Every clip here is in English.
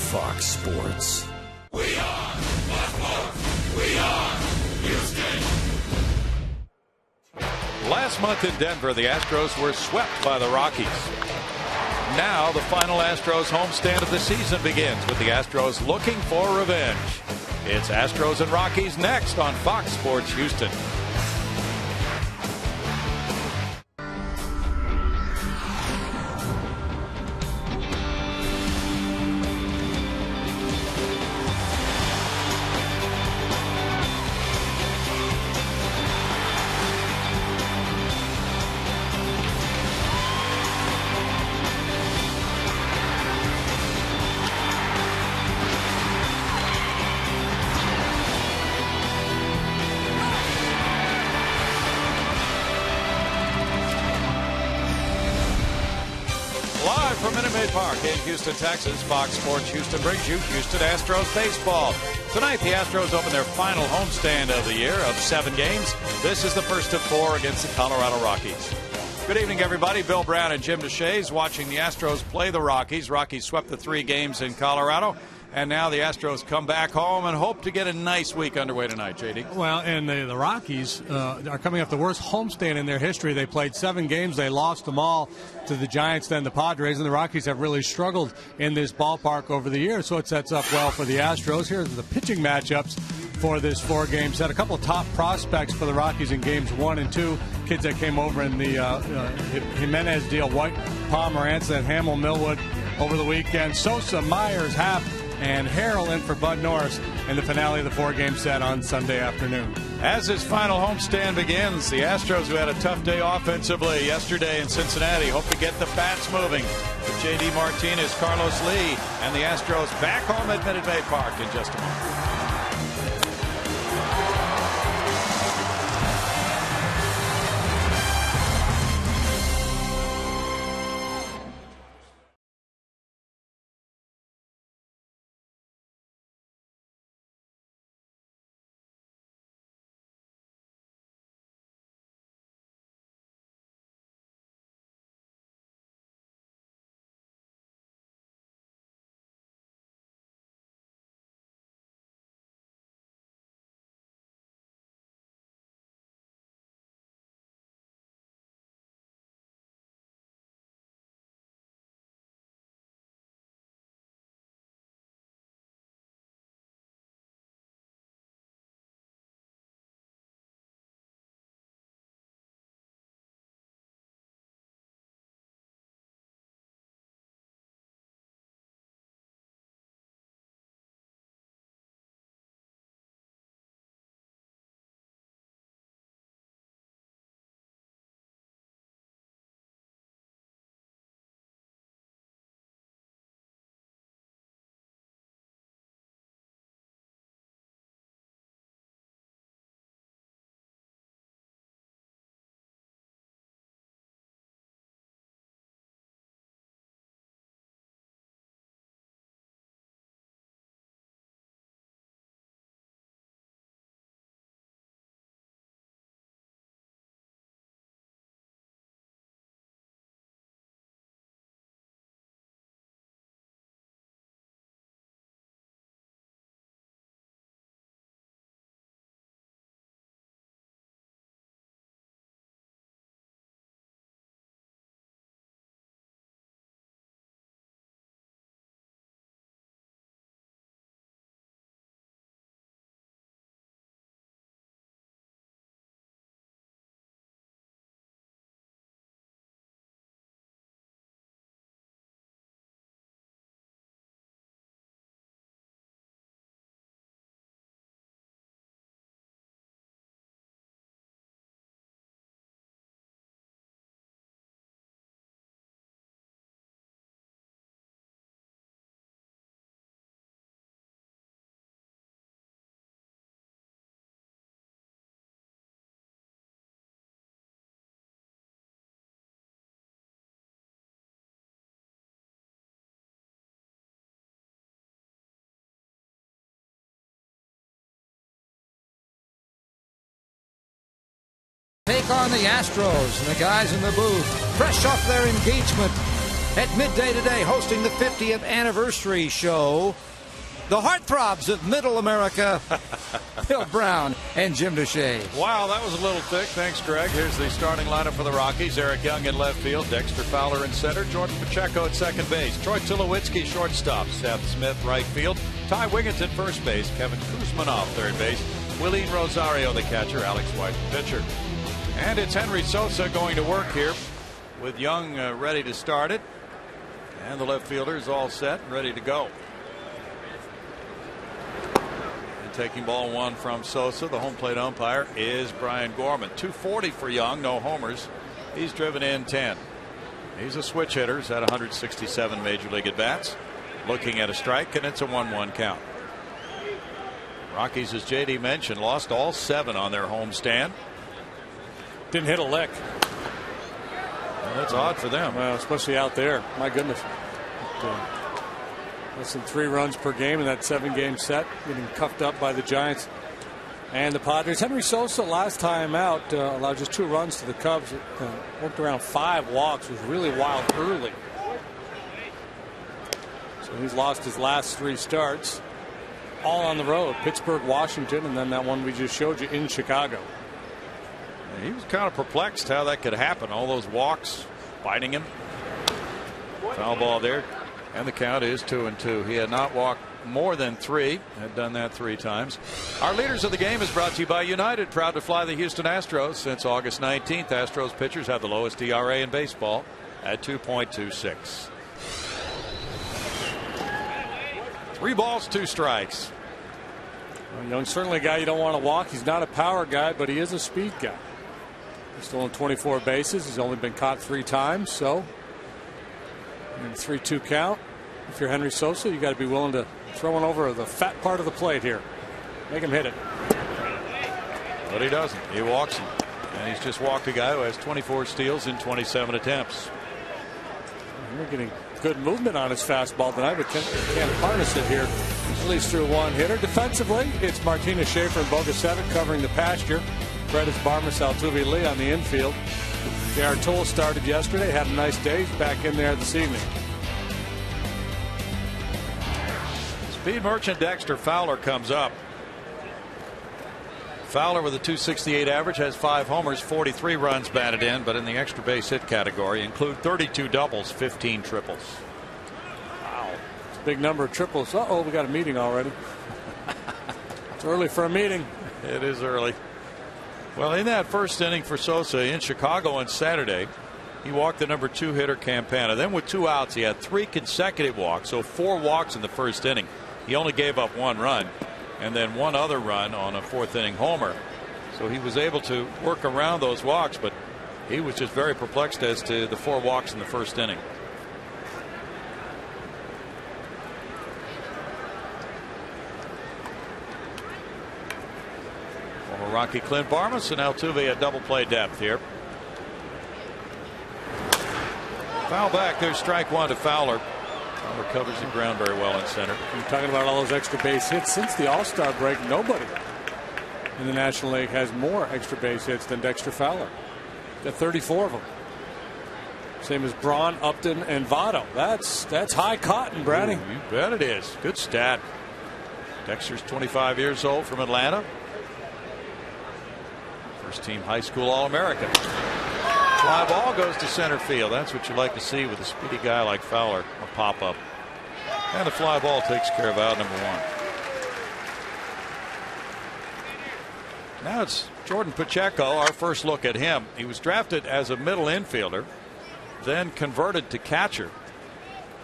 Fox Sports. We are Fox Sports. We are Houston. Last month in Denver, the Astros were swept by the Rockies. Now the final Astros homestand of the season begins with the Astros looking for revenge. It's Astros and Rockies next on Fox Sports Houston. From Minute Maid Park in Houston, Texas, Fox Sports Houston brings you Houston Astros baseball. Tonight, the Astros open their final homestand of the year of 7 games. This is the first of 4 against the Colorado Rockies. Good evening, everybody. Bill Brown and Jim DeShays watching the Astros play the Rockies. Rockies swept the 3 games in Colorado. And now the Astros come back home and hope to get a nice week underway tonight, JD. Well, and the Rockies are coming off the worst homestand in their history. They played 7 games. They lost them all to the Giants, then the Padres, and the Rockies have really struggled in this ballpark over the years, so it sets up well for the Astros. Here are the pitching matchups for this 4-game set. A couple of top prospects for the Rockies in games 1 and 2. Kids that came over in the Jimenez deal, White, Palmer, Anson, Hamill, Millwood over the weekend. Sosa, Myers, Happ, and Harrell in for Bud Norris in the finale of the 4-game set on Sunday afternoon. As his final homestand begins, the Astros, who had a tough day offensively yesterday in Cincinnati, hope to get the bats moving. With J.D. Martinez, Carlos Lee, and the Astros back home at Minute Maid Park in just a moment. Take on the Astros and the guys in the booth, fresh off their engagement At midday today, hosting the 50th anniversary show, the heartthrobs of Middle America, Bill Brown and Jim Deshaies. Wow, that was a little thick. Thanks, Greg. Here's the starting lineup for the Rockies. Eric Young in left field, Dexter Fowler in center, Jordan Pacheco at second base, Troy Tulowitzki shortstop, Seth Smith right field, Ty Wigginton first base, Kevin Kuzmanoff third base, Willeen Rosario the catcher, Alex White the pitcher. And it's Henry Sosa going to work here with Young ready to start it. And the left fielder is all set and ready to go. And taking ball one from Sosa, the home plate umpire is Brian Gorman. 240 for Young, no homers. He's driven in 10. He's a switch hitter. He's had 167 major league at bats. Looking at a strike, and it's a 1-1 count. Rockies, as JD mentioned, lost all 7 on their homestand. Didn't hit a lick. Well, that's odd for them. Well, especially out there. My goodness. Less than 3 runs per game in that 7-game set, getting cuffed up by the Giants and the Padres. Henry Sosa last time out allowed just 2 runs to the Cubs. Worked around 5 walks. Was really wild early. So he's lost his last 3 starts, all on the road. Pittsburgh, Washington, and then that one we just showed you in Chicago. He was kind of perplexed how that could happen. All those walks biting him. Foul ball there. And the count is 2-2. He had not walked more than 3. Had done that 3 times. Our leaders of the game is brought to you by United. Proud to fly the Houston Astros. Since August 19th, Astros pitchers have the lowest ERA in baseball at 2.26. 3 balls, 2 strikes. Well, Young's certainly a guy you don't want to walk. He's not a power guy, but he is a speed guy. He's stolen 24 bases. He's only been caught 3 times. So, in a 3-2 count, if you're Henry Sosa, you got to be willing to throw one over the fat part of the plate here. Make him hit it. But he doesn't. He walks him. And he's just walked a guy who has 24 steals in 27 attempts. We're getting good movement on his fastball tonight, but can't harness it here. At least through 1 hitter. Defensively, it's Martinez, Schaefer, and Bogasevic covering the pasture. Fredis, Barmas, Altuve, Lee on the infield. J.R. Toole started yesterday, had a nice day. He's back in there this evening. Speed merchant Dexter Fowler comes up. Fowler with a .268 average has 5 homers, 43 runs batted in, but in the extra base hit category include 32 doubles, 15 triples. Wow, it's a big number of triples. Uh-oh, we got a meeting already. It's early for a meeting. It is early. Well, in that first inning for Sosa in Chicago on Saturday, he walked the number 2 hitter Campana. Then with 2 outs, he had 3 consecutive walks, so 4 walks in the first inning. He only gave up 1 run, and then 1 other run on a 4th inning homer. So he was able to work around those walks, but he was just very perplexed as to the 4 walks in the first inning. Former Rocky Clint Barmas and Altuve at double play depth here. Foul back. There's strike 1 to Fowler. Fowler covers the ground very well in center. You're talking about all those extra base hits. Since the All-Star break, nobody in the National League has more extra base hits than Dexter Fowler. Got 34 of them. Same as Braun, Upton, and Votto. That's high cotton, Brownie. Ooh, you bet it is. Good stat. Dexter's 25 years old from Atlanta. First team high school All-American. Fly ball goes to center field. That's what you like to see with a speedy guy like Fowler. A pop up. And the fly ball takes care of out number 1. Now it's Jordan Pacheco, our first look at him. He was drafted as a middle infielder, then converted to catcher.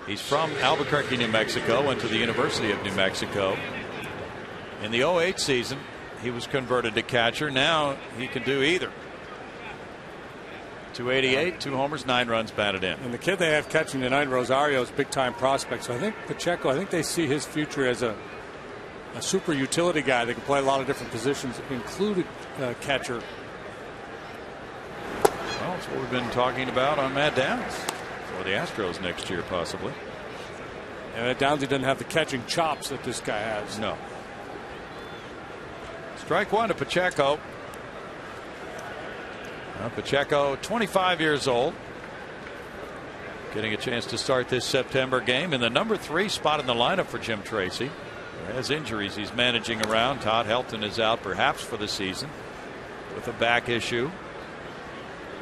He's from Albuquerque, New Mexico, went to the University of New Mexico. In the 08 season, he was converted to catcher. Now he can do either. 288, 2 homers, 9 runs batted in. And the kid they have catching tonight, Rosario, is big time prospect. So I think Pacheco, I think they see his future as a super utility guy that can play a lot of different positions, including catcher. Well, that's what we've been talking about on Matt Downs for the Astros next year, possibly. And Downsy doesn't have the catching chops that this guy has. No. Strike 1 to Pacheco. Pacheco, 25 years old. getting a chance to start this September game in the number 3 spot in the lineup for Jim Tracy. He has injuries he's managing around. Todd Helton is out perhaps for the season with a back issue.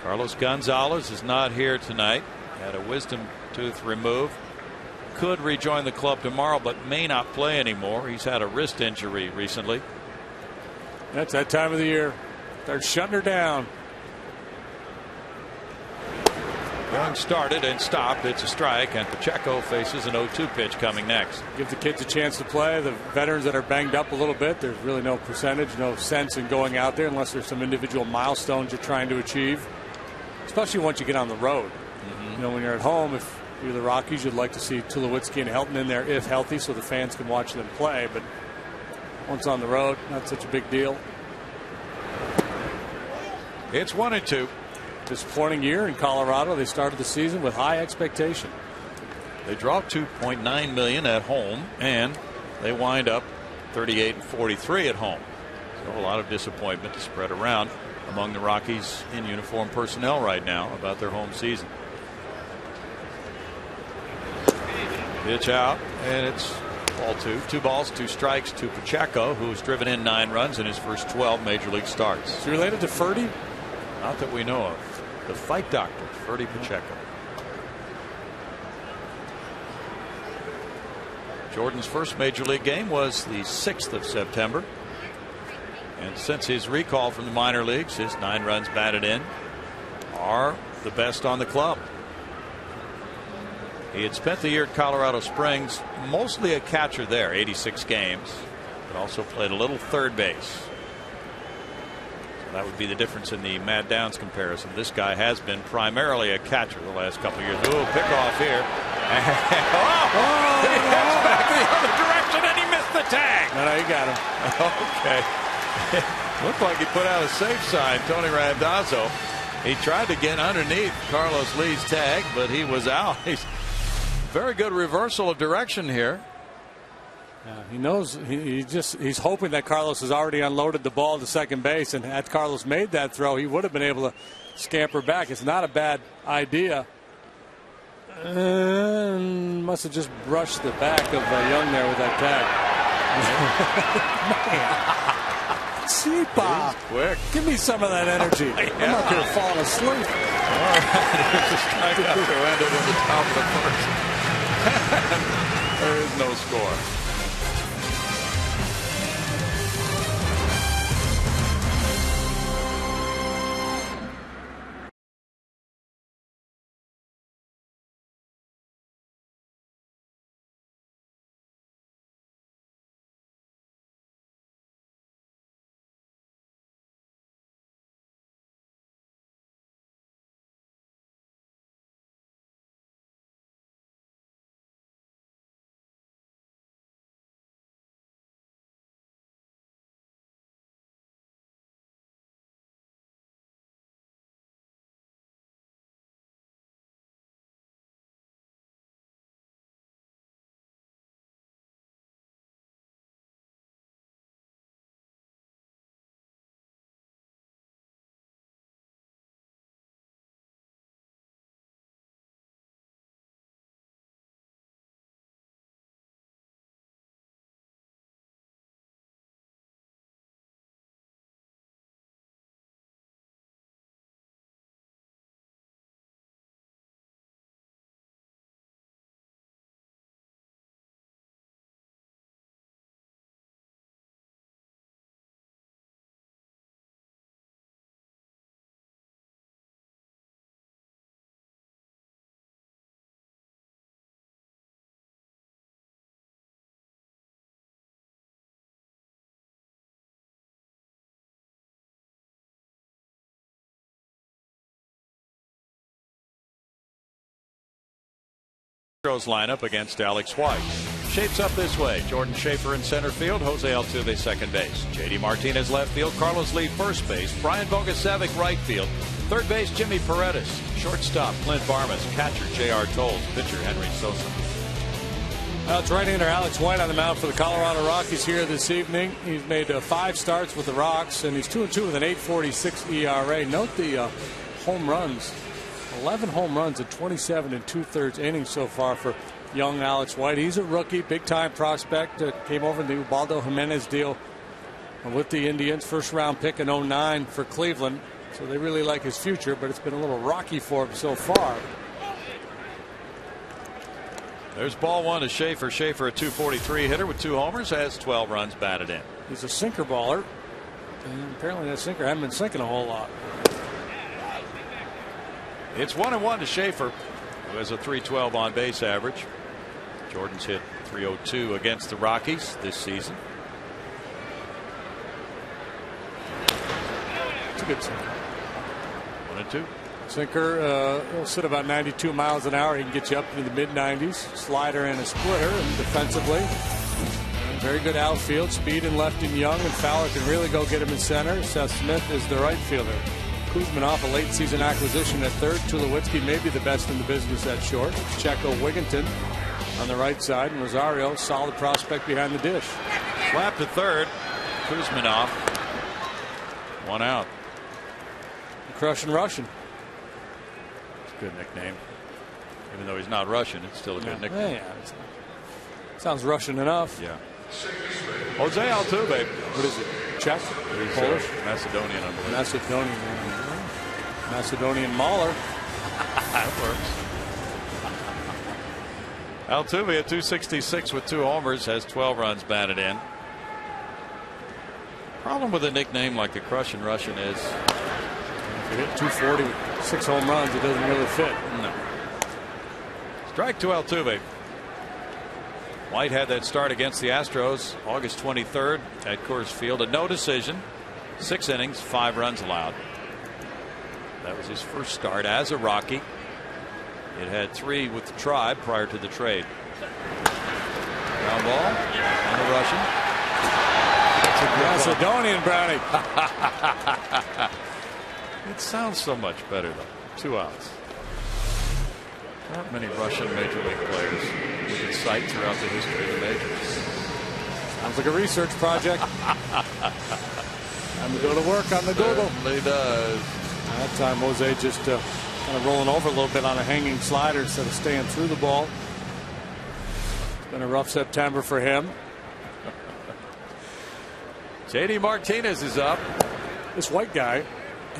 Carlos Gonzalez is not here tonight. Had a wisdom tooth removed. Could rejoin the club tomorrow, but may not play anymore. He's had a wrist injury recently. That's that time of the year. They're shutting her down. Young started and stopped. It's a strike, and Pacheco faces an 0-2 pitch coming next. Give the kids a chance to play. The veterans that are banged up a little bit, there's really no percentage, no sense in going out there unless there's some individual milestones you're trying to achieve, especially once you get on the road. You know, when you're at home, if you're the Rockies, you'd like to see Tulowitzki and Helton in there if healthy so the fans can watch them play. But once on the road, not such a big deal. It's 1-2. Disappointing year in Colorado. They started the season with high expectation. They draw $2.9 million at home, and they wind up 38-43 at home. So a lot of disappointment to spread around among the Rockies in uniform personnel right now about their home season. Pitch out, and it's ball 2. 2 balls, 2 strikes to Pacheco, who's driven in 9 runs in his first 12 major league starts. Is he related to Ferdy? Not that we know of. The fight doctor, Ferdy Pacheco. Jordan's first major league game was the 6th of September. And since his recall from the minor leagues, his 9 runs batted in are the best on the club. He had spent the year at Colorado Springs, mostly a catcher there, 86 games, but also played a little third base. That would be the difference in the Matt Downs comparison. This guy has been primarily a catcher the last couple of years. Ooh, pick off here. He heads back the other direction and he missed the tag. No, you got him. Okay. Looked like he put out a safe sign, Tony Randazzo. He tried to get underneath Carlos Lee's tag, but he was out. He's very good reversal of direction here. Yeah, he knows he's hoping that Carlos has already unloaded the ball to second base, and had Carlos made that throw, he would have been able to scamper back. It's not a bad idea. And must have just brushed the back of Young there with that tag. Cheapa. Quick. Give me some of that energy. I'm up here falling asleep. All right. There's a strikeout to end it in the top of the first. There is no score. Astros lineup against Alex White shapes up this way. Jordan Schaefer in center field, Jose Altuve second base, JD Martinez left field, Carlos Lee first base, Brian Bogasevic right field, third base Jimmy Paredes, shortstop Clint Varmas, catcher J.R. Tolles, pitcher Henry Sosa. It's right-hander Alex White on the mound for the Colorado Rockies here this evening. He's made 5 starts with the Rocks, and he's 2-2 with an 8.46 ERA. Note the home runs 11 home runs in 27 and 2/3 innings so far for young Alex White. He's a rookie, big-time prospect. Came over in the Ubaldo Jimenez deal with the Indians. First-round pick in 09 for Cleveland. So they really like his future, but it's been a little rocky for him so far. There's ball one to Schaefer. Schaefer, a .243 hitter with 2 homers, has 12 runs batted in. He's a sinker baller. And apparently that sinker hadn't been sinking a whole lot. It's 1-1 to Schaefer, who has a .312 on base average. Jordan's hit .302 against the Rockies this season. It's a good sinker. 1-2. Sinker will sit about 92 miles an hour. He can get you up into the mid-90s. Slider and a splitter, and defensively, very good outfield. Speed and left and Young, and Fowler can really go get him in center. Seth Smith is the right fielder. Kuzminoff, a late season acquisition at third. Tulowitzki may be the best in the business at short. Checo Wigginton on the right side, and Rosario, solid prospect behind the dish. Slap to third. Kuzminoff. 1 out. Crushing Russian. Good nickname. Even though he's not Russian, it's still a good nickname. Yeah, sounds Russian enough. Yeah. Jose Altuve. What is it? Czech? Polish? Macedonian, I believe. Macedonian Mahler. That works. Altuve at .266 with 2 homers, has 12 runs batted in. Problem with a nickname like the Crushing Russian is if you hit 240 with 6 home runs, it doesn't really fit. No. Strike to Altuve. White had that start against the Astros August 23rd at Coors Field. A no decision. 6 innings, 5 runs allowed. That was his first start as a Rocky. It had 3 with the Tribe prior to the trade. Ground ball on the Russian. It's a Macedonian, Brownie. It sounds so much better though. 2 outs. Not many Russian major league players we can cite throughout the history of the majors. Sounds like a research project. Time to go to work on the Google. Certainly does. That time Jose just kind of rolling over a little bit on a hanging slider instead of staying through the ball. It's been a rough September for him. JD Martinez is up. This White guy,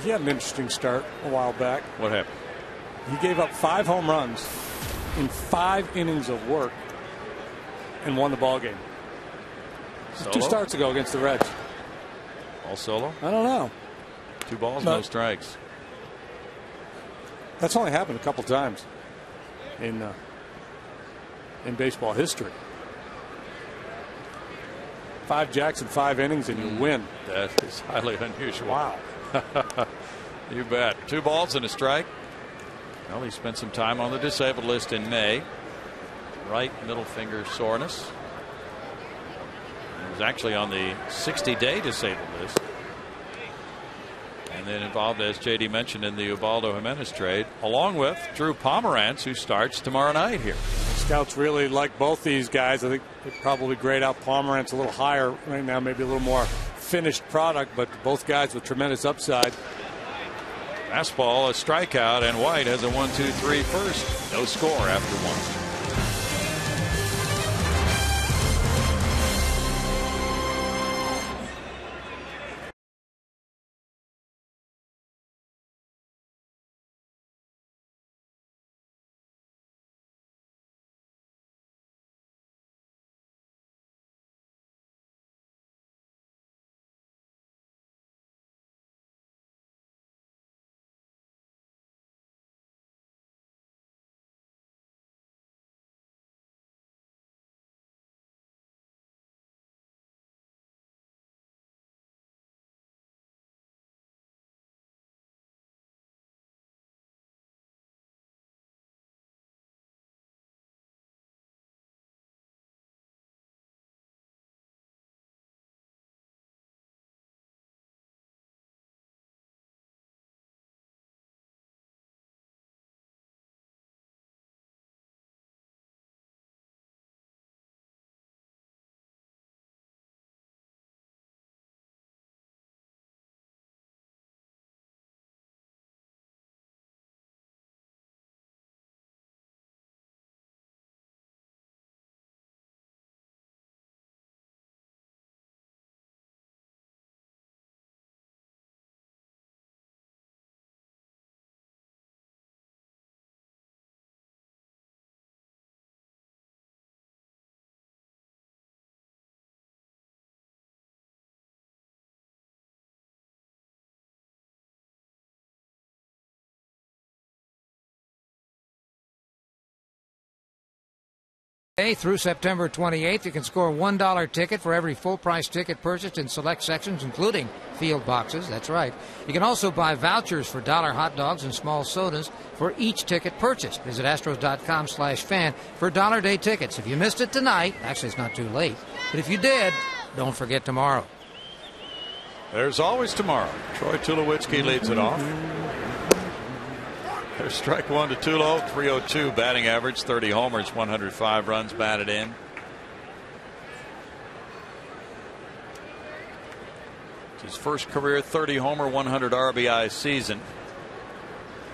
he had an interesting start a while back. What happened? He gave up 5 home runs in 5 innings of work and won the ball game. Solo? 2 starts ago against the Reds. All solo? I don't know. 2 balls, no strikes. That's only happened a couple times in baseball history. 5 jacks in 5 innings and you win. That is highly unusual. Wow. You bet. 2 balls and a strike. Well, he spent some time on the disabled list in May. Right middle finger soreness. He was actually on the 60-day disabled list. And then involved, as JD mentioned, in the Ubaldo Jimenez trade, along with Drew Pomerantz, who starts tomorrow night here. Scouts really like both these guys. I think they'd probably grade out Pomerantz a little higher right now, maybe a little more finished product, but both guys with tremendous upside. Fastball, a strikeout, and White has a 1-2-3 first. No score after 1. Through September 28th, you can score a $1 ticket for every full-price ticket purchased in select sections, including field boxes. That's right. You can also buy vouchers for dollar hot dogs and small sodas for each ticket purchased. Visit Astros.com/fan for Dollar Day tickets. If you missed it tonight, actually it's not too late, but if you did, don't forget tomorrow. There's always tomorrow. Troy Tulowitzki leads it off. There's strike one to Tulo, 302 batting average, 30 homers, 105 runs batted in. It's his first career 30 homer, 100 RBI season.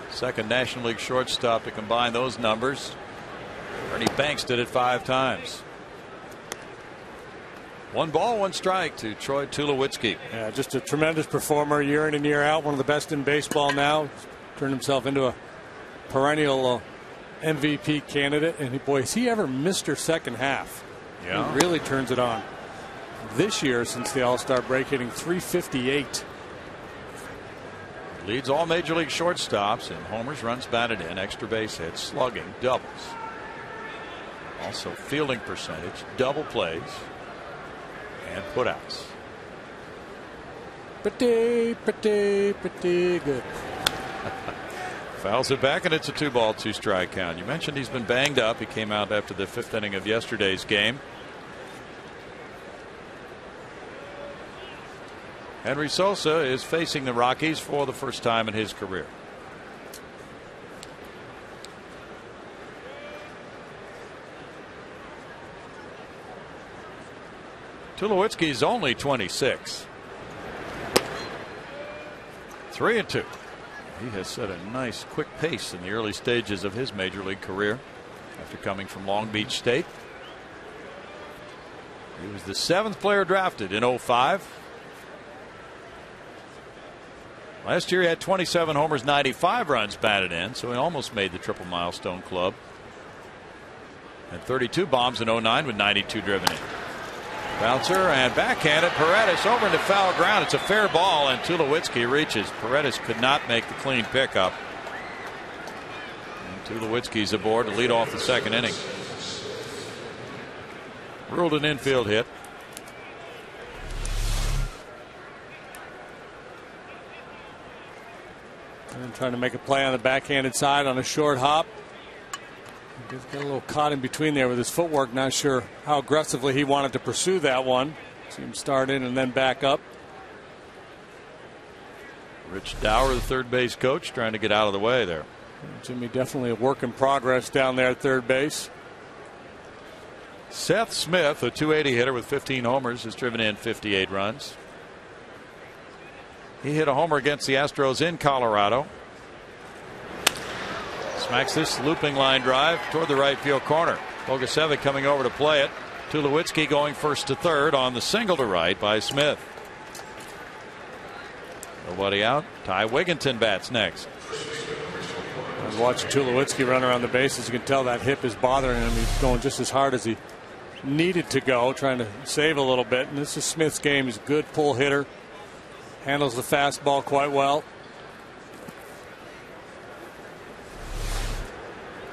Second National League shortstop to combine those numbers. Ernie Banks did it 5 times. 1 ball, 1 strike to Troy Tulowitzki. Yeah, just a tremendous performer year in and year out. One of the best in baseball now. He's turned himself into a perennial MVP candidate. And boy, has he ever Mr. Second half. Yeah. He really turns it on. This year, since the All-Star break, hitting .358. Leads all Major League shortstops in homers, runs batted in, extra base hits, slugging, doubles. Also fielding percentage, double plays, and putouts. Pretty good. Fouls it back, and it's a 2-ball, 2-strike count. You mentioned he's been banged up. He came out after the 5th inning of yesterday's game. Henry Sosa is facing the Rockies for the first time in his career. Tulowitzki's only 26. 3-2. He has set a nice quick pace in the early stages of his major league career after coming from Long Beach State. He was the 7th player drafted in 05. Last year he had 27 homers, 95 runs batted in, so he almost made the triple milestone club. And 32 bombs in 09 with 92 driven in. Bouncer and backhanded. Paredes over into foul ground. It's a fair ball, and Tulowitzki reaches. Paredes could not make the clean pickup. And Tulowitzki's aboard to lead off the 2nd inning. Ruled an infield hit. And trying to make a play on the backhanded side on a short hop. Just got a little caught in between there with his footwork. Not sure how aggressively he wanted to pursue that one. See him start in and then back up. Rich Dower, the third base coach, trying to get out of the way there. Jimmy definitely a work in progress down there at third base. Seth Smith, a .280 hitter with 15 homers, has driven in 58 runs. He hit a homer against the Astros in Colorado. Smacks this looping line drive toward the right field corner. Bogasevic coming over to play it. Tulowitzki going first to third on the single to right by Smith. Nobody out. Ty Wigginton bats next. I was watching Tulowitzki run around the bases. You can tell that hip is bothering him. He's going just as hard as he needed to go, trying to save a little bit. And this is Smith's game. He's a good pull hitter. Handles the fastball quite well.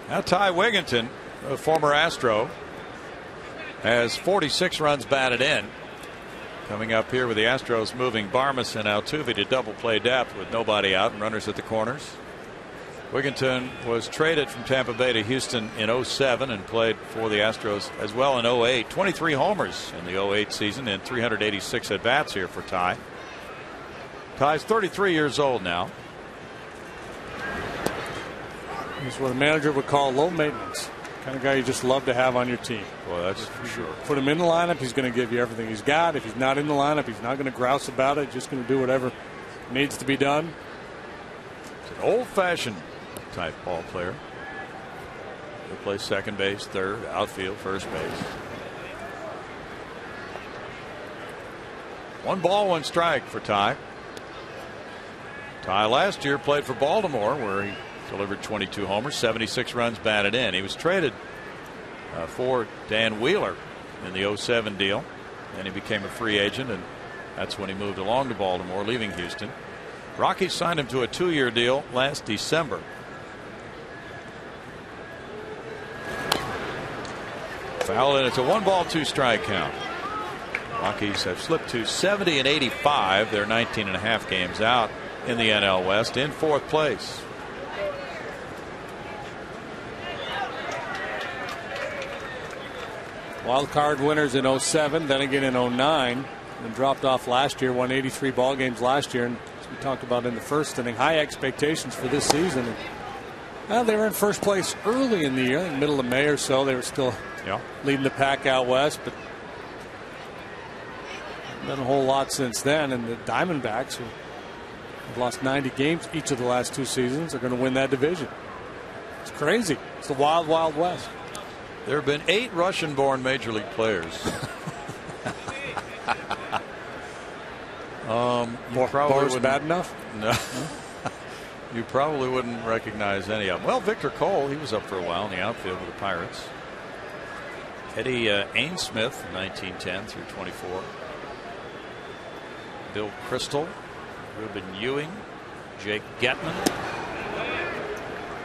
Now Ty Wigginton, a former Astro, has 46 runs batted in. Coming up here with the Astros moving Barmes and Altuve to double play depth with nobody out and runners at the corners. Wigginton was traded from Tampa Bay to Houston in 07 and played for the Astros as well in 08. 23 homers in the 08 season and 386 at bats here for Ty. Ty's 33 years old now. He's what a manager would call low maintenance. Kind of guy you just love to have on your team. Well, that's for sure. Put him in the lineup, he's going to give you everything he's got. If he's not in the lineup, he's not going to grouse about it. Just going to do whatever needs to be done. It's an old-fashioned type ball player. He'll play second base, third, outfield, first base. 1 ball, 1 strike for Ty. Ty last year played for Baltimore, where he delivered 22 homers, 76 runs batted in. He was traded for Dan Wheeler in the 07 deal, and he became a free agent, and that's when he moved along to Baltimore, leaving Houston. Rockies signed him to a 2-year deal last December. Foul, and it's a 1-ball, 2-strike count. Rockies have slipped to 70 and 85. They're 19.5 games out in the NL West, in 4th place. Wild card winners in 07, then again in 09, and dropped off last year. Won 83 ball games last year, and as we talked about in the first inning, high expectations for this season. And, they were in first place early in the year, in the middle of May or so. They were still leading the pack out west, but done a whole lot since then. And the Diamondbacks, who have lost 90 games each of the last 2 seasons, are going to win that division. It's crazy. It's the wild, wild west. There have been 8 Russian-born major league players. Boris bad enough? No. You probably wouldn't recognize any of them. Well, Victor Cole, he was up for a while in the outfield with the Pirates. Eddie Ainsmith, 1910 through 24. Bill Crystal, Reuben Ewing, Jake Getman.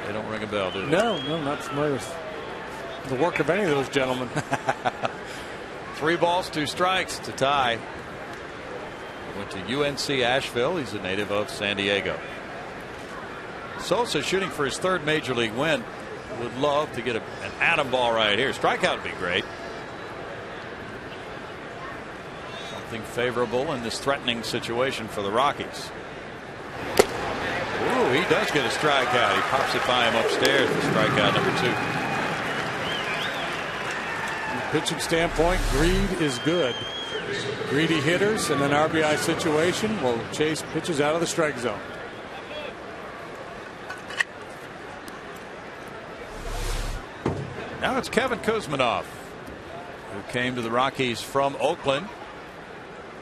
They don't ring a bell, do they? No, not familiar with the work of any of those gentlemen. 3 balls, 2 strikes to tie. Went to UNC Asheville. He's a native of San Diego. Sosa shooting for his 3rd major league win. Would love to get an atom ball right here. Strikeout would be great. Something favorable in this threatening situation for the Rockies. Ooh, he does get a strikeout. He pops it by him upstairs for strikeout number 2. Pitching standpoint, greed is good. Greedy hitters in an RBI situation will chase pitches out of the strike zone. Now it's Kevin Kuzminoff, who came to the Rockies from Oakland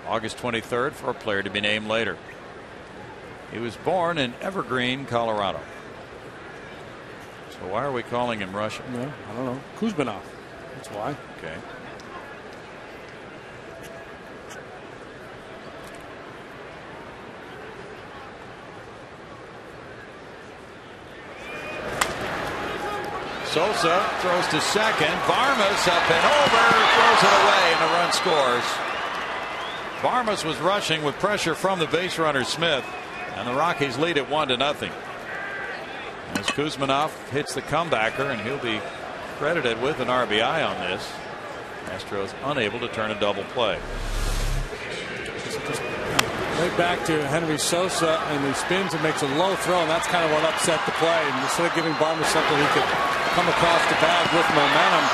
August 23rd for a player to be named later. He was born in Evergreen, Colorado. So why are we calling him Russian? No, I don't know. Kuzminoff. That's why. Okay. Sosa throws to second. Varmas up and over. Throws it away and the run scores. Varmas was rushing with pressure from the base runner Smith, and the Rockies lead it 1-0. As Kuzminoff hits the comebacker, and he'll be credited with an RBI on this. Astros unable to turn a double play. Right back to Henry Sosa, and he spins and makes a low throw, and that's kind of what upset the play. And instead of giving Varmas something he could come across the bag with momentum,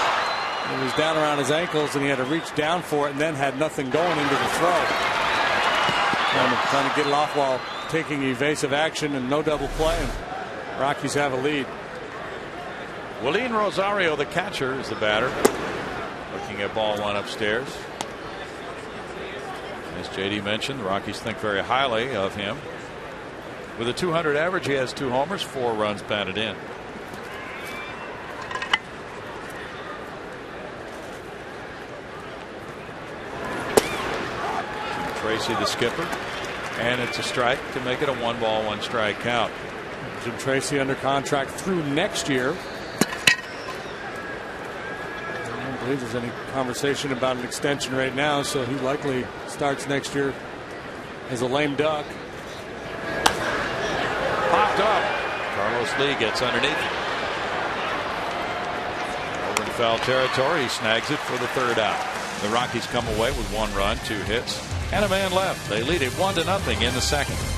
it was down around his ankles, and he had to reach down for it, and then had nothing going into the throw. Trying to get it off while taking evasive action, and no double play. And Rockies have a lead. Willeen Rosario, the catcher, is the batter. Looking at ball 1 upstairs. As JD mentioned, the Rockies think very highly of him. With a .200 average, he has 2 homers, 4 runs batted in. Tracy, the skipper, and it's a strike to make it a 1-ball, 1-strike count. Jim Tracy under contract through next year. I don't believe there's any conversation about an extension right now, so he likely starts next year as a lame duck. Popped up. Carlos Lee gets underneath. Over in foul territory, he snags it for the 3rd out. The Rockies come away with 1 run, 2 hits, and a man left. They lead it 1-0 in the 2nd.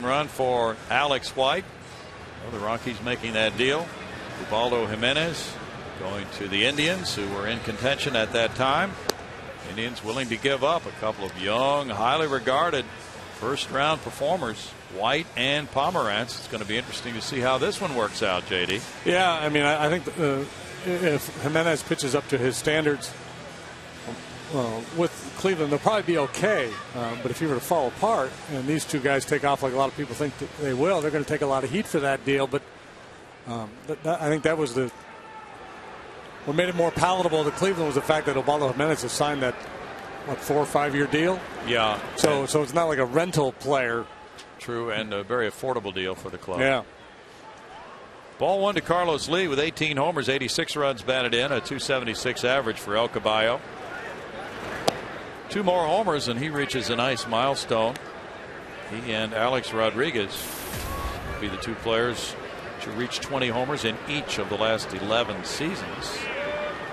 Run for Alex White. Well, the Rockies making that deal. Ubaldo Jimenez going to the Indians, who were in contention at that time. Indians willing to give up a couple of young, highly regarded first-round performers, White and Pomerantz. It's going to be interesting to see how this one works out, JD. Yeah, I mean, I think if Jimenez pitches up to his standards with Cleveland, they'll probably be okay. But if he were to fall apart and these two guys take off like a lot of people think that they will, they're going to take a lot of heat for that deal. But I think that was what made it more palatable to Cleveland was the fact that Ubaldo Jimenez has signed that 4 or 5 year deal. Yeah. So it's not like a rental player. True, and a very affordable deal for the club. Yeah. Ball one to Carlos Lee with 18 homers, 86 runs batted in, a .276 average for El Caballo. 2 more homers and he reaches a nice milestone. He and Alex Rodriguez will be the 2 players to reach 20 homers in each of the last 11 seasons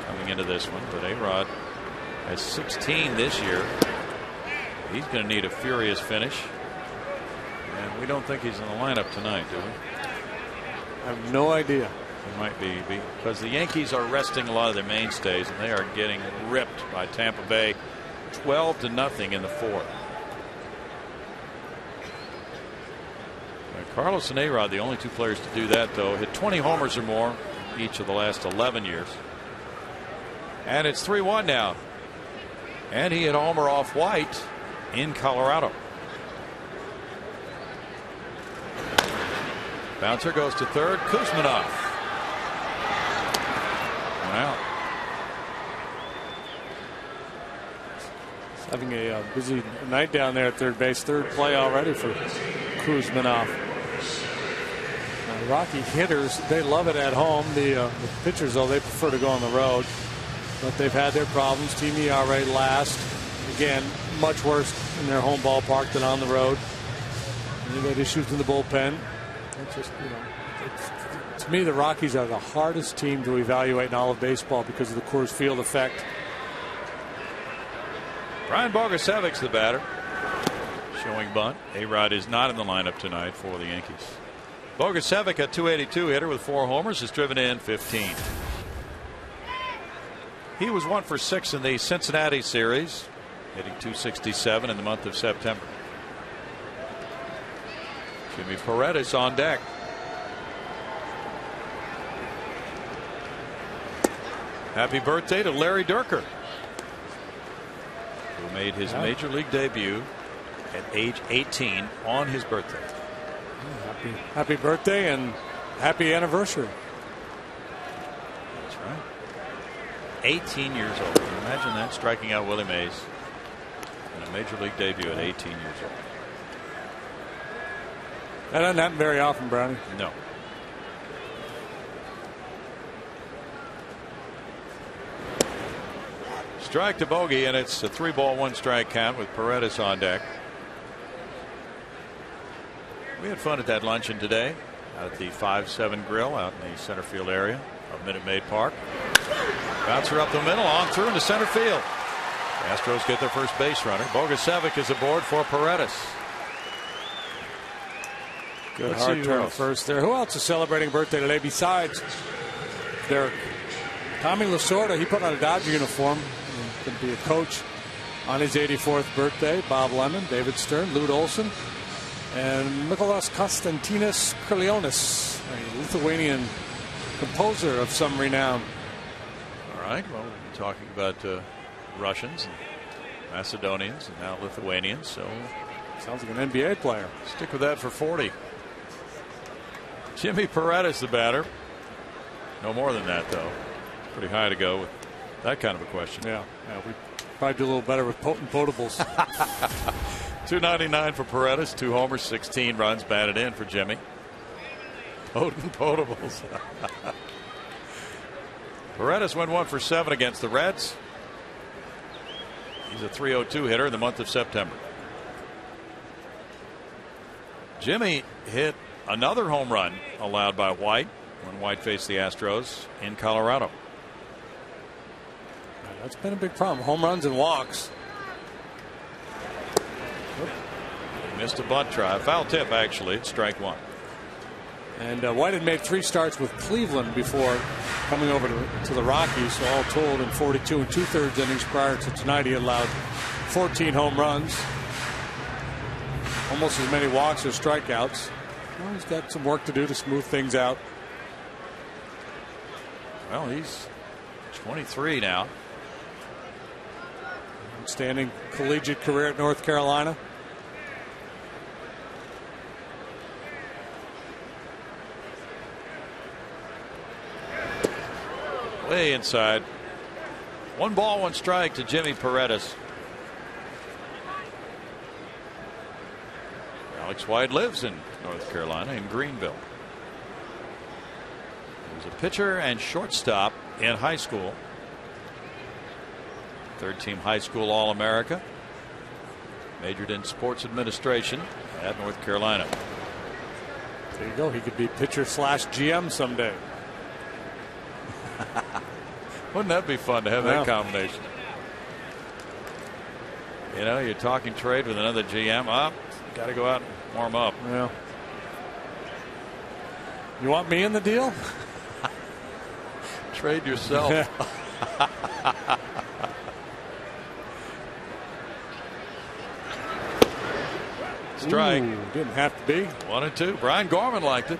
coming into this one. But A-Rod has 16 this year. He's going to need a furious finish. And we don't think he's in the lineup tonight, do we? I have no idea. He might be because the Yankees are resting a lot of their mainstays and they are getting ripped by Tampa Bay 12-0 in the 4th. Carlos and A-Rod, the only 2 players to do that, though, hit 20 homers or more each of the last 11 years. And it's 3-1 now. And he hit a homer off White in Colorado. Bouncer goes to third. Kuzminov. Wow. Having a busy night down there at third base. Third play already for Kuzminov. Rocky hitters, they love it at home. The pitchers, though, they prefer to go on the road. But they've had their problems. Team ERA last. Again, much worse in their home ballpark than on the road. And they've had issues in the bullpen. It's just, to me, the Rockies are the hardest team to evaluate in all of baseball because of the Coors Field effect. Brian Bogusevic's the batter. Showing bunt. A-Rod is not in the lineup tonight for the Yankees. Bogusevic, a .282 hitter with 4 homers, has driven in 15. He was 1 for 6 in the Cincinnati series, hitting .267 in the month of September. Jimmy Paredes on deck. Happy birthday to Larry Dierker, who made his major league debut at age 18 on his birthday. Happy birthday and happy anniversary. That's right. 18 years old. Can you imagine that, striking out Willie Mays in a major league debut at 18 years old? That doesn't happen very often, Brownie. No. Strike to bogey, and it's a 3-ball 1-strike count with Paredes on deck. We had fun at that luncheon today out at the 5-7 Grill out in the center field area of Minute Maid Park. Bouncer up the middle, on through into center field. The Astros get their first base runner. Bogusevic is aboard for Paredes. Good hard turn at first there. Who else is celebrating birthday today besides Derek? Tommy Lasorda, he put on a Dodger uniform. He's going to be a coach on his 84th birthday. Bob Lemon, David Stern, Lute Olson, and Nicholas Konstantinos Kurlionis, a Lithuanian composer of some renown. All right. Well, we've been talking about Russians and Macedonians and now Lithuanians. So sounds like an NBA player. Stick with that for 40. Jimmy Paredes, the batter. No more than that, though. Pretty high to go with that kind of a question. Yeah, we probably do a little better with potent potables. .299 for Paredes, 2 homers, 16 runs batted in for Jimmy. Potent potables. Paredes went 1 for 7 against the Reds. He's a .302 hitter in the month of September. Jimmy hit another home run allowed by White when White faced the Astros in Colorado. That's been a big problem. Home runs and walks. Missed a bunt try. Foul tip, actually. It's strike one. And White had made 3 starts with Cleveland before coming over to the Rockies. So all told, in 42 2/3 innings prior to tonight, he allowed 14 home runs, almost as many walks as strikeouts. Well, he's got some work to do to smooth things out. Well, he's 23 now. Outstanding collegiate career at North Carolina. Way inside. 1 ball, 1 strike to Jimmy Paredes. Alex White lives in North Carolina, in Greenville. He was a pitcher and shortstop in high school. 3rd-team high school All-America. Majored in sports administration at North Carolina. There you go. He could be pitcher/GM someday. Wouldn't that be fun to have that combination? You know, you're talking trade with another GM. Got to go out and warm up. Yeah. You want me in the deal? Trade yourself. Strike. Ooh, didn't have to be. 1-2. Brian Gorman liked it.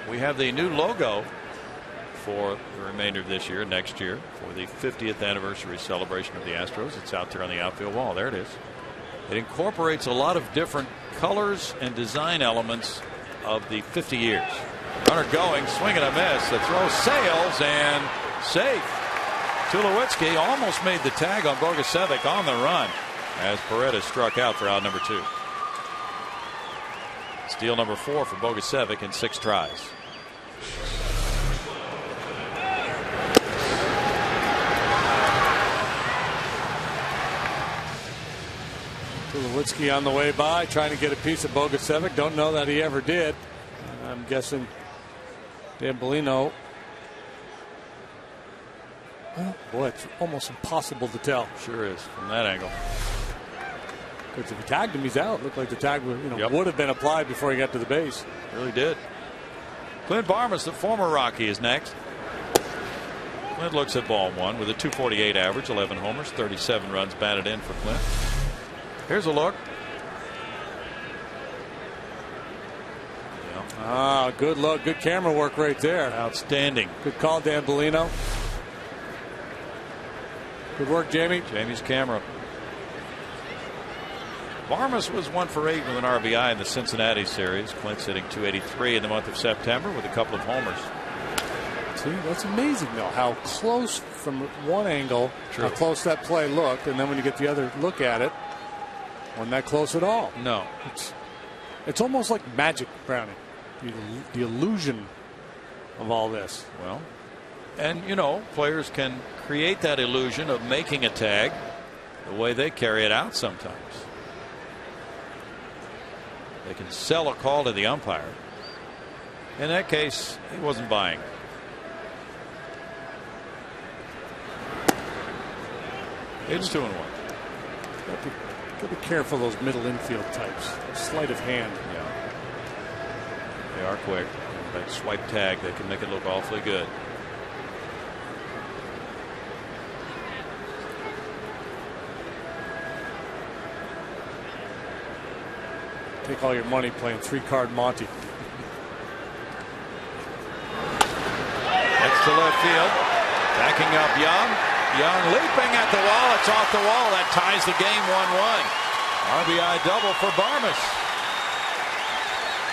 We have the new logo for the remainder of this year, next year, for the 50th anniversary celebration of the Astros. It's out there on the outfield wall. There it is. It incorporates a lot of different colors and design elements of the 50 years. Runner going, swing and a miss. The throw sails and safe. Tulowitzki almost made the tag on Bogusevic on the run as Paredes struck out for out number 2. Steal number 4 for Bogusevic in 6 tries. Tulowitzki on the way by, trying to get a piece of Bogusevic. Don't know that he ever did. I'm guessing Dan Bellino. Well, boy, it's almost impossible to tell. Sure is from that angle. Because if he tagged him, he's out. Looked like the tag would have been applied before he got to the base. Really did. Clint Barmas, the former Rocky, is next. Clint looks at ball 1 with a .248 average, 11 homers, 37 runs batted in for Clint. Here's a look. Good look. Good camera work right there. Outstanding. Good call, Dan Bellino. Good work, Jamie. Jamie's camera. Barmas was 1 for 8 with an RBI in the Cincinnati series. Clint's hitting .283 in the month of September with a couple of homers. See, that's amazing, though, how close from one angle, how close that play looked, and then when you get the other look at it, wasn't that close at all. No. It's almost like magic, Brownie. The illusion of all this. Well, and players can create that illusion of making a tag the way they carry it out sometimes. They can sell a call to the umpire. In that case, he wasn't buying. It's 2-1. Got to be careful those middle infield types. Sleight of hand. Yeah. They are quick. That swipe tag, they can make it look awfully good. Take all your money playing 3-card Monty. That's to left field. Backing up Young. Young leaping at the wall. It's off the wall. That ties the game 1-1. RBI double for Barmas.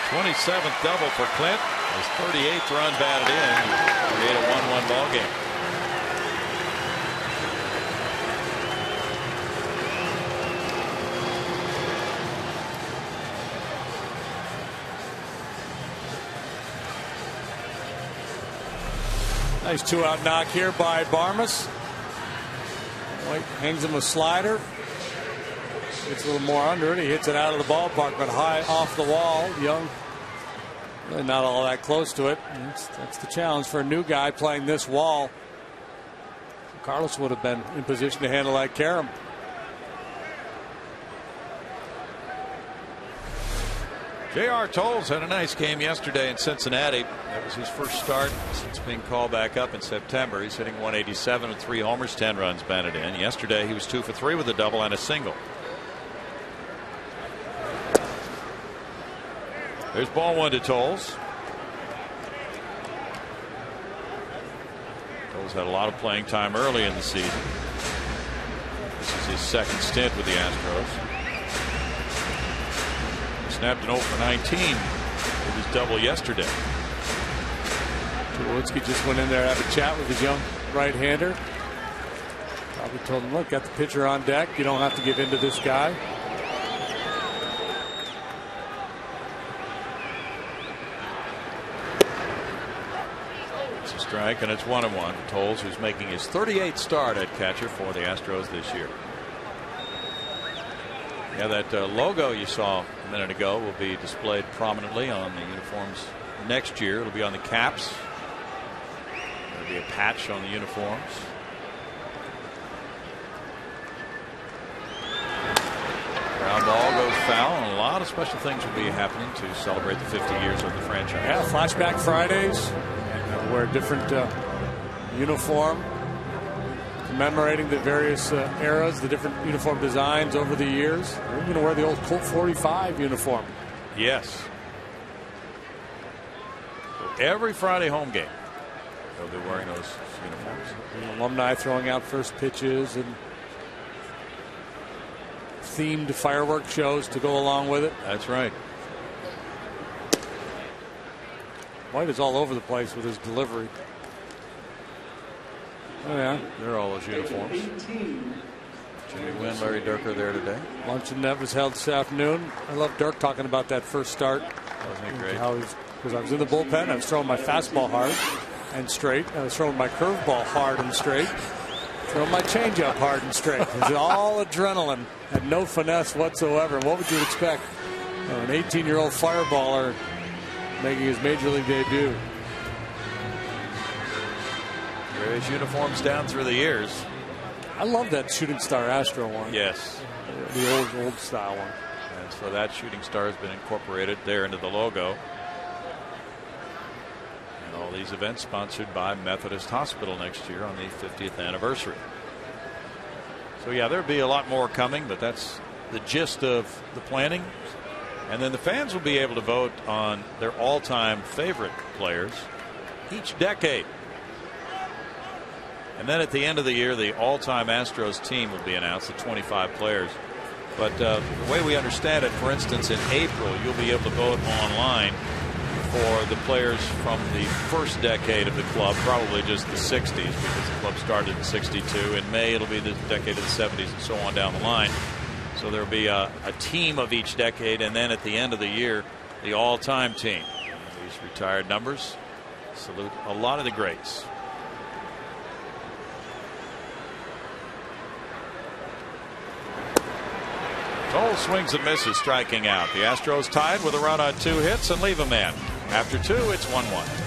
27th double for Clint. His 38th run batted in. Create a 1-1 ball game. Nice 2-out knock here by Barmas. White hangs him a slider. Gets a little more under it. He hits it out of the ballpark, but high off the wall. Young really not all that close to it. That's the challenge for a new guy playing this wall. Carlos would have been in position to handle that carom. J.R. Tolles had a nice game yesterday in Cincinnati. That was his first start since being called back up in September. He's hitting 187 with 3 homers, 10 runs batted in. Yesterday he was 2 for 3 with a double and a single. There's ball 1 to Tolles. Tolles had a lot of playing time early in the season. This is his second stint with the Astros. Snapped an 0 for 19 with his double yesterday. Tulowitzki just went in there to have a chat with his young right-hander. Probably told him, look, got the pitcher on deck. You don't have to give in to this guy. It's a strike, and it's 1-1 for Tolles, who's making his 38th start at catcher for the Astros this year. Yeah, that logo you saw a minute ago will be displayed prominently on the uniforms next year. It'll be on the caps. There'll be a patch on the uniforms. Ground ball goes foul, and a lot of special things will be happening to celebrate the 50 years of the franchise. Yeah, flashback Fridays. Wear a different uniform, commemorating the various eras, the different uniform designs over the years. We're going to wear the old Colt 45 uniform. Yes. So every Friday home game, they'll be wearing those uniforms. The alumni throwing out first pitches and themed fireworks shows to go along with it. That's right. White is all over the place with his delivery. Oh, yeah. They're all those uniforms. Jimmy Wynn, Larry Dirk there today. Luncheon that was held this afternoon. I love Dirk talking about that first start. Wasn't it great? Because I was in the bullpen. I was throwing my fastball hard and straight. I was throwing my curveball hard and straight. Throwing my changeup hard and straight. It was all adrenaline. Had no finesse whatsoever. What would you expect? An 18-year-old fireballer making his major league debut. Various uniforms down through the years. I love that shooting star Astro one. Yes. The old style one. And so that shooting star has been incorporated there into the logo. And all these events sponsored by Methodist Hospital next year on the 50th anniversary. So yeah, there'll be a lot more coming, but that's the gist of the planning. And then the fans will be able to vote on their all-time favorite players each decade. And then at the end of the year, the all-time Astros team will be announced, the 25 players. But the way we understand it, for instance, in April, you'll be able to vote online for the players from the first decade of the club, probably just the 60s, because the club started in 62. In May, it'll be the decade of the 70s and so on down the line. So there'll be a team of each decade, and then at the end of the year, the all-time team. These retired numbers salute a lot of the greats. Tolles swings and misses, striking out. The Astros tied with a run on 2 hits and leave a man. After 2, it's 1-1.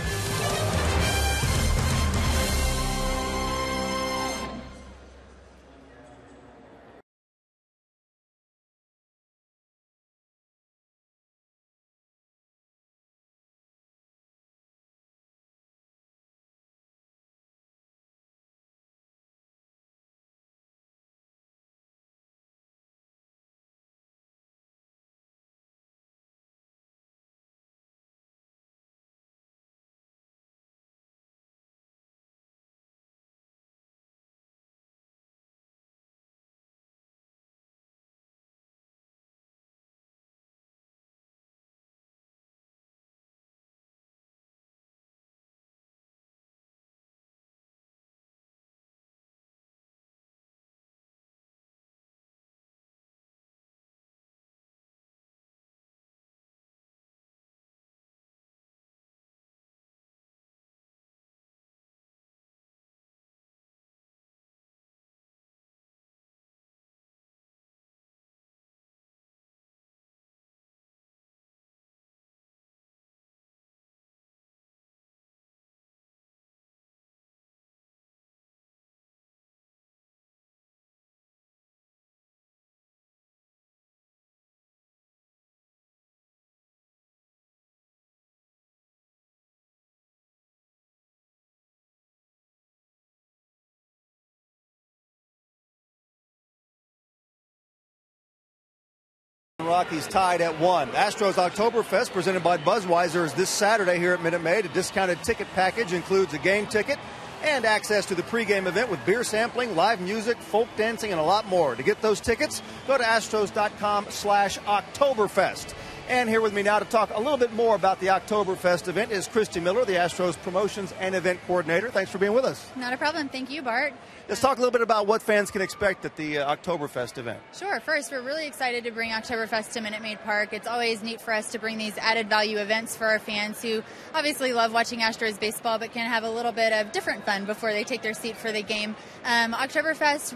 Rockies tied at 1. Astros Oktoberfest presented by Budweiser is this Saturday here at Minute Maid. A discounted ticket package includes a game ticket and access to the pregame event with beer sampling, live music, folk dancing, and a lot more. To get those tickets, go to astros.com/Oktoberfest. And here with me now to talk a little bit more about the Oktoberfest event is Christy Miller, the Astros Promotions and Event Coordinator. Thanks for being with us. Not a problem. Thank you, Bart. Let's talk a little bit about what fans can expect at the Oktoberfest event. Sure. First, we're really excited to bring Oktoberfest to Minute Maid Park. It's always neat for us to bring these added value events for our fans who obviously love watching Astros baseball but can have a little bit of different fun before they take their seat for the game. Oktoberfest,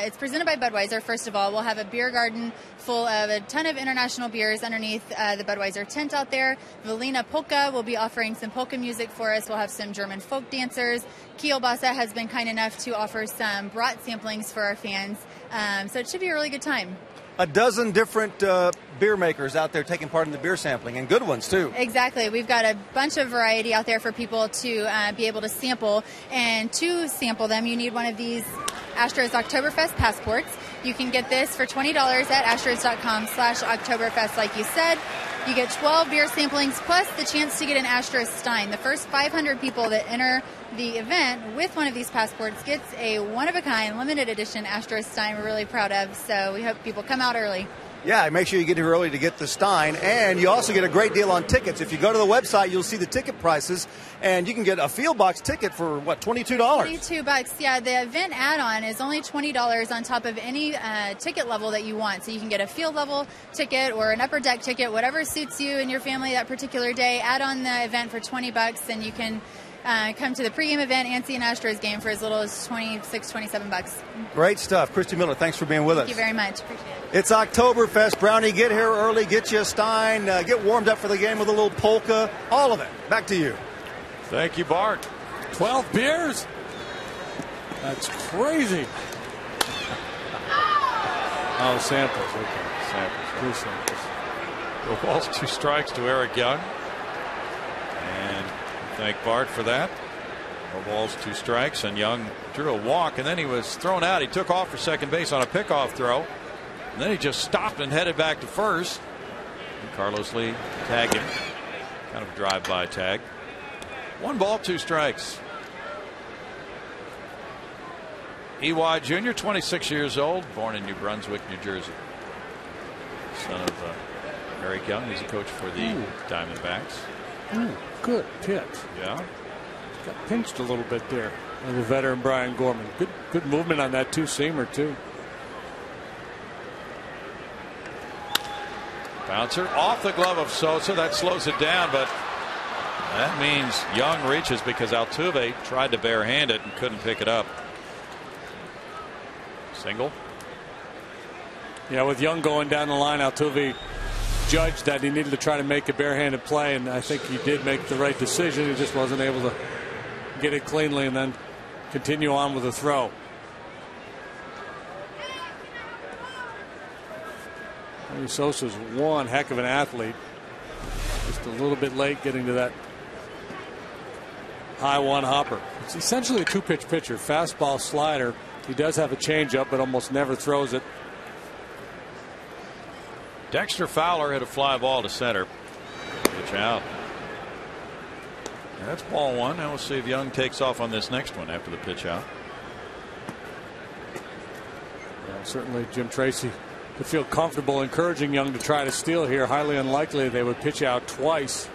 it's presented by Budweiser, first of all. We'll have a beer garden full of a ton of international beers underneath the Budweiser tent out there. Velina Polka will be offering some polka music for us. We'll have some German folk dancers. Kielbasa has been kind enough to offer some brat samplings for our fans. So it should be a really good time. A dozen different beer makers out there taking part in the beer sampling, and good ones, too. Exactly. We've got a bunch of variety out there for people to be able to sample. And to sample them, you need one of these Astros Oktoberfest passports. You can get this for $20 at astros.com/Oktoberfest, like you said. You get 12 beer samplings plus the chance to get an Astros Stein. The first 500 people that enter the event with one of these passports gets a one-of-a-kind limited edition Astros Stein we're really proud of. So we hope people come out early. Yeah, make sure you get here early to get the Stein. And you also get a great deal on tickets. If you go to the website, you'll see the ticket prices. And you can get a field box ticket for, what, $22? $22, yeah. The event add-on is only $20 on top of any ticket level that you want. So you can get a field level ticket or an upper deck ticket, whatever suits you and your family that particular day. Add on the event for $20, and you can come to the pregame event and see an Astros game for as little as $26, $27. Great stuff. Christy Miller, thanks for being with us. Thank you very much. Appreciate it. It's Oktoberfest. Brownie, get here early, get you a Stein, get warmed up for the game with a little polka, all of it. Back to you. Thank you, Bart. 12 beers? That's crazy. Oh, samples. Okay. Samples. Two samples. The ball's 2 strikes to Eric Young. And thank Bart for that. 4 balls, 2 strikes, and Young drew a walk, and then he was thrown out. He took off for second base on a pickoff throw, and then he just stopped and headed back to first. And Carlos Lee tagged him. Kind of a drive-by tag. 1 ball, 2 strikes. E.Y. Jr., 26 years old, born in New Brunswick, New Jersey. Son of Eric Young. He's a coach for the Diamondbacks. Ooh, good pitch. Yeah. Got pinched a little bit there. And the veteran Brian Gorman. Good movement on that two-seamer, too. Bouncer off the glove of Sosa. That slows it down, but that means Young reaches because Altuve tried to barehand it and couldn't pick it up. Single. Yeah, with Young going down the line, Altuve judged that he needed to try to make a barehanded play, and I think he did make the right decision. He just wasn't able to get it cleanly and then continue on with the throw. Sosa's one heck of an athlete. Just a little bit late getting to that high one hopper. It's essentially a 2-pitch pitcher. Fastball, slider. He does have a changeup, but almost never throws it. Dexter Fowler hit a fly ball to center. Pitch out. That's ball 1. Now we'll see if Young takes off on this next one after the pitch out. Yeah, certainly Jim Tracy would feel comfortable encouraging Young to try to steal here. Highly unlikely they would pitch out twice.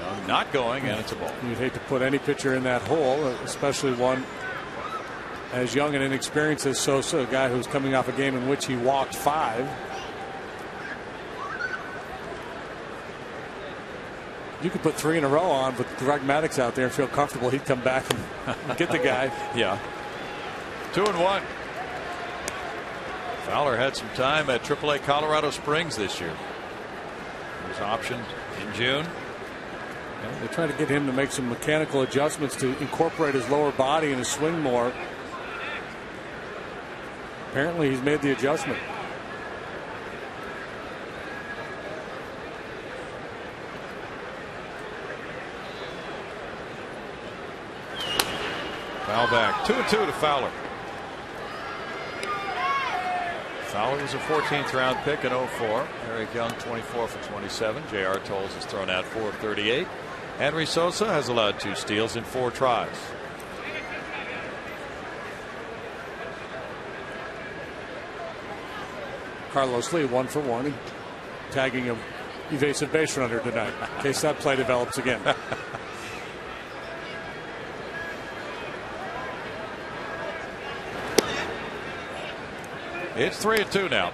Young not going, and it's a ball. You'd hate to put any pitcher in that hole, especially one as young and inexperienced as Sosa, a guy who's coming off a game in which he walked 5. You could put 3 in a row on, but Greg Maddux out there and feel comfortable he'd come back and get the guy. Yeah. 2-1. Fowler had some time at AAA Colorado Springs this year. He was optioned in June. Yeah, they're trying to get him to make some mechanical adjustments to incorporate his lower body and his swing more. Apparently he's made the adjustment. Foul back. 2-2 to Fowler. Fowler was a 14th round pick in 04. Eric Young 24 for 27. J.R. Tolles has thrown out 4 of 38. Henry Sosa has allowed 2 steals in 4 tries. Carlos Lee 1 for 1, tagging a evasive base runner tonight in case that play develops again. It's 3-2 now.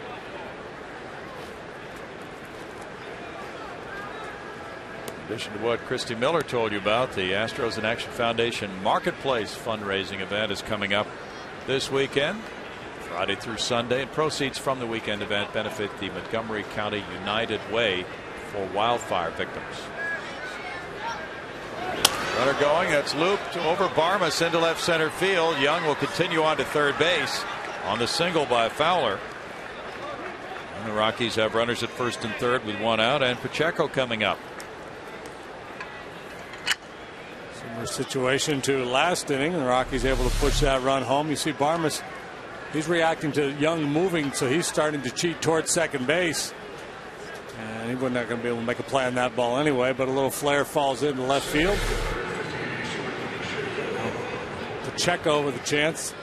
In addition to what Christy Miller told you about, the Astros in Action Foundation Marketplace fundraising event is coming up this weekend, Friday through Sunday, and proceeds from the weekend event benefit the Montgomery County United Way for wildfire victims. Runner going, that's looped over Barmas into left center field. Young will continue on to third base on the single by Fowler. And the Rockies have runners at first and third with 1 out, and Pacheco coming up. Similar situation to last inning. The Rockies able to push that run home. You see Barmas, he's reacting to Young moving, so he's starting to cheat towards second base. And he wasn't going to be able to make a play on that ball anyway, but a little flare falls into left field. Pacheco with a chance.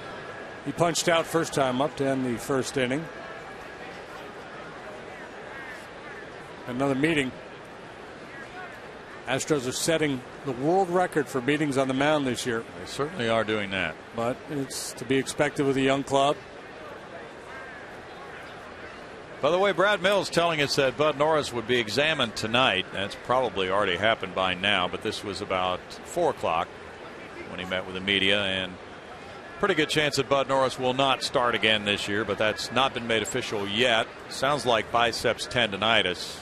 He punched out first time up to end the first inning. Another meeting. Astros are setting the world record for meetings on the mound this year. They certainly are doing that. But it's to be expected with a young club. By the way, Brad Mills telling us that Bud Norris would be examined tonight. That's probably already happened by now, but this was about 4 o'clock when he met with the media, and pretty good chance that Bud Norris will not start again this year, but that's not been made official yet. Sounds like biceps tendonitis.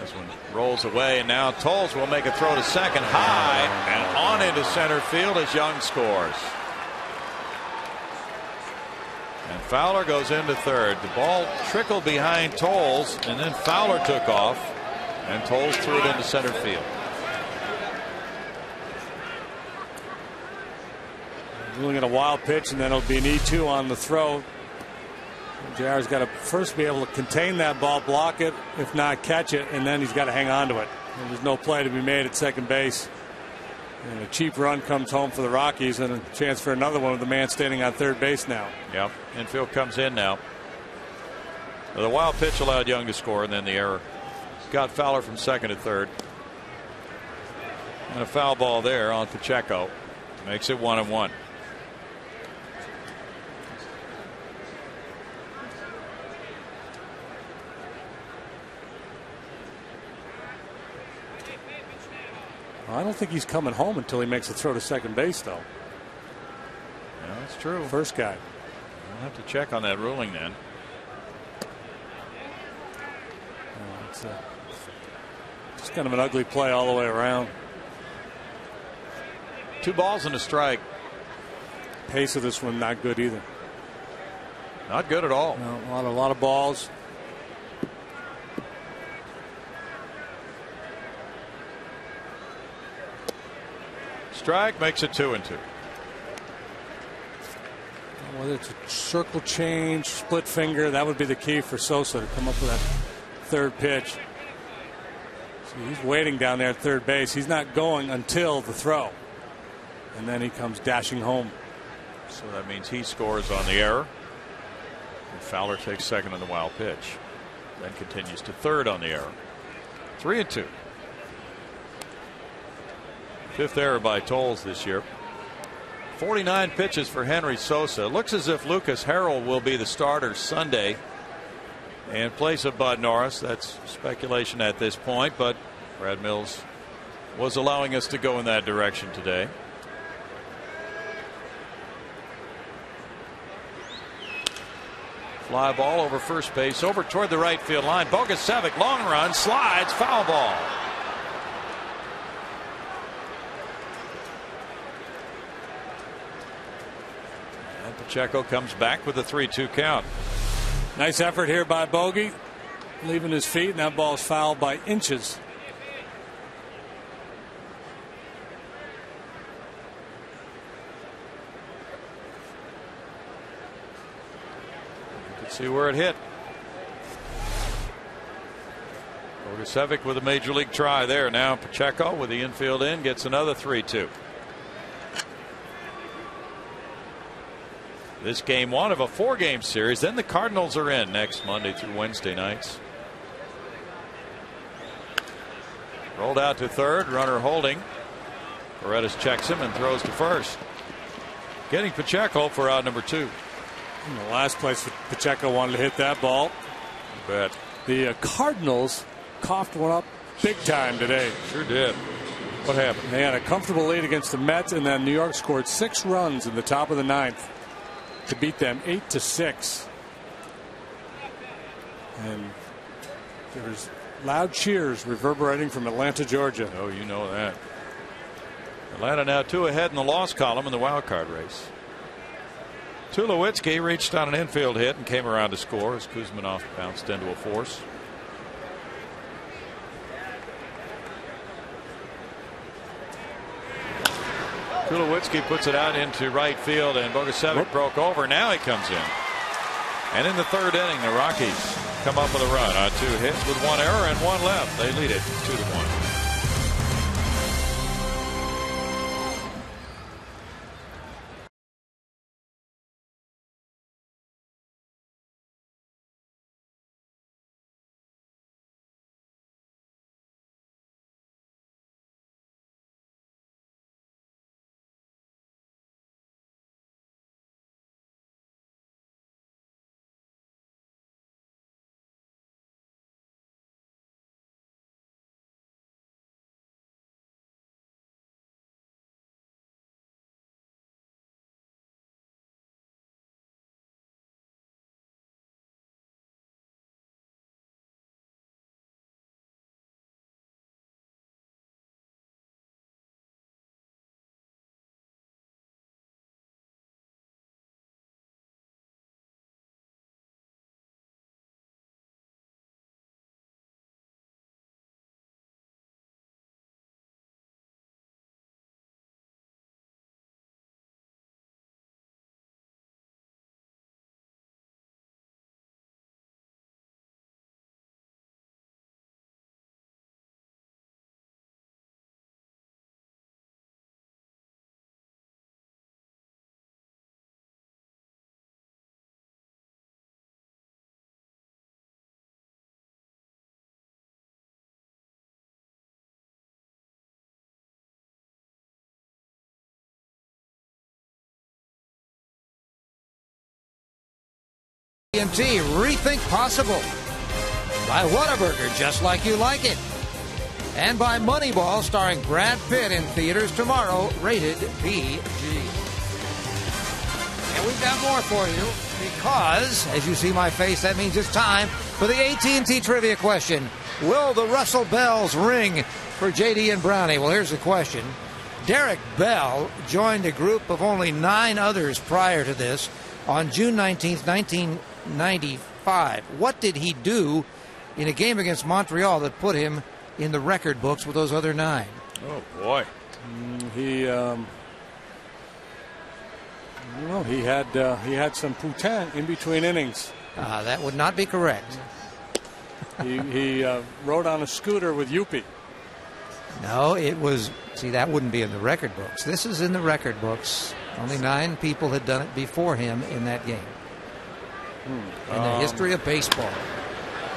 This one rolls away, and now Tolles will make a throw to second high and on into center field as Young scores. And Fowler goes into third. The ball trickled behind Tolles, and then Fowler took off, and Tolles threw it into center field. Looking at a wild pitch, and then it'll be an E2 on the throw. JR's got to first be able to contain that ball, block it, if not catch it, and then he's got to hang on to it. And there's no play to be made at second base. And a cheap run comes home for the Rockies, and a chance for another one with the man standing on third base now. Yep, infield comes in now. The wild pitch allowed Young to score, and then the error got Fowler from second to third. And a foul ball there on Pacheco makes it 1-1. I don't think he's coming home until he makes a throw to second base, though. Yeah, that's true. First guy. We'll have to check on that ruling then. It's just kind of an ugly play all the way around. 2 balls and a strike. Pace of this one not good either. Not good at all. No, a lot of balls. Strike makes it 2-2. Whether it's a circle change, split finger, that would be the key for Sosa to come up with that third pitch. See, he's waiting down there at third base. He's not going until the throw. And then he comes dashing home. So that means he scores on the error. And Fowler takes second on the wild pitch. Then continues to third on the error. 3-2. 5th error by Tolles this year. 49 pitches for Henry Sosa. Looks as if Lucas Harrell will be the starter Sunday in place of Bud Norris. That's speculation at this point, but Brad Mills was allowing us to go in that direction today. Fly ball over first base, over toward the right field line. Bogusevic, long run, slides, foul ball. Pacheco comes back with a 3-2 count. Nice effort here by Bogey, leaving his feet, and that ball is fouled by inches. Let's see where it hit. Bogusevic with a major league try there. Now Pacheco with the infield in gets another 3-2. This game one of a 4-game series. Then the Cardinals are in next Monday through Wednesday nights. Rolled out to third, runner holding. Paredes checks him and throws to first. Getting Pacheco for out number 2. In the last place Pacheco wanted to hit that ball. You bet. The Cardinals coughed one up big time today. Sure did. What happened? They had a comfortable lead against the Mets, and then New York scored 6 runs in the top of the 9th to beat them 8-6. And there was loud cheers reverberating from Atlanta, Georgia. Oh, you know that. Atlanta now 2 ahead in the loss column in the wild card race. Tulowitzki reached on an infield hit and came around to score as Kuzminov bounced into a force. Tulowitzki puts it out into right field, and Bogusevic broke over. Now he comes in. And in the 3rd inning, the Rockies come up with a run on 2 hits with 1 error and 1 left. They lead it 2-1. TNT Rethink Possible by Whataburger, just like you like it. And by Moneyball, starring Brad Pitt, in theaters tomorrow, rated PG. And we've got more for you because, as you see my face, that means it's time for the AT&T trivia question. Will the Russell Bells ring for JD and Brownie? Well, here's the question. Derek Bell joined a group of only 9 others prior to this on June 19th, 1995. What did he do in a game against Montreal that put him in the record books with those other 9? Oh, boy. He had some poutine in between innings. That would not be correct. He rode on a scooter with Yuppie. No, it was. See, that wouldn't be in the record books. This is in the record books. Only 9 people had done it before him in that game. In the history of baseball.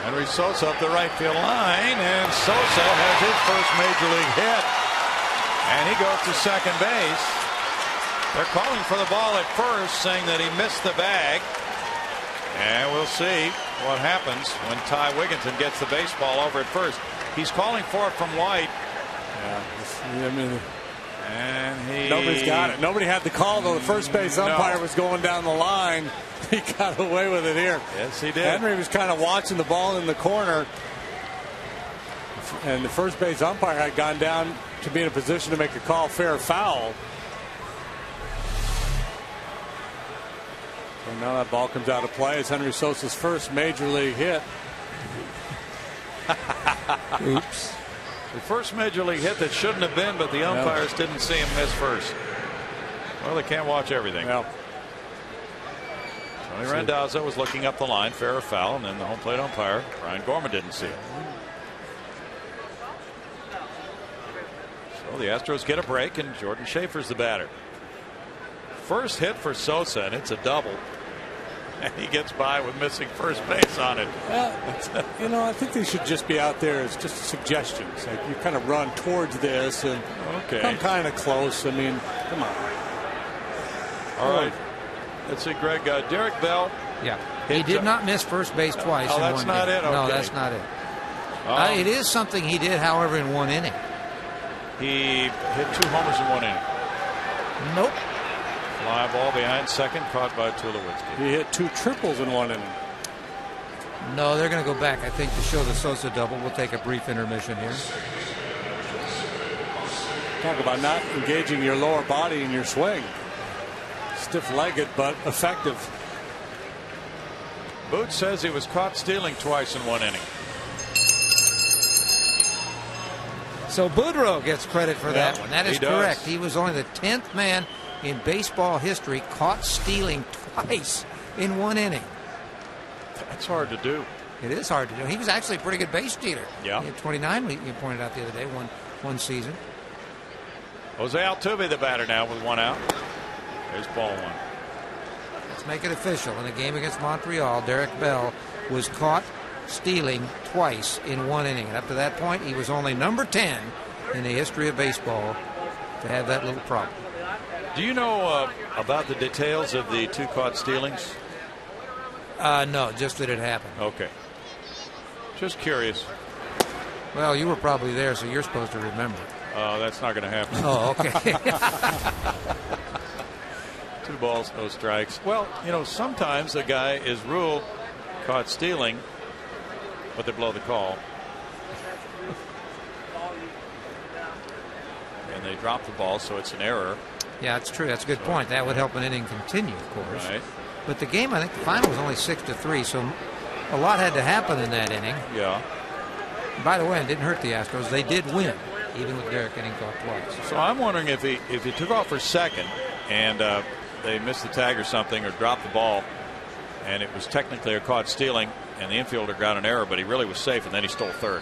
Henry Sosa up the right field line, and Sosa has his first major league hit. And he goes to second base. They're calling for the ball at first, saying that he missed the bag. And we'll see what happens when Ty Wigginton gets the baseball over at first. He's calling for it from White. And nobody's got it. Nobody had the call, though. The first base umpire was going down the line. He got away with it here. Yes, he did. Henry was kind of watching the ball in the corner, and the first base umpire had gone down to be in a position to make a call fair or foul. So now that ball comes out of play. It's Henry Sosa's first major league hit. Oops. The first major league hit that shouldn't have been, but the umpires didn't see him miss first. Well, they can't watch everything. Well, Tony Randazzo was looking up the line, fair or foul, and then the home plate umpire, Brian Gorman, didn't see it. So the Astros get a break, and Jordan Schaefer's the batter. First hit for Sosa, and it's a double. And he gets by with missing first base on it. Well, I think they should just be out there as just suggestions. Like you kind of run towards this and come kind of close. I mean, come on. All right. Let's see, Greg. Derek Bell. Yeah. He did not miss first base twice. Oh, that's not it? Okay. No, that's not it. It is something he did, however, in one inning. He hit 2 homers in 1 inning. Nope. Fly ball behind second, caught by Tulowitzki. He hit 2 triples in 1 inning. No, they're going to go back, I think, to show the Sosa double. We'll take a brief intermission here. Talk about not engaging your lower body in your swing. Stiff-legged, but effective. Boots says he was caught stealing twice in 1 inning. So Boudreaux gets credit for that one. That is correct. Does. He was only the 10th man in baseball history caught stealing twice in 1 inning. That's hard to do. It is hard to do. He was actually a pretty good base stealer. Yeah. He had 29, you pointed out the other day, one season. Jose Altuve, the batter now with 1 out. There's ball 1. Let's make it official. In a game against Montreal, Derek Bell was caught stealing twice in 1 inning. And up to that point, he was only number 10 in the history of baseball to have that little problem. Do you know about the details of the 2 caught stealings? No, just that it happened. Okay. Just curious. Well, you were probably there, so you're supposed to remember. That's not going to happen. Oh, okay. 2 balls, no strikes. Well, sometimes a guy is ruled caught stealing, but they blow the call. And they drop the ball, so it's an error. Yeah, that's true. That's a good point. That would help an inning continue, of course. Right. But the game, I think the final was only 6-3, so a lot had to happen in that inning. Yeah. By the way, it didn't hurt the Astros. They did win, even with Derek getting caught twice. So I'm wondering if he took off for second and they missed the tag or something or dropped the ball, and it was technically a caught stealing, and the infielder got an error, but he really was safe, and then he stole third.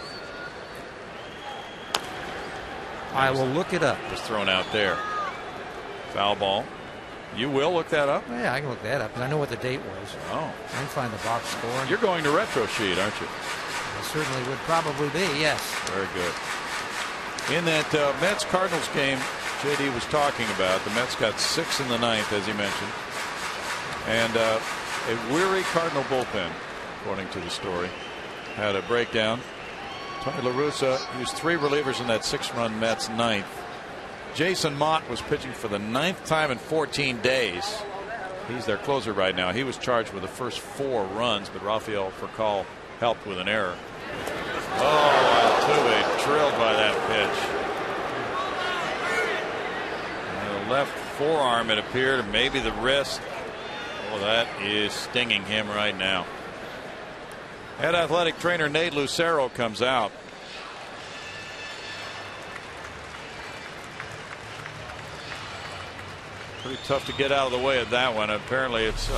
I will look it up. Was thrown out there. Foul ball. You will look that up? Yeah, I can look that up, because I know what the date was. Oh. I can find the box score. You're going to Retro Sheet, aren't you? I certainly would probably be, yes. Very good. In that Mets-Cardinals game J.D. was talking about, the Mets got 6 in the 9th, as he mentioned. And a weary Cardinal bullpen, according to the story, had a breakdown. Tony La Russa used 3 relievers in that 6-run Mets 9th. Jason Mott was pitching for the 9th time in 14 days. He's their closer right now. He was charged with the first 4 runs, but Rafael Furcal helped with an error. Oh, Altuve drilled by that pitch. And the left forearm, it appeared, or maybe the wrist. Oh, that is stinging him right now. Head athletic trainer Nate Lucero comes out. Pretty tough to get out of the way of that one. Apparently it's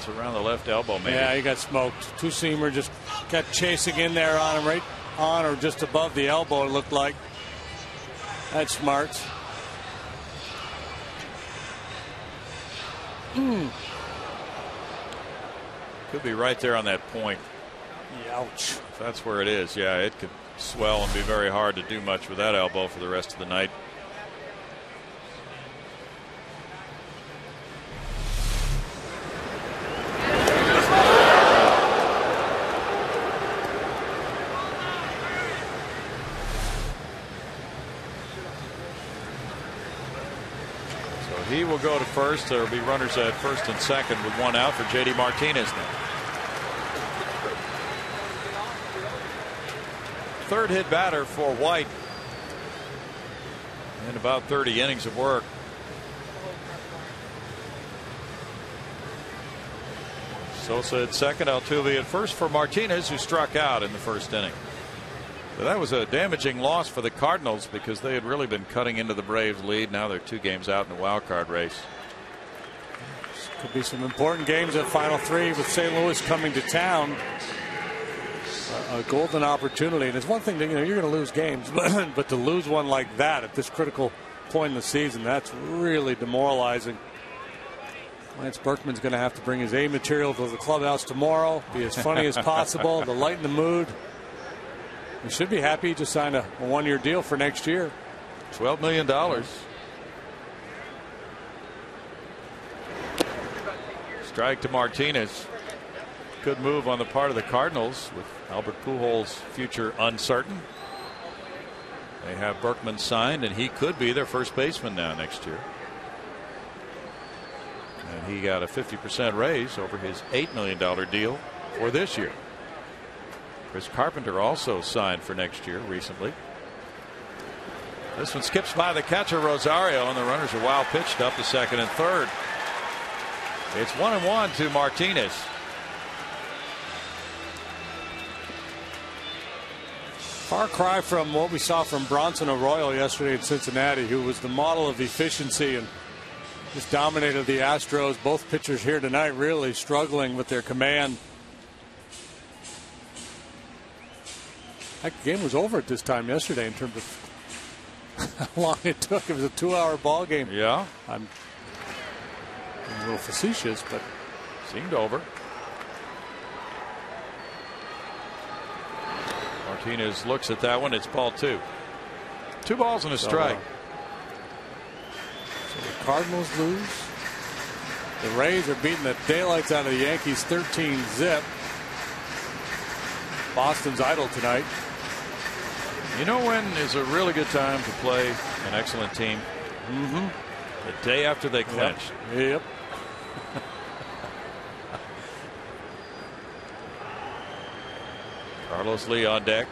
around the left elbow, maybe. Yeah, he got smoked. Two-seamer just got chasing in there on him, right on or just above the elbow, it looked like. That's smart. Could be right there on that point. Ouch. If that's where it is, yeah, it could swell and be very hard to do much with that elbow for the rest of the night. He will go to first. There will be runners at first and second with 1 out for J.D. Martinez now. Third hit batter for White in about 30 innings of work. Sosa at second, Altuve at first for Martinez, who struck out in the first inning. So that was a damaging loss for the Cardinals because they had really been cutting into the Braves lead. Now they're 2 games out in the wild card race. Could be some important games at Final 3 with St. Louis coming to town. A golden opportunity. And it's one thing that, you're going to lose games, but to lose one like that at this critical point in the season, that's really demoralizing. Lance Berkman's going to have to bring his A material to the clubhouse tomorrow, be as funny as possible to lighten the mood. He should be happy to sign a one-year deal for next year. $12 million. Strike to Martinez. Good move on the part of the Cardinals with Albert Pujols' future uncertain. They have Berkman signed, and he could be their first baseman now next year. And he got a 50% raise over his $8 million deal for this year. Chris Carpenter also signed for next year recently. This one skips by the catcher Rosario, and the runners are wild pitched up to second and third. It's 1-1 to Martinez. Far cry from what we saw from Bronson Arroyo yesterday in Cincinnati, who was the model of efficiency and just dominated the Astros. Both pitchers here tonight really struggling with their command. That game was over at this time yesterday in terms of how long it took. It was a 2-hour ball game. Yeah. I'm a little facetious, but seemed over. Martinez looks at that one. It's ball 2. 2 balls and a strike. So the Cardinals lose. The Rays are beating the daylights out of the Yankees 13-zip. Boston's idle tonight. You know when is a really good time to play an excellent team? The day after they clinch. Yep. Carlos Lee on deck.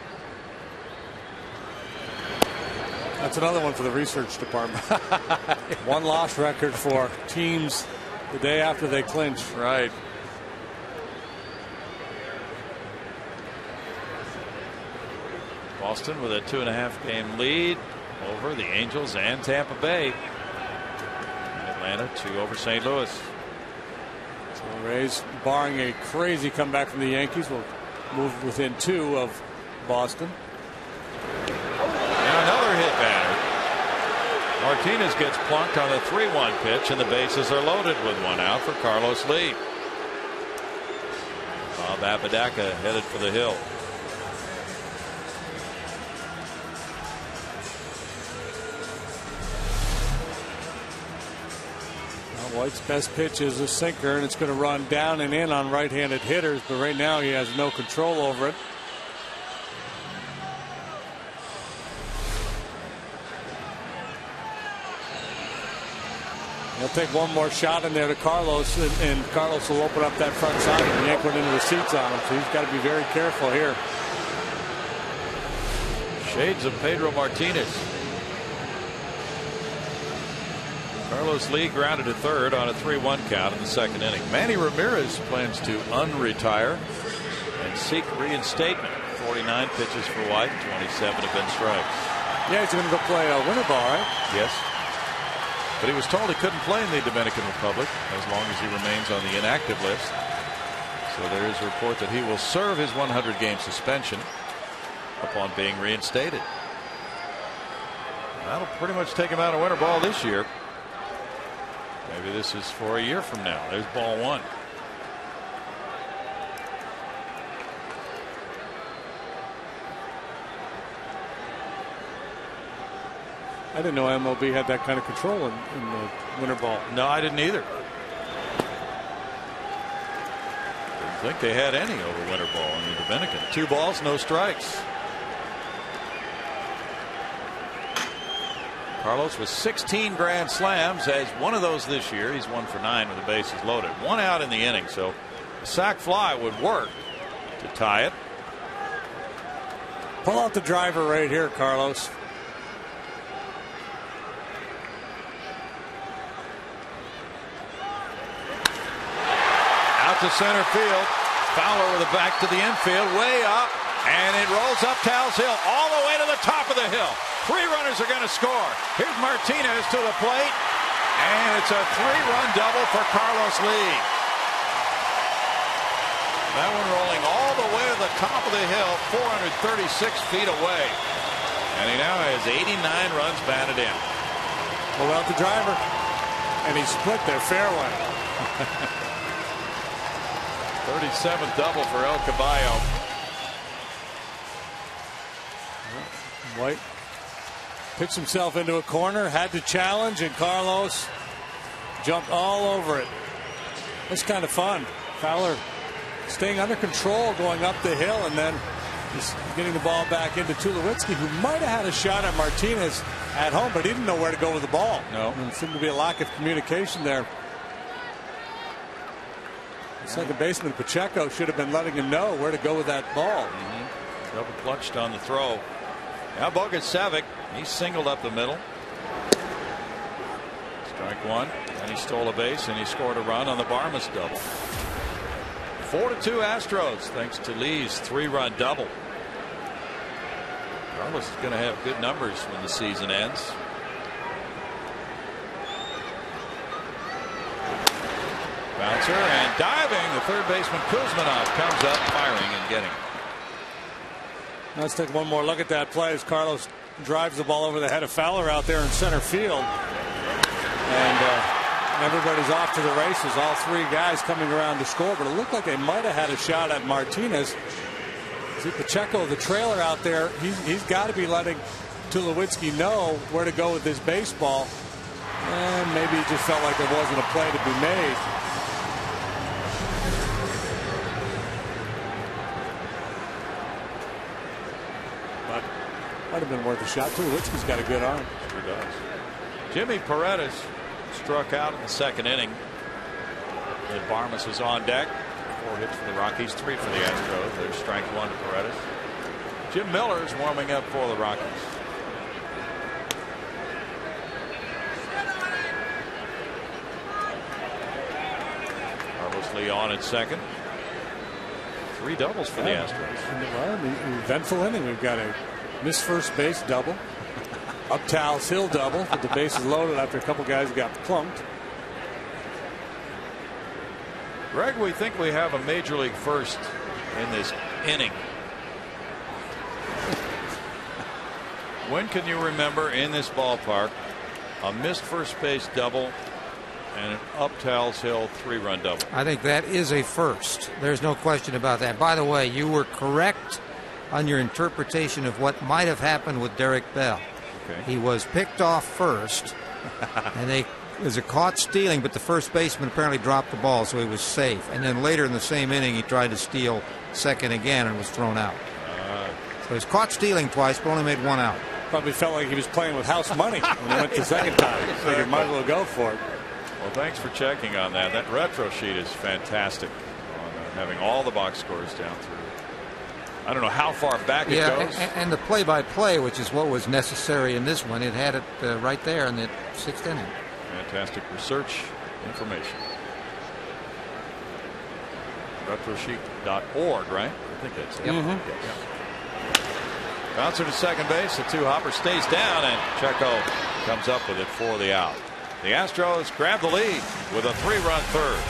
That's another one for the research department. One loss record for teams the day after they clinch. Right. Boston with a 2.5 game lead over the Angels and Tampa Bay. Atlanta 2 over St. Louis. So the Rays, barring a crazy comeback from the Yankees, will move within 2 of Boston. And another hit batter. Martinez gets plunked on a 3-1 pitch, and the bases are loaded with 1 out for Carlos Lee. Bob Apodaca headed for the hill. White's best pitch is a sinker, and it's going to run down and in on right-handed hitters, but right now he has no control over it. He'll take one more shot in there to Carlos, and Carlos will open up that front side and yank one into the seats on him, so he's got to be very careful here. Shades of Pedro Martinez. Carlos Lee grounded to third on a 3-1 count in the second inning. Manny Ramirez plans to unretire and seek reinstatement. 49 pitches for White, 27 have been strikes. Yeah, he's going to go play winter ball, right? Yes. But he was told he couldn't play in the Dominican Republic as long as he remains on the inactive list. So there is a report that he will serve his 100-game suspension upon being reinstated. That'll pretty much take him out of winter ball this year. Maybe this is for a year from now. There's ball 1. I didn't know MLB had that kind of control in the winter ball. No, I didn't either. Didn't think they had any over winter ball in the Dominican. 2 balls, no strikes. Carlos with 16 grand slams, has one of those this year. He's 1 for 9 with the bases loaded. 1 out in the inning, so a sac fly would work to tie it. Pull out the driver right here, Carlos. Out to center field. Fowler with it back to the infield, way up, and it rolls up Tal's Hill all the way to the top of the hill. 3 runners are going to score. Here's Martinez to the plate, And it's a 3-run double for Carlos Lee. That one rolling all the way to the top of the hill, 436 feet away. And he now has 89 runs batted in. Pull out the driver. And he split their fairway. 37th double for El Caballo. White picks himself into a corner, had to challenge, and Carlos jumped all over it. It's kind of fun. Fowler staying under control going up the hill, and then just getting the ball back into Tulowitzki, who might have had a shot at Martinez at home, but he didn't know where to go with the ball. No. There seemed to be a lack of communication there. Second baseman Pacheco should have been letting him know where to go with that ball. Double clutched on the throw. Now Bogusevic, he singled up the middle. Strike one, and he stole a base, and he scored a run on the Barmas double. 4-2 Astros, thanks to Lee's 3-run double. Carlos is going to have good numbers when the season ends. Bouncer and diving. The third baseman Kuzminov comes up firing and getting. Let's take one more look at that play as Carlos drives the ball over the head of Fowler out there in center field. And everybody's off to the races. All three guys coming around to score, but it looked like they might have had a shot at Martinez. See Pacheco, the trailer out there, he's got to be letting Tulowitzki know where to go with this baseball. And maybe he just felt like there wasn't a play to be made. But might have been worth a shot. Tulowitzki's got a good arm. Sure does. Jimmy Paredes struck out in the second inning. And Barmas was on deck. 4 hits for the Rockies, 3 for the Astros. There's strike one to Paredes. Jim Miller's warming up for the Rockies. Carlos Lee on at second. 3 doubles for the Astros. Well, eventful inning. We've got a missed first base double. Up Tal's Hill double with the bases loaded after a couple guys got plunked. Greg, we think we have a major league first in this inning. When can you remember in this ballpark a missed first base double and an up Tal's Hill 3-run double? I think that is a first. There's no question about that. By the way, you were correct on your interpretation of what might have happened with Derek Bell. Okay. He was picked off first, and it was a caught stealing, but the first baseman apparently dropped the ball, so he was safe. And then later in the same inning, he tried to steal second again and was thrown out. So he was caught stealing twice, but only made 1 out. Probably felt like he was playing with house money when he went the second time. So he might as well go for it. Well, thanks for checking on that. That retro sheet is fantastic on having all the box scores down through. I don't know how far back it goes. And the play-by-play, which is what was necessary in this one, it had it right there in the 6th inning. Fantastic research information. Retrosheet.org, right? I think that's it. Yep. Yes. Bouncer to second base. The 2-hopper stays down, and Checo comes up with it for the out. The Astros grab the lead with a 3-run third.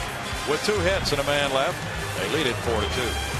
With 2 hits and a man left, they lead it 4-2.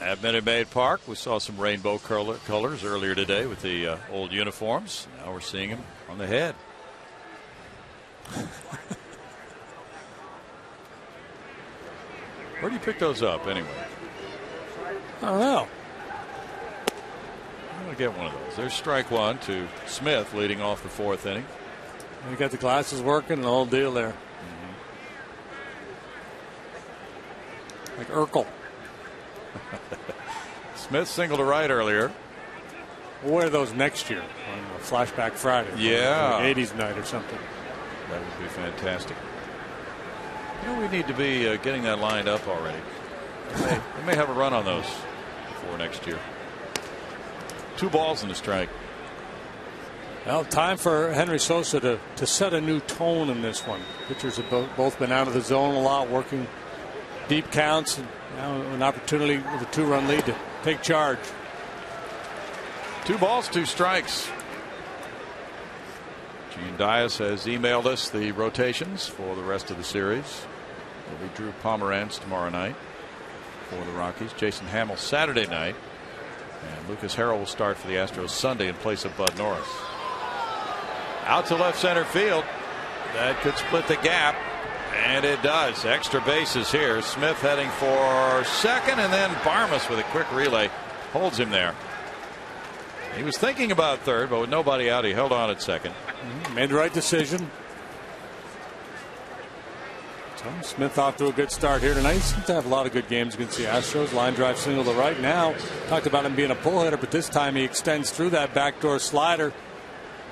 At Minute Maid Park, we saw some rainbow colors earlier today with the old uniforms. Now we're seeing them on the head. Where do you pick those up anyway? I don't know. I'm going to get one of those. There's strike one to Smith leading off the fourth inning. You got the glasses working, the whole deal there. Like Urkel. Smith singled to right earlier. We'll wear those next year on Flashback Friday. Yeah. Like 80s night or something. That would be fantastic. You know, we need to be getting that lined up already. We may have a run on those before next year. 2 balls and a strike. Well, time for Henry Sosa to set a new tone in this one. Pitchers have both been out of the zone a lot, working deep counts, and now an opportunity with a 2-run lead to take charge. 2 balls, 2 strikes. Gene Dias has emailed us the rotations for the rest of the series. It'll be Drew Pomeranz tomorrow night for the Rockies. Jason Hamill Saturday night. And Lucas Harrell will start for the Astros Sunday in place of Bud Norris. Out to left center field. That could split the gap. And it does. Extra bases here. Smith heading for second, and then Barmas with a quick relay holds him there. He was thinking about third, but with nobody out, he held on at second. Made the right decision. So Smith off to a good start here tonight. He seems to have a lot of good games against the Astros. Line drive single to right now. Talked about him being a pull hitter, but this time he extends through that backdoor slider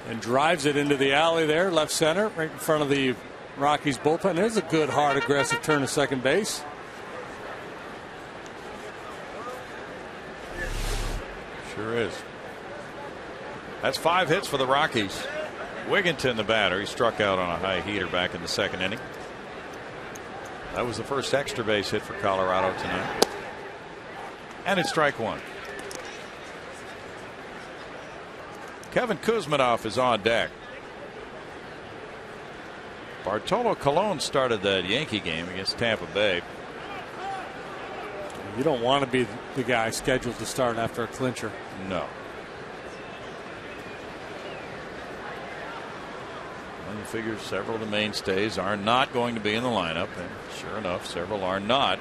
and drives it into the alley there, left center, right in front of the Rockies bullpen. There's a good, hard, aggressive turn to second base. Sure is. That's 5 hits for the Rockies. Wigginton, the batter, he struck out on a high heater back in the second inning. That was the first extra base hit for Colorado tonight. And it's strike one. Kevin Kuzminoff is on deck. Bartolo Colon started that Yankee game against Tampa Bay. You don't want to be the guy scheduled to start after a clincher. No. And you figure several of the mainstays are not going to be in the lineup, and sure enough, several are not.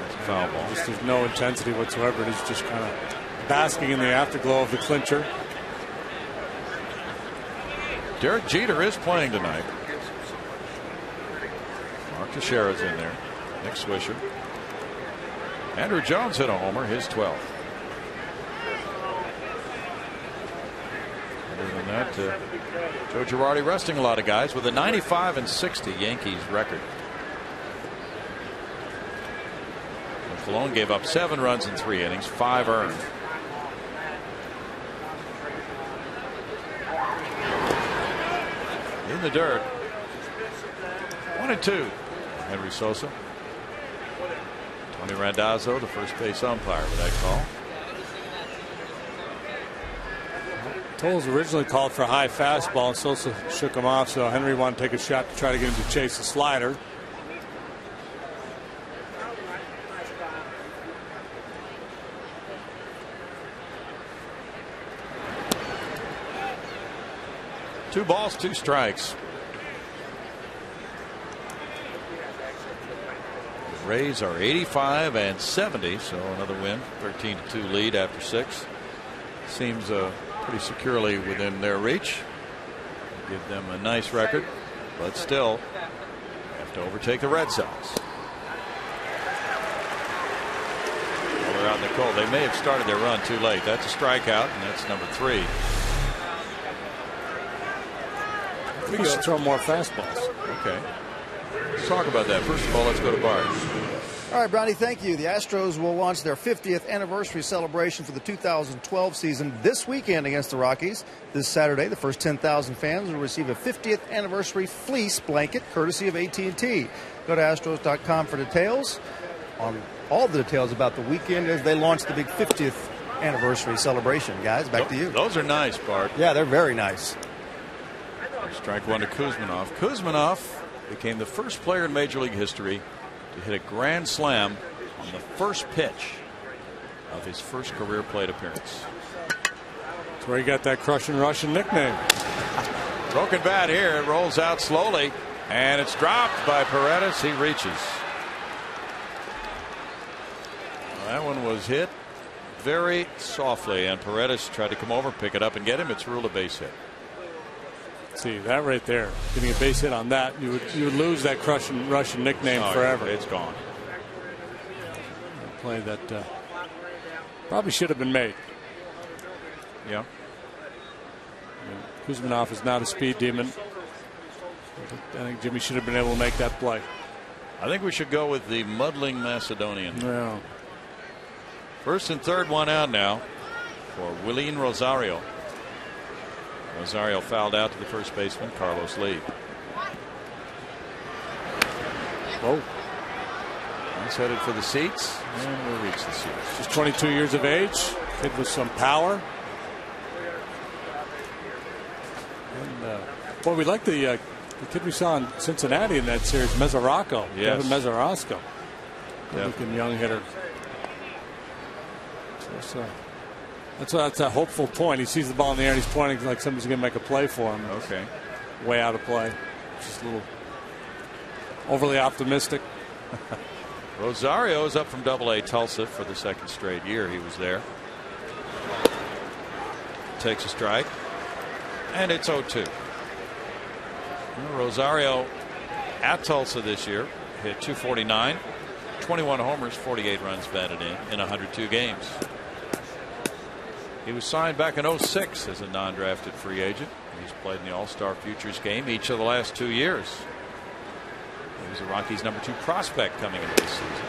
That's a foul ball. There's no intensity whatsoever. It is just kind of basking in the afterglow of the clincher. Derek Jeter is playing tonight. Mark Teixeira's in there. Nick Swisher. Andrew Jones hit a homer, his 12th. Other than that, Joe Girardi resting a lot of guys with a 95-60 Yankees record. And Colon gave up 7 runs in 3 innings, 5 earned. In the dirt. 1-2. Henry Sosa. Tony Randazzo, the first base umpire, with that call. Tolles originally called for a high fastball, and Sosa shook him off, so Henry wanted to take a shot to try to get him to chase the slider. Two balls, 2 strikes. The Rays are 85-70, so another win. 13-2 lead after 6. Seems pretty securely within their reach. Give them a nice record, but still have to overtake the Red Sox. Well, they're out in the cold. They may have started their run too late. That's a strikeout, and that's number 3. We should throw more fastballs. Okay. Let's talk about that. First of all, let's go to Bart. All right, Brownie, thank you. The Astros will launch their 50th anniversary celebration for the 2012 season this weekend against the Rockies. This Saturday, the first 10,000 fans will receive a 50th anniversary fleece blanket courtesy of AT&T. Go to Astros.com for details on all the details about the weekend as they launch the big 50th anniversary celebration. Guys, back to you. Those are nice, Bart. Yeah, they're very nice. Strike one to Kuzminoff. Kuzminoff became the first player in Major League history He hit a grand slam on the first pitch of his first career plate appearance. That's where he got that crushing Russian nickname. Broken bat here. It rolls out slowly, and it's dropped by Paredes. He reaches. That one was hit very softly, and Paredes tried to come over, pick it up, and get him. It's ruled a base hit. See that right there, getting a base hit on that, you would lose that crushing Russian nickname forever. Yeah, it's gone. A play that probably should have been made. Yeah. Kuzminov is not a speed demon. I think Jimmy should have been able to make that play. I think we should go with the muddling Macedonian. Yeah. First and third, one out now for Willeen Rosario. Rosario fouled out to the first baseman, Carlos Lee. Whoa. He's headed for the seats, and will reach the seats. Just 22 years of age, kid with some power. And boy, we like the kid we saw in Cincinnati in that series, Mesoraco. Yes. Kevin Mesoraco. Yep. Looking young hitter. So that's a hopeful point. He sees the ball in the air and he's pointing like somebody's going to make a play for him. Okay. Way out of play. Just a little overly optimistic. Rosario is up from Double-A Tulsa for the second straight year he was there. Takes a strike. And it's 0-2. Rosario at Tulsa this year hit .249, 21 homers, 48 runs batted in 102 games. He was signed back in 06 as a non-drafted free agent. He's played in the All-Star Futures game each of the last 2 years. He was the Rockies' #2 prospect coming into this season.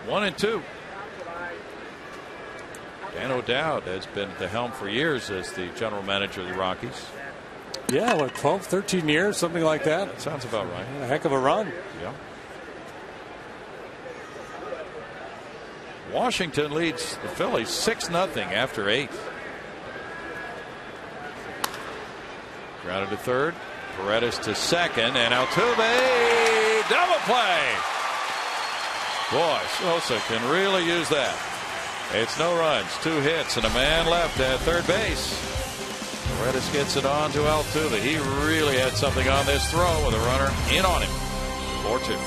1-2. Dan O'Dowd has been at the helm for years as the general manager of the Rockies. Yeah, like 12, 13 years, something like that. That sounds about right. A heck of a run. Yeah. Washington leads the Phillies 6-0 after 8. Grounded to third. Paredes to second, and Altuve double play. Boy, Sosa can really use that. It's no runs, 2 hits, and a man left at third base. Paredes gets it on to Altuve. He really had something on this throw with a runner in on him. 4-2.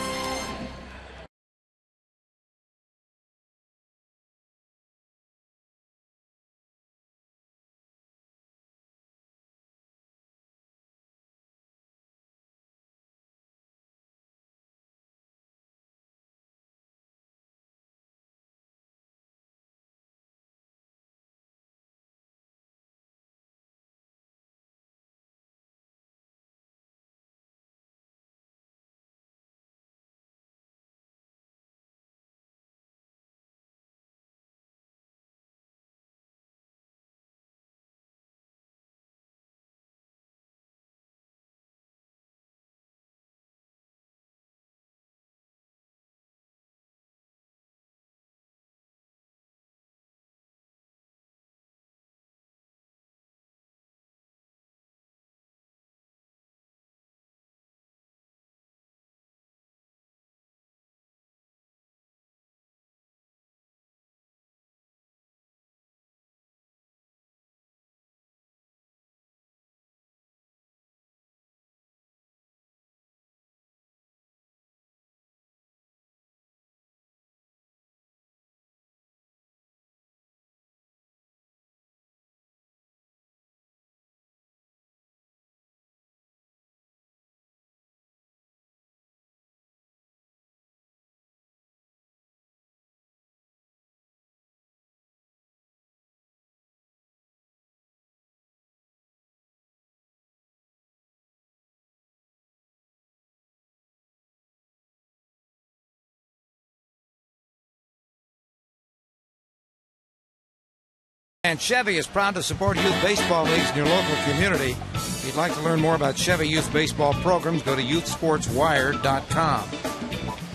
And Chevy is proud to support youth baseball leagues in your local community. If you'd like to learn more about Chevy youth baseball programs, go to youthsportswire.com.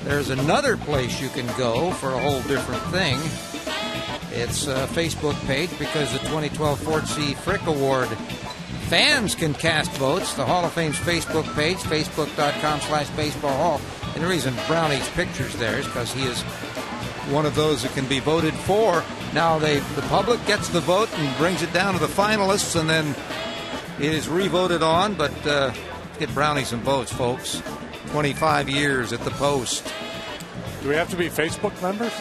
There's another place you can go for a whole different thing. It's a Facebook page because the 2012 Ford C. Frick Award Fans can cast votes. The Hall of Fame's Facebook page, facebook.com/baseball hall. And the reason Brownie's picture's there is because he is one of those that can be voted for. Now the public gets the vote and brings it down to the finalists, and then it is re-voted on. But get Brownie some votes, folks. 25 years at the post. Do we have to be Facebook members?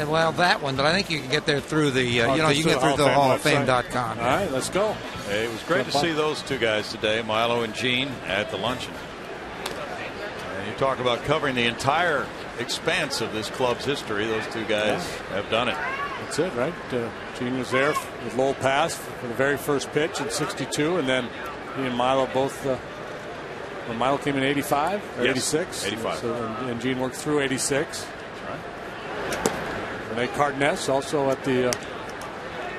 Well, that one, but I think you can get there through the, you can get through the halloffame.com. All right, let's go. Hey, it was great to see those two guys today, Milo and Gene, at the luncheon. And you talk about covering the entire expanse of this club's history. Those two guys have done it. That's it, right? Gene was there with Lowell Pass for the very first pitch in '62, and then he and Milo both. Milo came in '85 or '86. 85. So, and Gene worked through '86. Rene Cardenas, also at the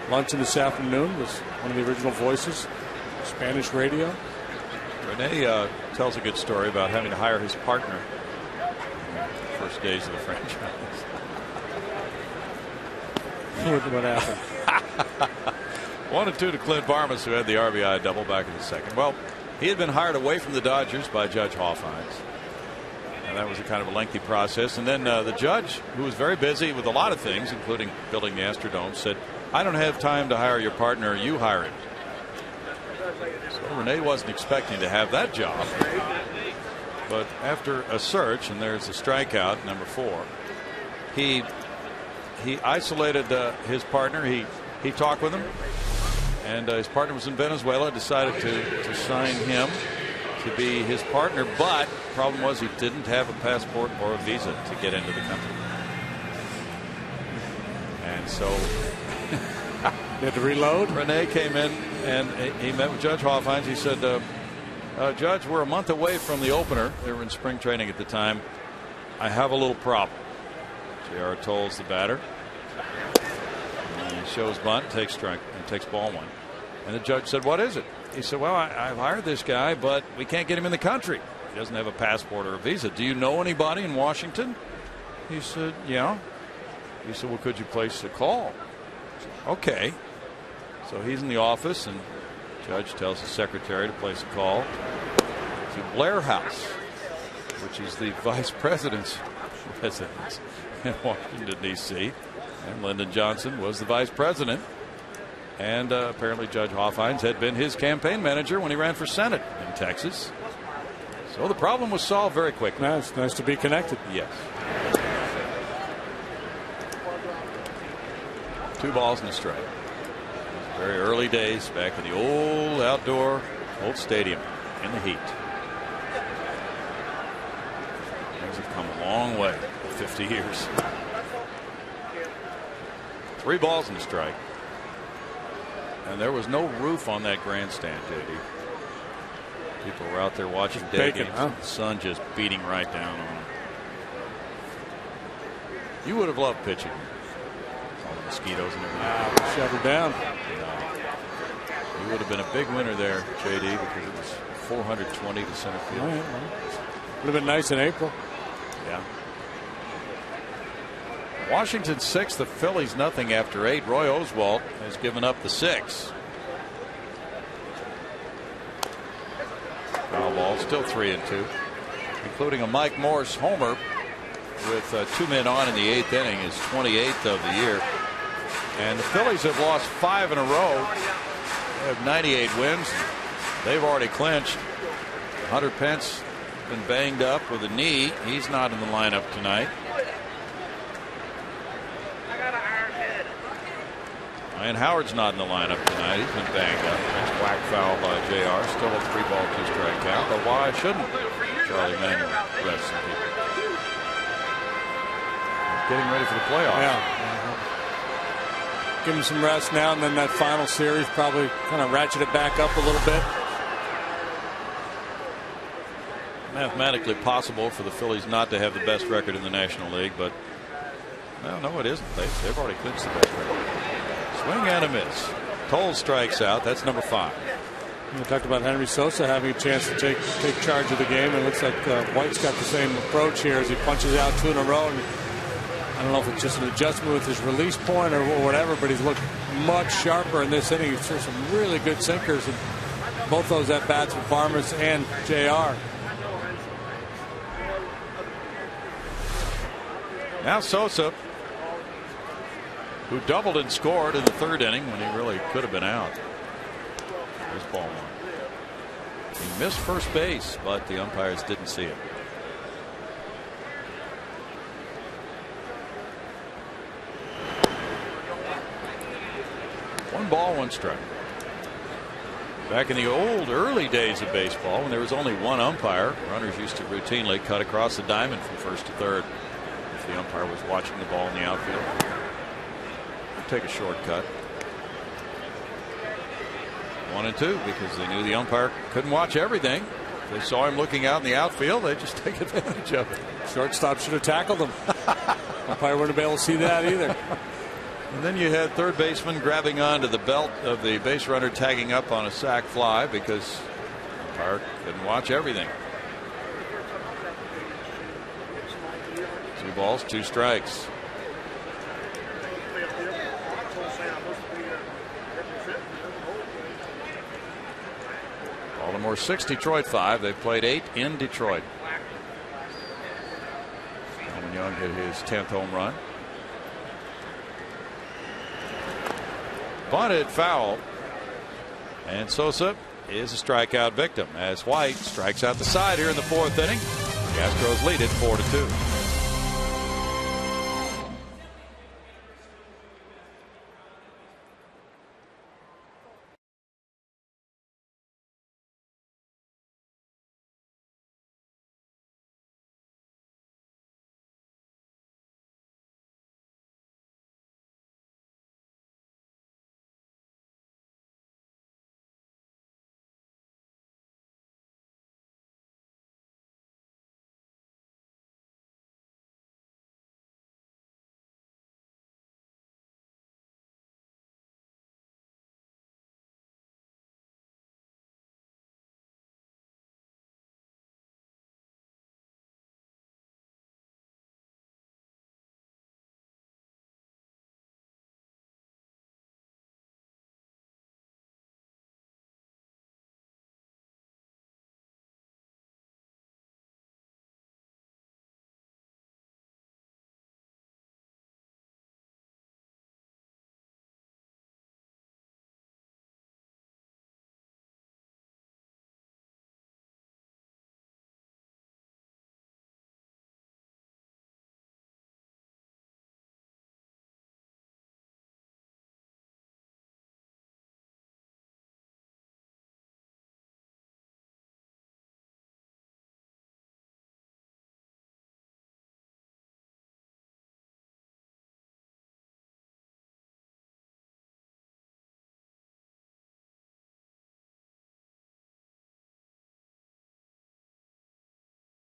luncheon this afternoon, was one of the original voices, Spanish radio. Rene tells a good story about having to hire his partner in the first days of the franchise. What happened? 1-2 to Clint Barmas, who had the RBI double back in the second. Well, he had been hired away from the Dodgers by Judge Hofheinz. And that was a kind of a lengthy process. And then the judge, who was very busy with a lot of things, including building the Astrodome, said, I don't have time to hire your partner. You hire him. So Rene wasn't expecting to have that job. But after a search, and there's a strikeout, number 4, he isolated his partner. He talked with him. And his partner was in Venezuela, decided to sign him to be his partner, but the problem was he didn't have a passport or a visa to get into the country. And so you had to reload. Rene came in and he met with Judge Hofheinz. He said, Judge, we're a month away from the opener. They were in spring training at the time. I have a little problem. JR tolls the batter. And he shows bunt, takes strike, and takes ball 1. And the judge said, what is it? He said, well, I've hired this guy, but we can't get him in the country. He doesn't have a passport or a visa. Do you know anybody in Washington? He said, yeah. He said, well, could you place a call? Said, okay. So he's in the office, and the judge tells his secretary to place a call to Blair House, which is the vice president's residence in Washington, D.C. And Lyndon Johnson was the vice president. And apparently Judge Hofheinz had been his campaign manager when he ran for Senate in Texas. So the problem was solved very quickly. It's nice to be connected. Yes. 2 balls and a strike. Very early days back in the old stadium in the heat. Things have come a long way in 50 years. 3 balls and a strike. And there was no roof on that grandstand, JD. People were out there watching day games. The sun just beating right down on them. You would have loved pitching. All the mosquitoes and everything. Shut her down. You would have been a big winner there, JD, because it was 420 to center field. Would have been nice in April. Yeah. Washington 6, the Phillies nothing after 8. Roy Oswalt has given up the 6. Foul ball, still 3-2, including a Mike Morse homer with 2 men on in the 8th inning, his 28th of the year. And the Phillies have lost 5 in a row. They have 98 wins. They've already clinched. Hunter Pence been banged up with a knee. He's not in the lineup tonight. And Howard's not in the lineup tonight. He's been banged up. Nice whack foul by JR. Still a 3-ball, 2-strike count. But why shouldn't Charlie Manuel rest some people? Getting ready for the playoffs. Yeah. Give him some rest now, and then that final series probably kind of ratchet it back up a little bit. Mathematically possible for the Phillies not to have the best record in the National League, but no, it isn't. They've already clinched the best record. Swing and a miss. Toll strikes out. That's number 5. We talked about Henry Sosa having a chance to take charge of the game. It looks like White's got the same approach here as he punches out 2 in a row. And I don't know if it's just an adjustment with his release point or whatever, but he's looked much sharper in this inning. He's threw some really good sinkers. And both those at bats with Farmers and JR. Now Sosa, who doubled and scored in the third inning when he really could have been out. There's ball one. He missed first base, but the umpires didn't see it. One ball, one strike. Back in the old early days of baseball, when there was only one umpire, runners used to routinely cut across the diamond from first to third if the umpire was watching the ball in the outfield. Take a shortcut. 1 and 2 because they knew the umpire couldn't watch everything. If they saw him looking out in the outfield, they'd just take advantage of it. Shortstop should have tackled him. Umpire wouldn't be able to see that either. And then you had third baseman grabbing onto the belt of the base runner, tagging up on a sac fly because the umpire couldn't watch everything. 2 balls, 2 strikes. Baltimore 6, Detroit 5. They played 8 in Detroit. Coleman Young hit his 10th home run. Bunted foul. And Sosa is a strikeout victim as White strikes out the side here in the 4th inning. The Astros lead it 4-2.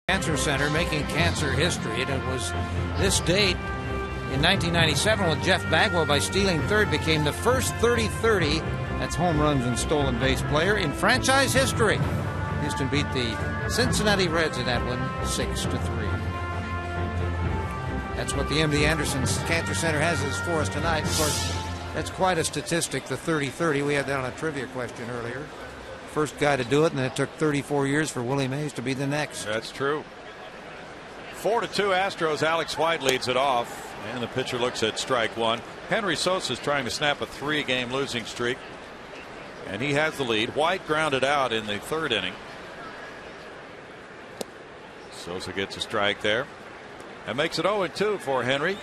Cancer Center making cancer history, and it was this date in 1997 when Jeff Bagwell, by stealing third, became the first 30-30, that's home runs and stolen base player, in franchise history. Houston beat the Cincinnati Reds in that one 6-3. That's what the MD Anderson Cancer Center has for us tonight. Of course, that's quite a statistic, the 30-30. We had that on a trivia question earlier. First guy to do it, and then it took 34 years for Willie Mays to be the next. That's true. 4-2 Astros. Alex White leads it off, and the pitcher looks at strike one. Henry Sosa is trying to snap a 3-game losing streak, and he has the lead. White grounded out in the 3rd inning. Sosa gets a strike there and makes it 0-2 for Henry.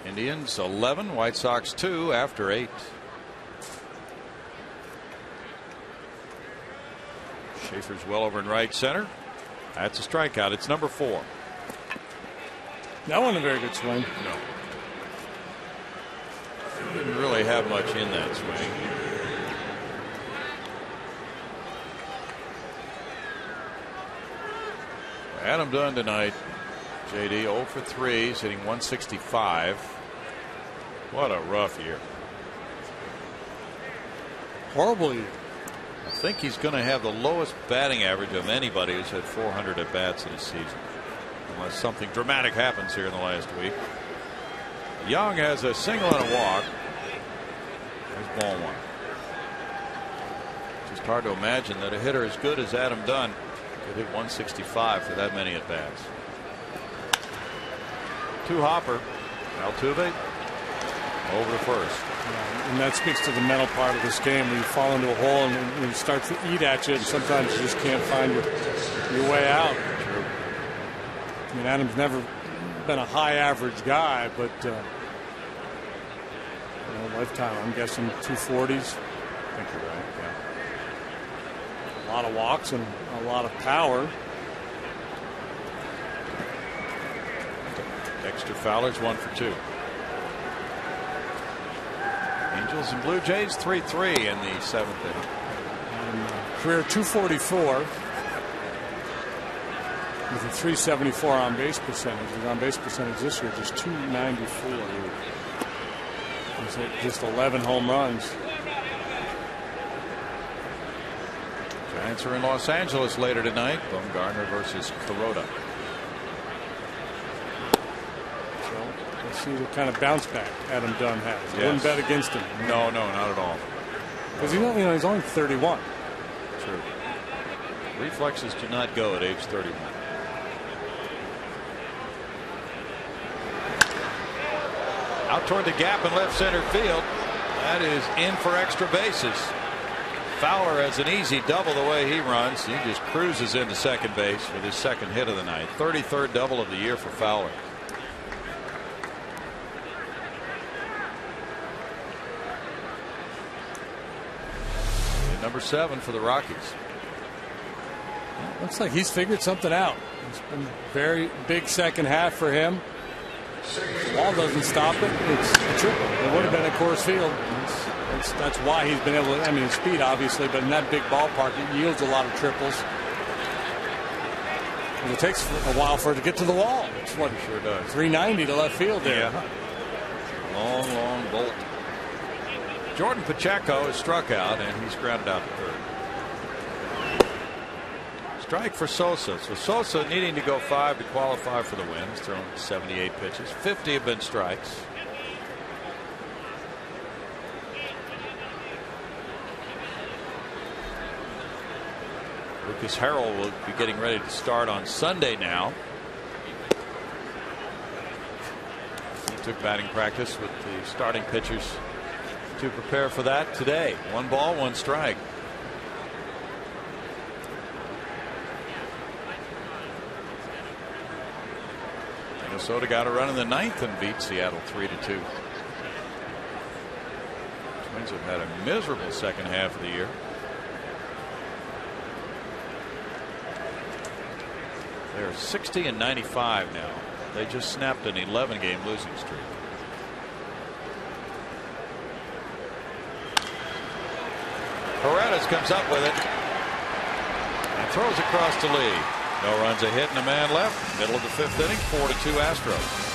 Indians 11, White Sox 2 after 8. Schaefer's well over in right center. That's a strikeout. It's number 4. That wasn't a very good swing. No. Didn't really have much in that swing. Adam Dunn tonight, JD, 0 for 3. He's hitting 165. What a rough year. Horrible year. I think he's going to have the lowest batting average of anybody who's had 400 at bats in a season, unless something dramatic happens here in the last week. Young has a single and a walk. There's ball one. Just hard to imagine that a hitter as good as Adam Dunn could hit 165 for that many at bats. 2 hopper. Altuve over to first. And that speaks to the mental part of this game, where you fall into a hole and it starts to eat at you, and sometimes you just can't find your way out. True. I mean, Adam's never been a high average guy, but lifetime, I'm guessing 240s. I think you're right. Yeah. A lot of walks and a lot of power. Dexter Fowler's 1 for 2. Angels and Blue Jays 3-3 in the 7th inning. Career 244 with a 374 on base percentage. His on base percentage this year just 294. He's hit just 11 home runs. Giants are in Los Angeles later tonight. Bumgarner versus Kuroda. Let's see what kind of bounce back Adam Dunn has. I Yes. wouldn't bet against him. No, not at all. Because he's only 31. True. Reflexes do not go at age 31. Out toward the gap in left center field. That is in for extra bases. Fowler has an easy double the way he runs. He just cruises into second base with his second hit of the night. 33rd double of the year for Fowler. And number 7 for the Rockies. Looks like he's figured something out. It's been a very big second half for him. The ball doesn't stop it. It's a triple. It would have been at Coors Field. That's why he's been able to. I mean, his speed, obviously, but in that big ballpark, it yields a lot of triples. And it takes a while for it to get to the wall. It's what, Sure does. 390 to left field there. Yeah. Long bolt. Jordan Pacheco is struck out, and he's grounded out to third. Strike for Sosa. So Sosa needing to go 5 to qualify for the win. He's thrown 78 pitches. 50 have been strikes. Lucas Harrell will be getting ready to start on Sunday now. He took batting practice with the starting pitchers to prepare for that today. 1 ball, 1 strike. Minnesota got a run in the 9th and beat Seattle 3-2. Twins have had a miserable second half of the year. They're 60 and 95 now. They just snapped an 11-game losing streak. Paredes comes up with it and throws across to Lee. No runs, a hit, and a man left. Middle of the 5th inning, 4-2 Astros.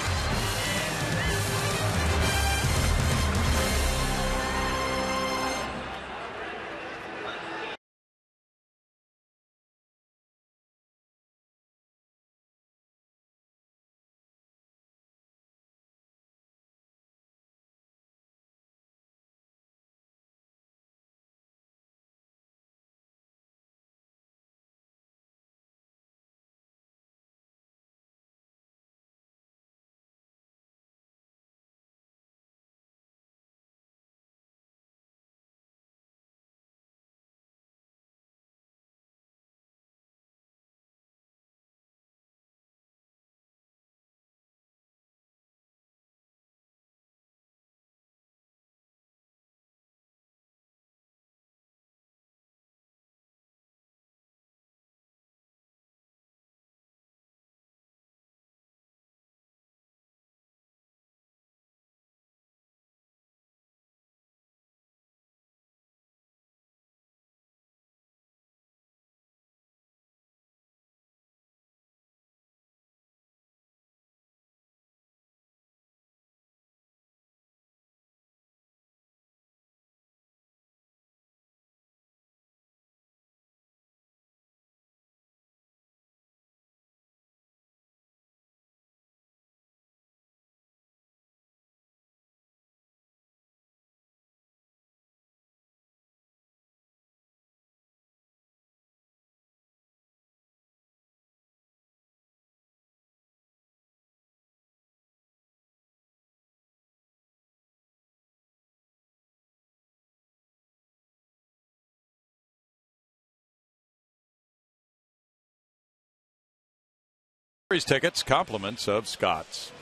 Series tickets, compliments of Scott's.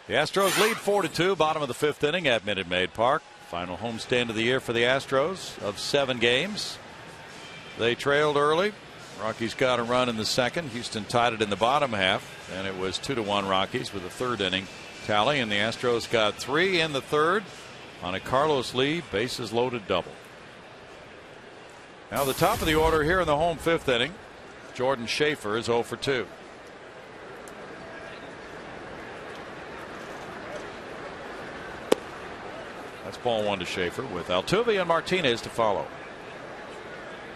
The Astros lead 4-2, bottom of the 5th inning at Minute Maid Park. Final homestand of the year for the Astros of 7 games. They trailed early. Rockies got a run in the second. Houston tied it in the bottom half, and it was 2-1 Rockies with a 3rd inning tally, and the Astros got 3 in the 3rd on a Carlos Lee bases loaded double. Now the top of the order here in the home 5th inning. Jordan Schaefer is 0 for 2. That's ball 1 to Schaefer with Altuve and Martinez to follow.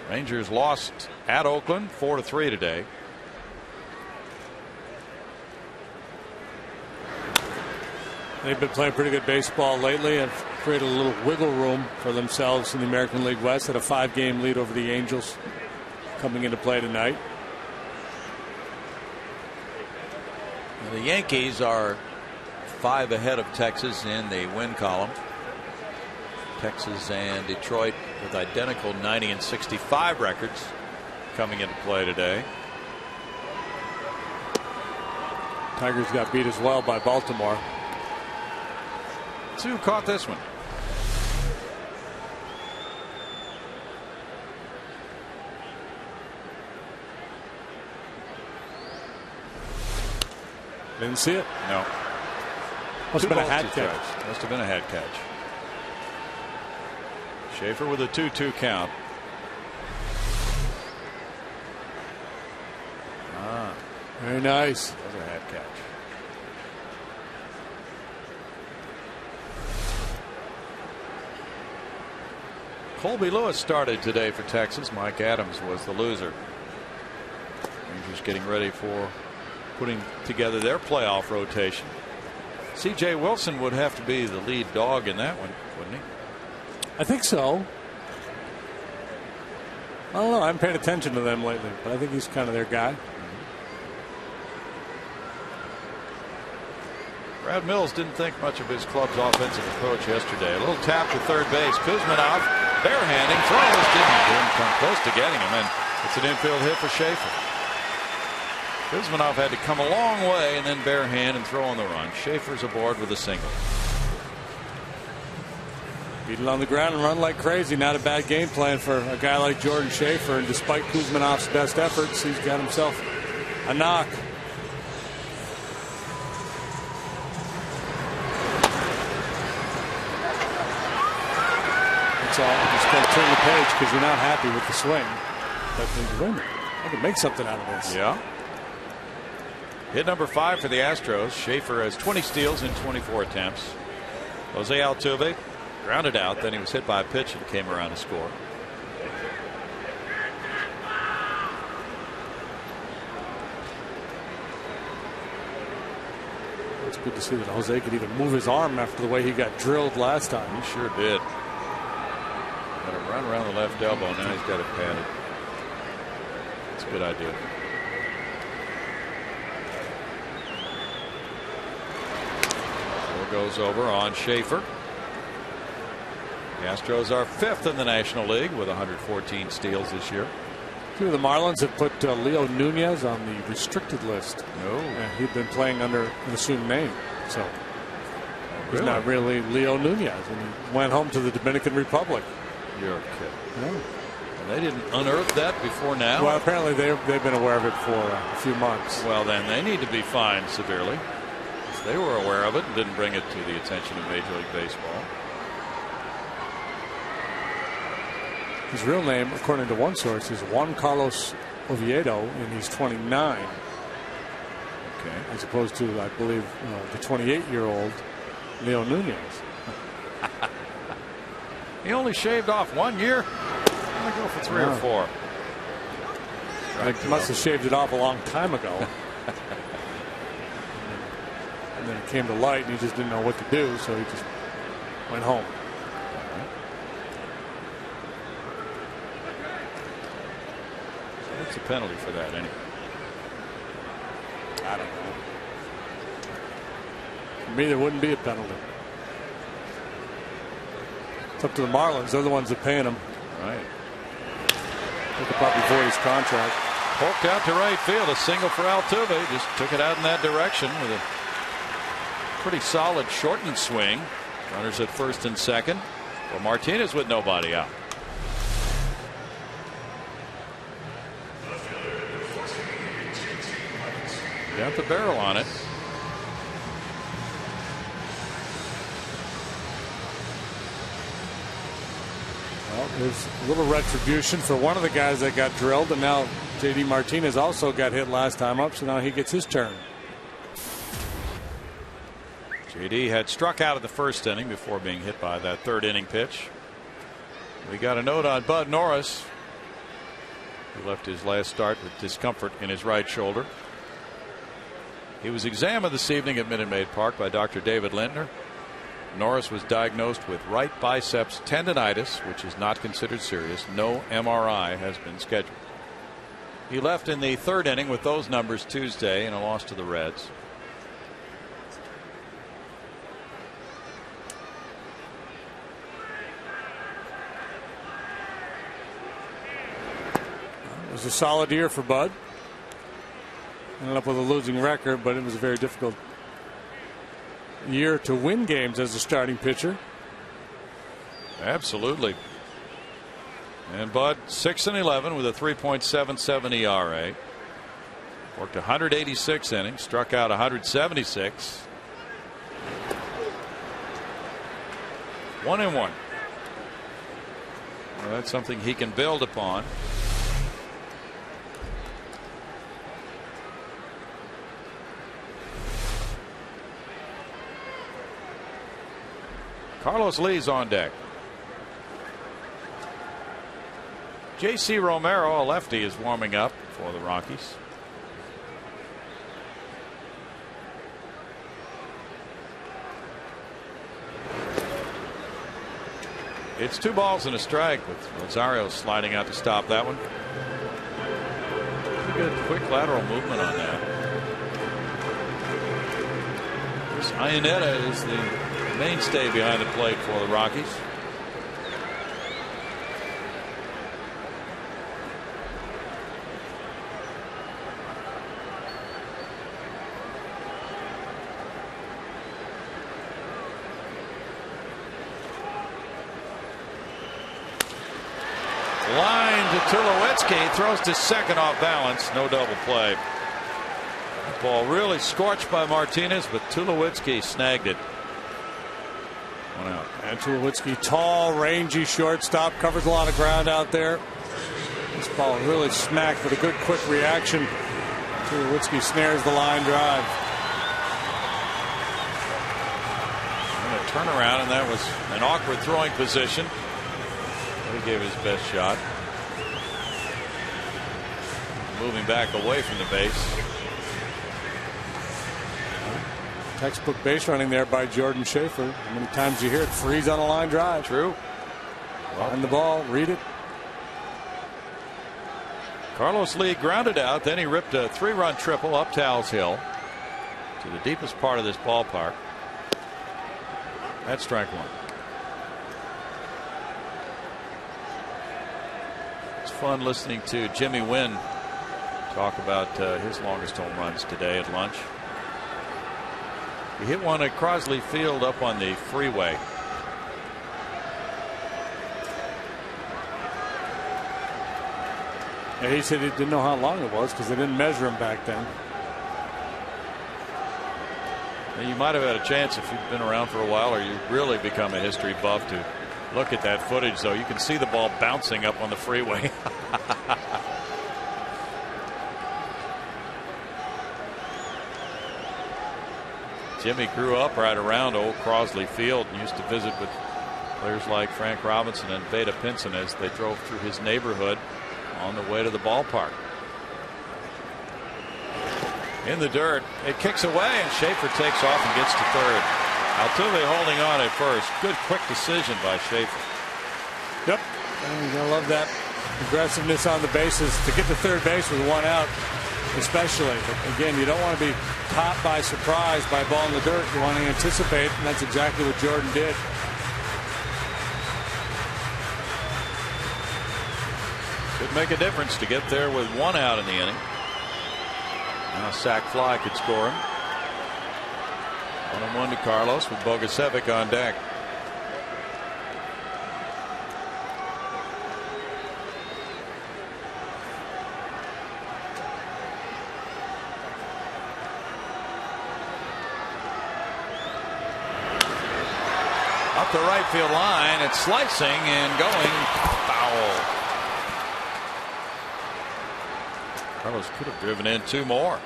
Rangers lost at Oakland 4-3 today. They've been playing pretty good baseball lately and created a little wiggle room for themselves in the American League West. Had a 5-game lead over the Angels coming into play tonight. The Yankees are 5 ahead of Texas in the win column. Texas and Detroit with identical 90 and 65 records coming into play today. Tigers got beat as well by Baltimore. Who caught this one? Didn't see it? No. Must have been a hat catch. Must have been a hat catch. Schaefer with a 2-2 count. Very nice. That was a hat catch. Colby Lewis started today for Texas. Mike Adams was the loser. Rangers getting ready for putting together their playoff rotation. C.J. Wilson would have to be the lead dog in that one, wouldn't he? I think so. I don't know. I haven't paid attention to them lately, but I think he's kind of their guy. Brad Mills didn't think much of his club's offensive approach yesterday. A little tap to third base. Kuzmanov barehanding throws. Didn't come close to getting him, and it's an infield hit for Schaefer. Kuzmanov had to come a long way and then barehand and throw on the run. Schaefer's aboard with a single. Beat it on the ground and run like crazy. Not a bad game plan for a guy like Jordan Schaefer. And despite Kuzmanov's best efforts, he's got himself a knock. That's all. Just got to turn the page because you're not happy with the swing. But I can make something out of this. Yeah. Hit number 5 for the Astros. Schaefer has 20 steals in 24 attempts. Jose Altuve grounded out. Then he was hit by a pitch and came around to score. It's good to see that Jose could even move his arm after the way he got drilled last time. He sure did. Got a run around the left elbow. Now he's got it padded. It's a good idea. Goes over on Schaefer. The Astros are 5th in the National League with 114 steals this year. Two of the Marlins have put Leo Nunez on the restricted list. No. Yeah, he'd been playing under an assumed name, so he's not really Leo Nunez, and he went home to the Dominican Republic. You're a kid. Yeah. And they didn't unearth that before now? Well, apparently they've been aware of it for a few months. Well, then they need to be fined severely. They were aware of it and didn't bring it to the attention of Major League Baseball. His real name, according to one source, is Juan Carlos Oviedo, and he's 29. Okay. As opposed to, I believe, the 28-year-old Leo Nunez. He only shaved off 1 year. I'm going to go for 3 or 4. He must have shaved it off a long time ago. And then it came to light and he just didn't know what to do, so he just went home. So what's the penalty for that anyway? I don't know. For me, there wouldn't be a penalty. It's up to the Marlins. They're the ones that are paying him. Right. They could probably void his contract. Poked out to right field. A single for Altuve. Just took it out in that direction with a pretty solid shortened swing. Runners at first and second. Well, Martinez with nobody out. Got the barrel on it. Well, there's a little retribution for one of the guys that got drilled, and now J.D. Martinez also got hit last time up, so now he gets his turn. J.D. had struck out of the first inning before being hit by that third inning pitch. We got a note on Bud Norris, who left his last start with discomfort in his right shoulder. He was examined this evening at Minute Maid Park by Dr. David Lintner. Norris was diagnosed with right biceps tendonitis, which is not considered serious. No MRI has been scheduled. He left in the third inning with those numbers Tuesday in a loss to the Reds. It was a solid year for Bud. Ended up with a losing record, but it was a very difficult year to win games as a starting pitcher. Absolutely. And Bud 6-11 with a 3.77 ERA. Worked 186 innings, struck out 176. 1-1. Well, that's something he can build upon. Carlos Lee's on deck. J.C. Romero, a lefty, is warming up for the Rockies. It's 2 balls and a strike with Rosario sliding out to stop that one. Pretty good quick lateral movement on that. This Iannetta is the mainstay behind the plate for the Rockies. Line to Tulowitzki, throws to second off balance, no double play. The ball really scorched by Martinez, but Tulowitzki snagged it. One out. And Tulowitzki, tall, rangy shortstop, covers a lot of ground out there. This ball really smacked with a good quick reaction. Tulowitzki snares the line drive. And a turnaround, and that was an awkward throwing position. He gave his best shot. Moving back away from the base. Textbook base running there by Jordan Schaefer. How many times you hear it? Freeze on a line drive. True. Find the ball, read it. Carlos Lee grounded out, then he ripped a 3-run triple up Towles Hill to the deepest part of this ballpark. That's strike one. It's fun listening to Jimmy Wynn talk about his longest home runs today at lunch. He hit one at Crosley Field up on the freeway. Yeah, he said he didn't know how long it was because they didn't measure him back then. And you might have had a chance if you've been around for a while, or you've really become a history buff, to look at that footage. Though you can see the ball bouncing up on the freeway. Jimmy grew up right around old Crosley Field and used to visit with players like Frank Robinson and Veda Pinson as they drove through his neighborhood on the way to the ballpark. In the dirt, it kicks away, and Schaefer takes off and gets to third. Altuve holding on at first. Good quick decision by Schaefer. Yep, and I love that aggressiveness on the bases to get to third base with 1 out, especially. But again, you don't want to be caught by surprise by a ball in the dirt. You want to anticipate, and that's exactly what Jordan did. Good could make a difference to get there with 1 out in the inning. Now a sac fly could score him. 1-1 to Carlos with Bogusevic on deck. Up the right field line, it's slicing and going foul. Carlos could have driven in 2 more.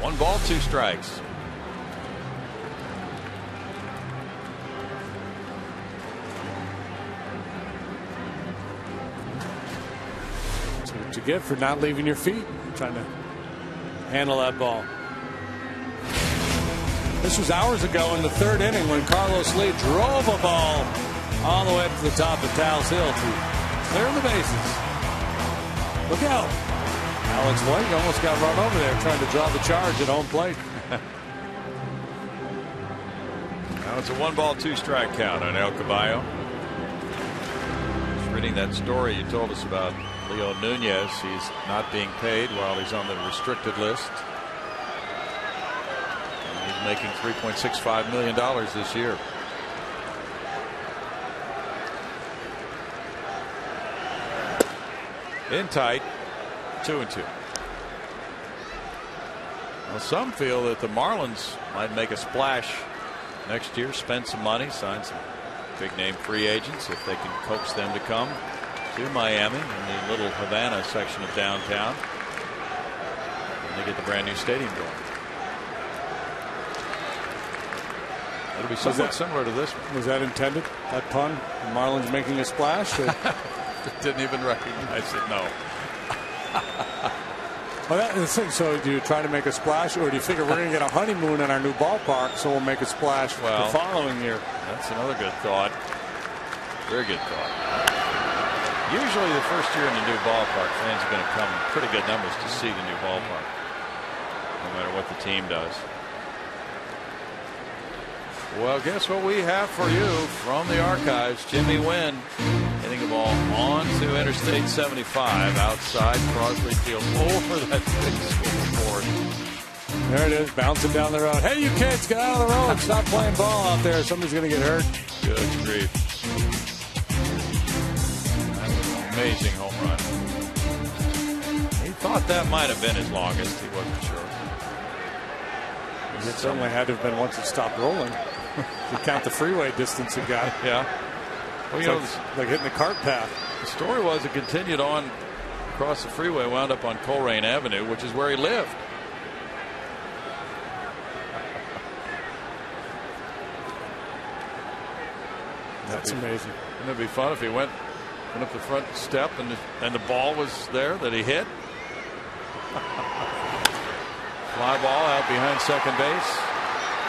One ball, 2 strikes. That's what you get for not leaving your feet, trying to handle that ball. This was hours ago in the 3rd inning when Carlos Lee drove a ball all the way up to the top of Taos Hill to clear the bases. Look out. Alex White almost got run over there trying to draw the charge at home plate. Now it's a 1 ball, 2 strike count on El Caballo. Just reading that story you told us about Leo Nunez. He's not being paid while he's on the restricted list. Making $3.65 million this year. In tight, 2-2. Well, some feel that the Marlins might make a splash next year, spend some money, sign some big name free agents if they can coax them to come to Miami in the little Havana section of downtown. And they get the brand new stadium going. It'll be somewhat similar to this one. Was that intended, that pun? The Marlins making a splash? Didn't even recognize it, no. Well, that's the thing. So do you try to make a splash, or do you figure we're going to get a honeymoon in our new ballpark, so we'll make a splash the following year? That's another good thought. Very good thought. Usually the first year in the new ballpark, fans are going to come in pretty good numbers to see the new ballpark, no matter what the team does. Well, guess what we have for you from the archives. Jimmy Wynn hitting the ball onto Interstate 75 outside Crosley Field over that big scoreboard. There it is, bouncing down the road. Hey, you kids, get out of the road. Stop playing ball out there. Somebody's going to get hurt. Good grief. That was an amazing home run. He thought that might have been his longest. He wasn't sure. It certainly had to have been once it stopped rolling. You count the freeway distance it got. Yeah. Well, you know, like hitting the cart path. The story was it continued on across the freeway, wound up on Colerain Avenue, which is where he lived. That's amazing. Wouldn't it be fun if he went up the front step and the ball was there that he hit? Fly ball out behind second base.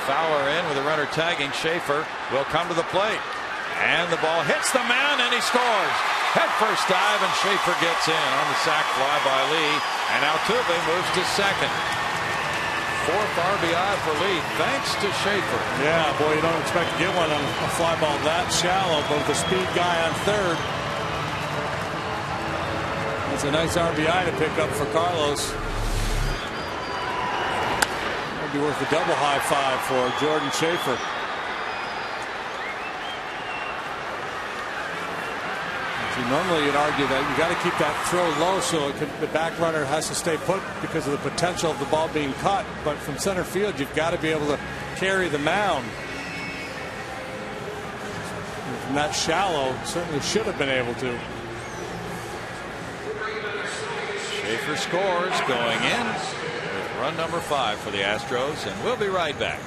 Fowler in with a runner tagging. Schaefer will come to the plate. And the ball hits the mound and he scores. Head first dive and Schaefer gets in on the sac fly by Lee. And Altuve moves to second. 4th RBI for Lee thanks to Schaefer. Yeah, boy, you don't expect to get one on a fly ball that shallow, but with a speed guy on third. It's a nice RBI to pick up for Carlos. Be worth a double high five for Jordan Schaefer. See, normally you'd argue that you got to keep that throw low so the back runner has to stay put because of the potential of the ball being caught. But from center field, you've got to be able to carry the mound. From that shallow, certainly should have been able to. Schaefer scores going in. Run number 5 for the Astros, and we'll be right back.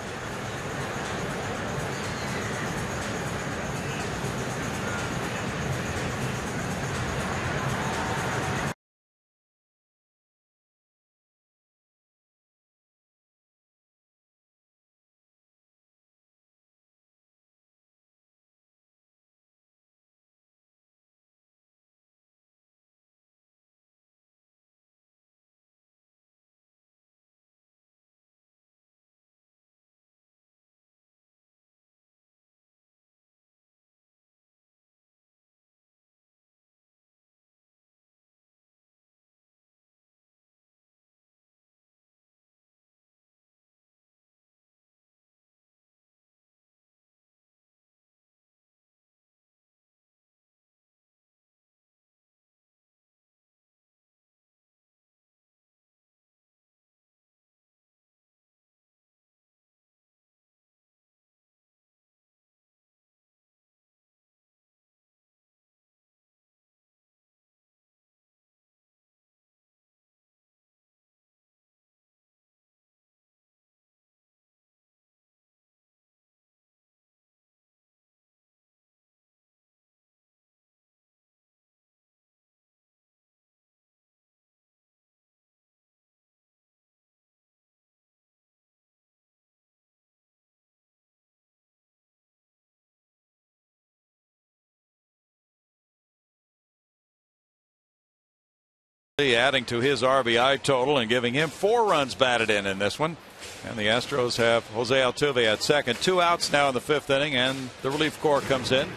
adding to his RBI total and giving him 4 runs batted in this one. And the Astros have Jose Altuve at second. 2 outs now in the 5th inning, and the relief corps comes in.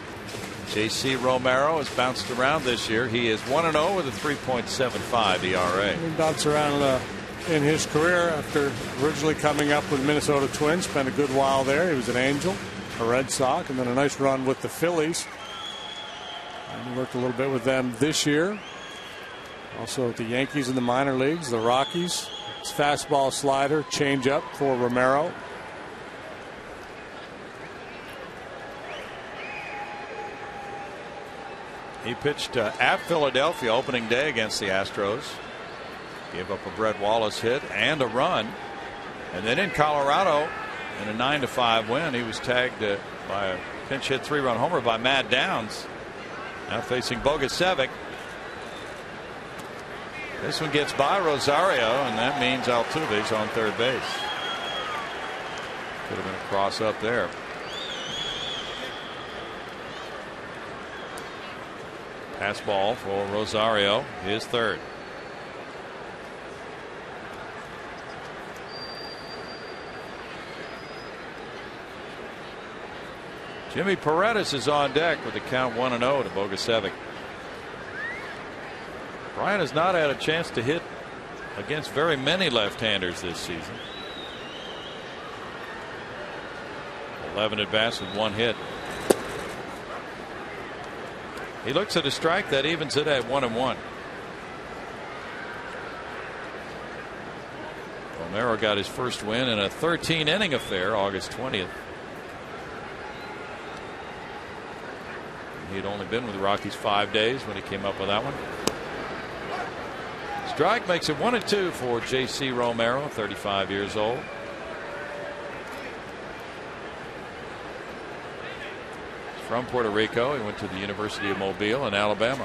J.C. Romero has bounced around this year. He is 1-0 with a 3.75 ERA. He bounced around in his career after originally coming up with Minnesota Twins. Spent a good while there. He was an Angel, a Red Sox, and then a nice run with the Phillies. And he worked a little bit with them this year. Also the Yankees in the minor leagues, the Rockies. It's fastball, slider, changeup for Romero. He pitched at Philadelphia opening day against the Astros. Gave up a Brett Wallace hit and a run. And then in Colorado, in a 9-5 win, he was tagged by a pinch hit 3-run homer by Matt Downs. Now facing Bogusevic. This one gets by Rosario, and that means Altuve's on third base. Could have been a cross up there. Pass ball for Rosario, his third. Jimmy Paredes is on deck with the count 1-0 to Bogusevic. Bryant has not had a chance to hit against very many left-handers this season. 11 at bats with 1 hit. He looks at a strike that evens it at 1-1. Romero got his first win in a 13-inning affair August 20th. He had only been with the Rockies 5 days when he came up with that one. Strike makes it 1-2 for J.C. Romero, 35 years old. He's from Puerto Rico. He went to the University of Mobile in Alabama.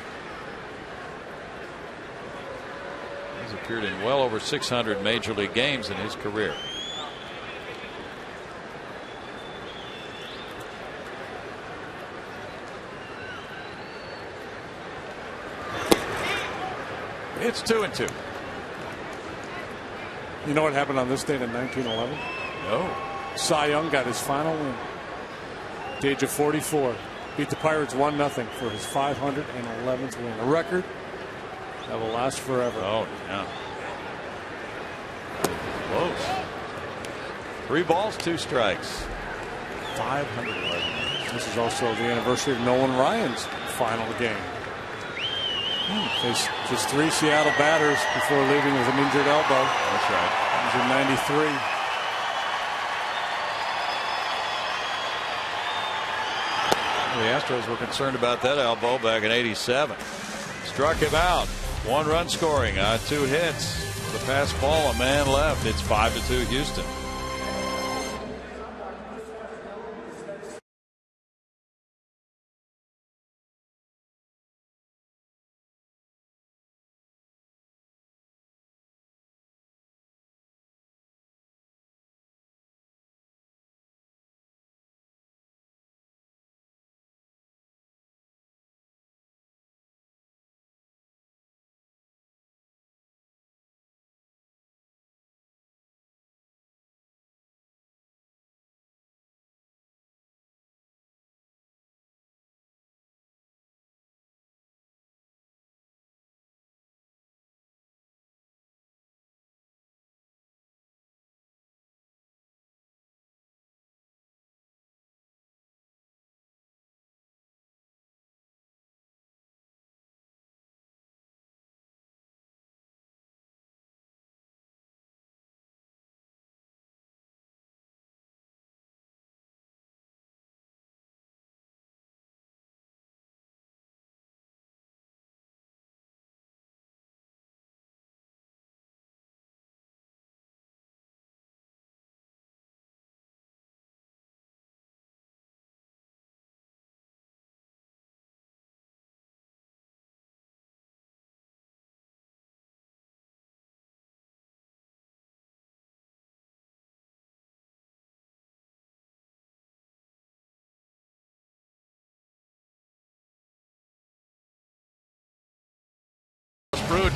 He's appeared in well over 600 major league games in his career. It's 2-2. You know what happened on this date in 1911? No. Cy Young got his final win. At the age of 44. Beat the Pirates 1-0 for his 511th win. A record that will last forever. Oh, yeah. Close. 3 balls, 2 strikes. 511. This is also the anniversary of Nolan Ryan's final game. Faced just 3 Seattle batters before leaving with an injured elbow. That's right. He was in '93. The Astros were concerned about that elbow back in '87. Struck him out. 1 run scoring, 2 hits. The pass ball, a man left. It's 5-2 Houston.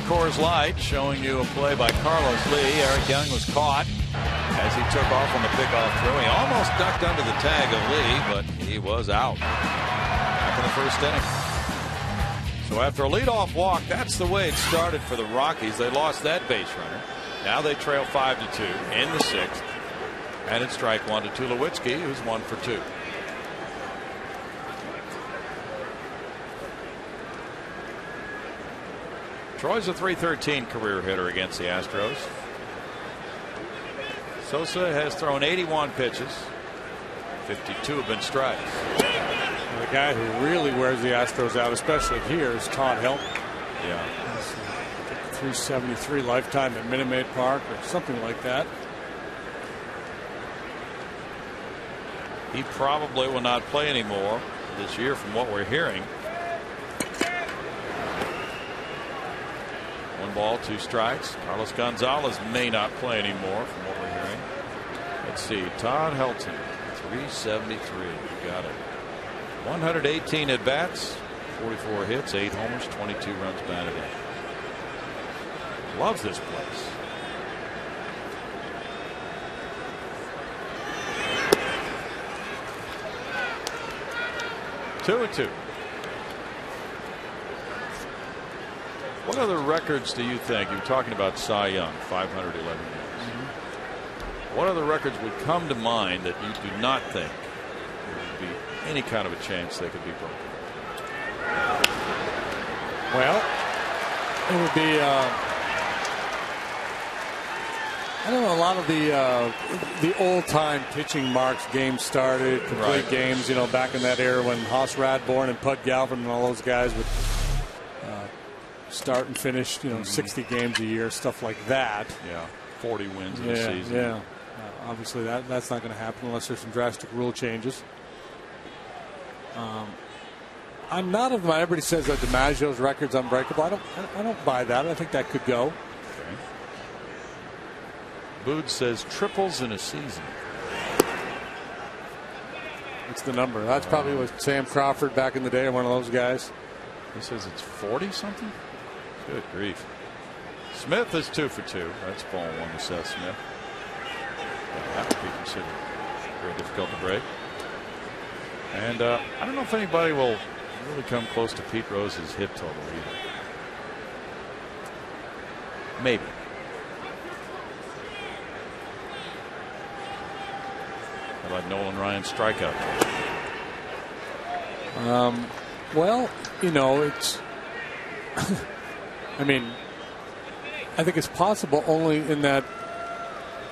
Coors Light, showing you a play by Carlos Lee. Eric Young was caught as he took off on the pickoff throw. He almost ducked under the tag of Lee, but he was out back in the first inning. So after a leadoff walk, that's the way it started for the Rockies. They lost that base runner. Now they trail 5-2 in the sixth. And it's strike one to Tulowitzki, who's 1 for 2. Troy's a .313 career hitter against the Astros. Sosa has thrown 81 pitches. 52 have been strikes. And the guy who really wears the Astros out, especially here, is Todd Helton. Yeah. 373 lifetime at Minute Maid Park or something like that. He probably will not play anymore this year from what we're hearing. 1 ball, 2 strikes. Carlos Gonzalez may not play anymore from what we're hearing. Let's see. Todd Helton, 373. You got it. 118 at bats, 44 hits, 8 homers, 22 runs batted in. Loves this place. Two and 2. What other records do you think? You're talking about Cy Young, 511 games. What other records would come to mind that you do not think there would be any kind of a chance they could be broken? Well, it would be I don't know, a lot of the old time pitching marks, games started, complete games, you know, back in that era when Hoss Radbourn and Pud Galvin and all those guys would start and finish, you know, 60 games a year, stuff like that. Yeah, 40 wins in a season. Yeah, obviously that's not going to happen unless there's some drastic rule changes. I'm not of my. Everybody says that DiMaggio's record's unbreakable. I don't buy that. I think that could go. Okay. Bood says triples in a season. It's the number. That's probably what Sam Crawford back in the day, one of those guys. He says it's 40 something. Good grief. Smith is 2 for 2. That's ball 1 to Seth Smith. That would be considered very difficult to break. And I don't know if anybody will really come close to Pete Rose's hit total either. Maybe. How about Nolan Ryan's strikeout total? Well, you know, it's I mean, I think it's possible only in that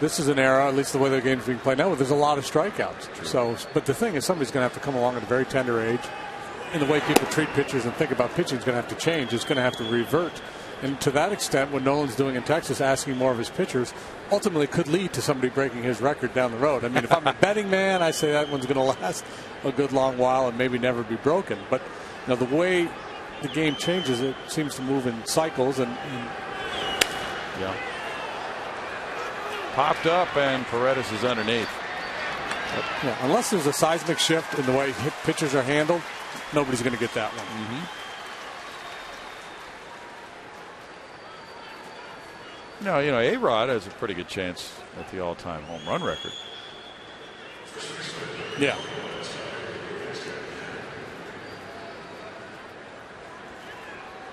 this is an era, at least the way the game's being played now, where there's a lot of strikeouts. True. So, but the thing is, somebody's going to have to come along at a very tender age, and the way people treat pitchers and think about pitching is going to have to change. It's going to have to revert. And to that extent, what Nolan's doing in Texas, asking more of his pitchers, ultimately could lead to somebody breaking his record down the road. I mean, if I'm a betting man, I say that one's going to last a good long while and maybe never be broken. But you know, the way the game changes, it seems to move in cycles. And yeah. Popped up, and Paredes is underneath. But, yeah, unless there's a seismic shift in the way pitchers are handled, nobody's going to get that one. No, you know, A-Rod has a pretty good chance at the all-time home run record. Yeah.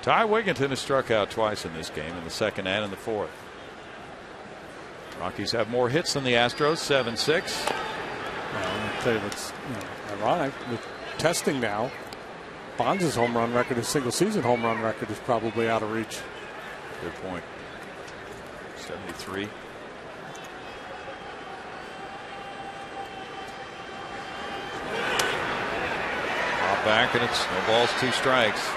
Ty Wigginton has struck out twice in this game, in the second and in the fourth. Rockies have more hits than the Astros, 7-6. Well, I'll tell you what's ironic. With testing now, Bonds' home run record, his single-season home run record, is probably out of reach. Good point. 73. Pop back, and it's no balls, 2 strikes.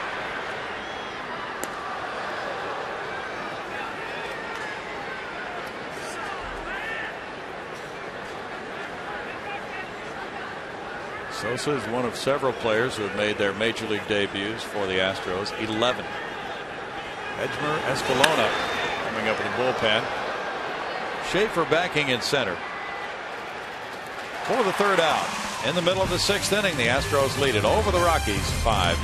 Sosa is one of several players who have made their major league debuts for the Astros. 11. Edgmer Espelona coming up in the bullpen. Schaefer backing in center. For the third out. In the middle of the 6th inning, the Astros lead it over the Rockies 5-2.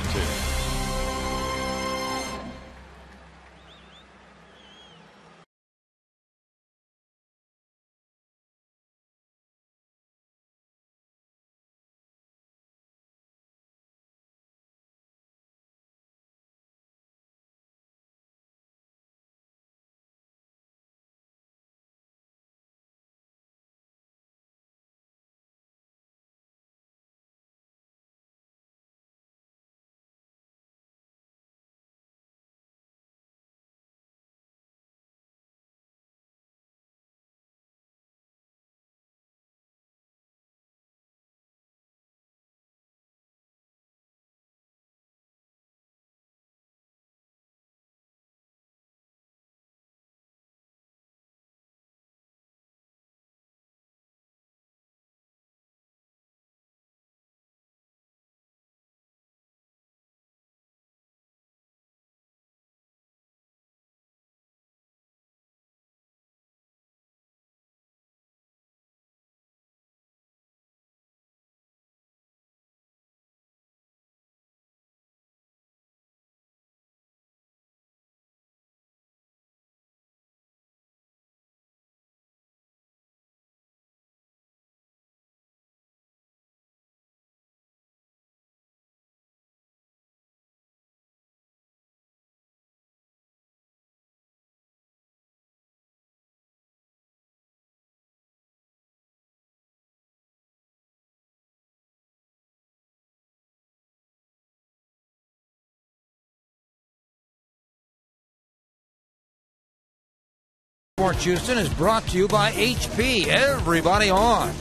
Sports Houston is brought to you by HP. Everybody on.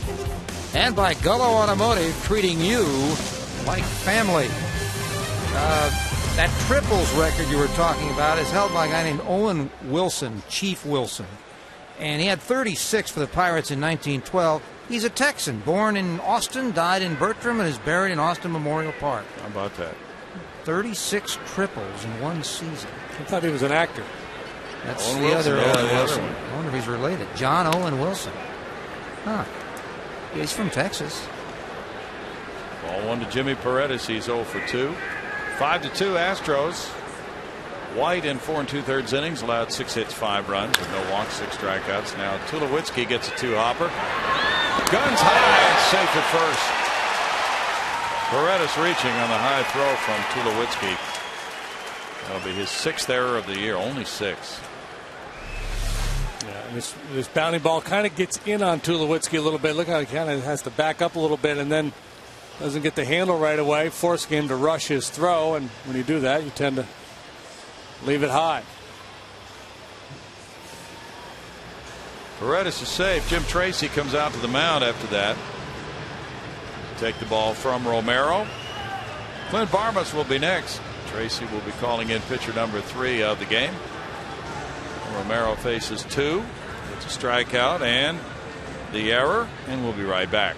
And by Gullo Automotive, treating you like family. That triples record you were talking about is held by a guy named Owen Wilson, Chief Wilson. And he had 36 for the Pirates in 1912. He's a Texan, born in Austin, died in Bertram, and is buried in Austin Memorial Park. How about that? 36 triples in one season. I thought he was an actor. That's Owen the Wilson, other one. I wonder if he's related. John Owen Wilson. Huh. Yeah, he's from Texas. Ball 1 to Jimmy Paredes. He's 0 for 2. 5-2 Astros. White in 4 2/3 innings allowed 6 hits, 5 runs with no walks, 6 strikeouts. Now Tulowitzki gets a 2-hopper. Guns high and safe at first. Paredes reaching on the high throw from Tulowitzki. That'll be his 6th error of the year, only 6. Yeah, and this bounty ball kind of gets in on Tulowitzki a little bit. Look how he kind of has to back up a little bit and then doesn't get the handle right away, forcing him to rush his throw. And when you do that, you tend to leave it high. Paredes is safe. Jim Tracy comes out to the mound after that. Take the ball from Romero. Clint Barmas will be next. Tracy will be calling in pitcher number 3 of the game. Romero faces 2. It's a strikeout and the error, and we'll be right back.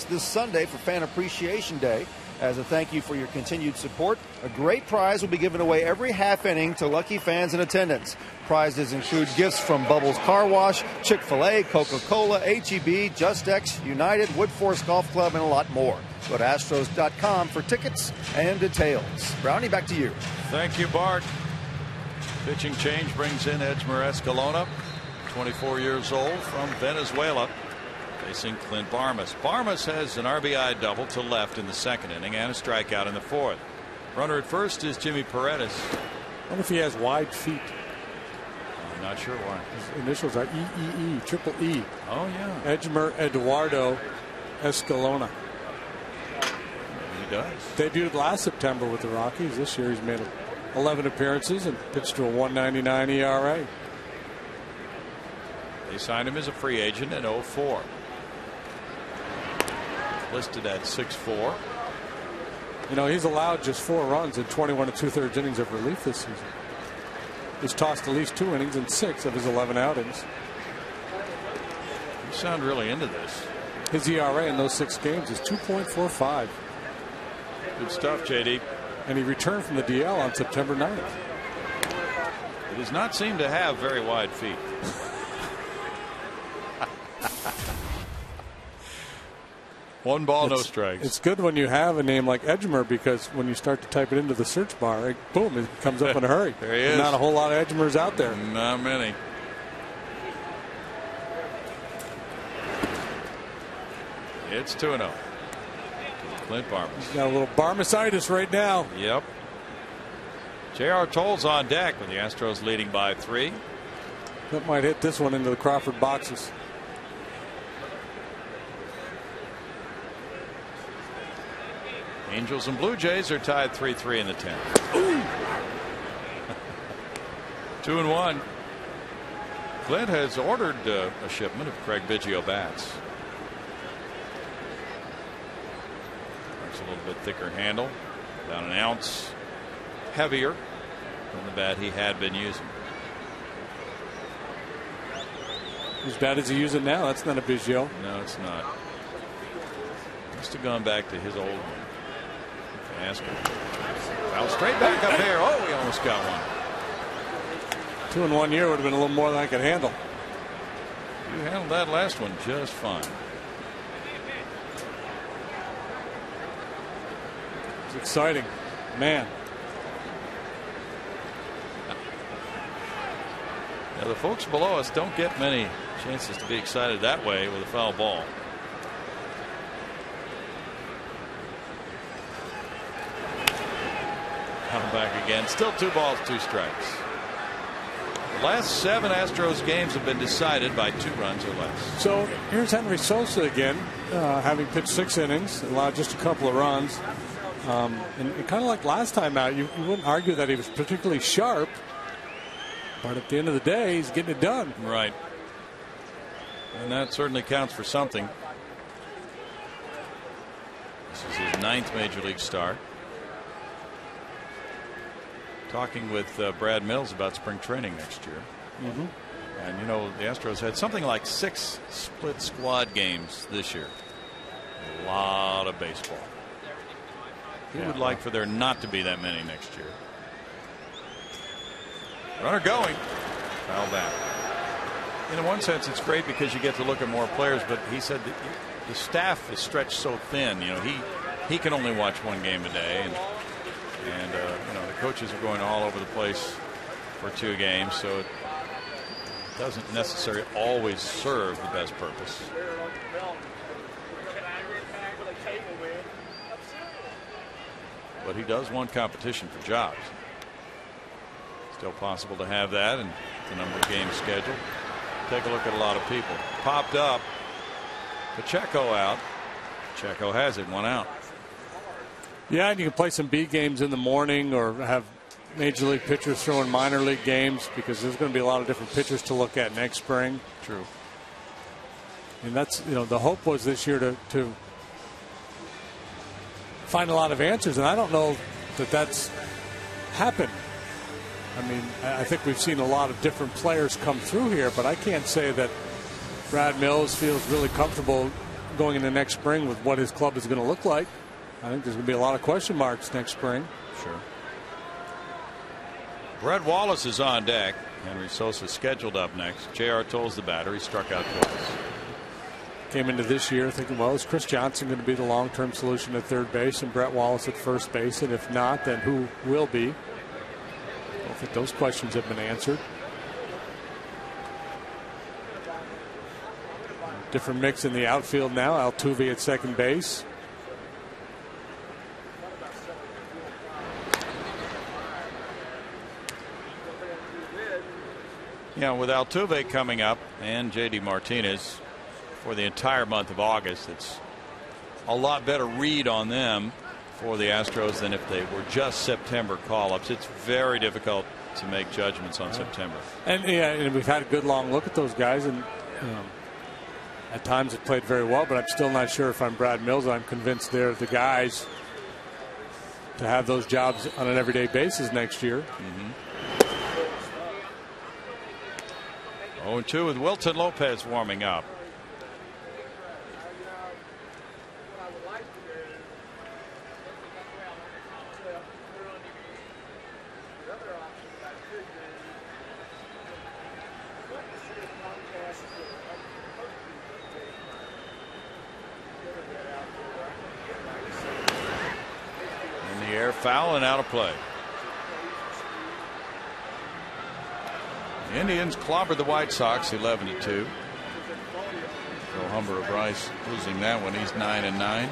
This Sunday for Fan Appreciation Day. As a thank you for your continued support, a great prize will be given away every half inning to lucky fans in attendance. Prizes include gifts from Bubbles Car Wash, Chick-fil-A, Coca-Cola, HEB, Justex, United, Woodforest Golf Club, and a lot more. Go to Astros.com for tickets and details. Brownie, back to you. Thank you, Bart. Pitching change brings in Edmer Escalona, 24 years old, from Venezuela, facing Clint Barmas. Barmas has an RBI double to left in the 2nd inning and a strikeout in the 4th. Runner at first is Jimmy Paredes. I wonder if he has wide feet. I'm not sure why. His initials are EEE, triple E. Oh, yeah. Edmer Eduardo Escalona. He does. Debuted last September with the Rockies. This year he's made 11 appearances and pitched to a 1.99 ERA. They signed him as a free agent in 2004. Listed at 6'4". You know, he's allowed just 4 runs in 21 2/3 innings of relief this season. He's tossed at least 2 innings in 6 of his 11 outings. You sound really into this. His ERA in those 6 games is 2.45. Good stuff, JD. And he returned from the DL on September 9th. He does not seem to have very wide feet. One ball, no strikes. It's good when you have a name like Edmer, because when you start to type it into the search bar, boom, it comes up in a hurry. There he is. Not a whole lot of Edmers out there. Not many. It's 2-0. Clint Barmas. He's got a little Barmasitis right now. Yep. J.R. Tolles on deck with the Astros leading by 3. That might hit this one into the Crawford boxes. Angels and Blue Jays are tied 3-3 in the 10th. 2-1. Clint has ordered a shipment of Craig Biggio bats. It's a little bit thicker handle, about an ounce heavier than the bat he had been using. Whose bat is he using now? That's not a Biggio. No, it's not. Must have gone back to his old one. Ask him. Foul straight back up here. Oh, he almost got one. 2 in 1 year would have been a little more than I could handle. You handled that last one just fine. It's exciting, man. Now the folks below us don't get many chances to be excited that way with a foul ball. Come back again. Still 2 balls, 2 strikes. The last 7 Astros games have been decided by 2 runs or less. So here's Henry Sosa again, having pitched 6 innings, allowed just a couple of runs. And kind of like last time out, you wouldn't argue that he was particularly sharp, but at the end of the day, he's getting it done. Right. And that certainly counts for something. This is his 9th major league start. Talking with Brad Mills about spring training next year. And you know, the Astros had something like 6 split squad games this year. A lot of baseball. He would like for there not to be that many next year. Runner going. Foul back. In one sense, it's great because you get to look at more players, but he said that the staff is stretched so thin. You know, he can only watch 1 game a day, and you know, the coaches are going all over the place for 2 games, so it doesn't necessarily always serve the best purpose. But he does want competition for jobs. Still possible to have that, and the number of games scheduled. Take a look at a lot of people. Popped up. Pacheco out. Pacheco has it, 1 out. Yeah, and you can play some B games in the morning or have major league pitchers throwing minor league games because there's going to be a lot of different pitchers to look at next spring. True. And that's, you know, the hope was this year to find a lot of answers, and I don't know that that's happened. I mean, I think we've seen a lot of different players come through here, but I can't say that Brad Mills feels really comfortable going into next spring with what his club is going to look like. I think there's going to be a lot of question marks next spring. Sure. Brett Wallace is on deck. Henry Sosa scheduled up next. J.R. Tolles the batter. He struck out twice. Came into this year thinking, well, is Chris Johnson going to be the long-term solution at third base and Brett Wallace at first base? And if not, then who will be? I don't think those questions have been answered. Different mix in the outfield now. Altuve at second base. Yeah, with Altuve coming up and J.D. Martinez for the entire month of August, it's a lot better read on them for the Astros than if they were just September call-ups. It's very difficult to make judgments on September. And yeah, and we've had a good long look at those guys, and at times it played very well, but I'm still not sure if I'm Brad Mills. I'm convinced they're the guys to have those jobs on an everyday basis next year. 0-2 with Wilton Lopez warming up. In the air, foul and out of play. The Indians clobbered the White Sox 11-2. Go Humber of Bryce losing that one. He's 9-9.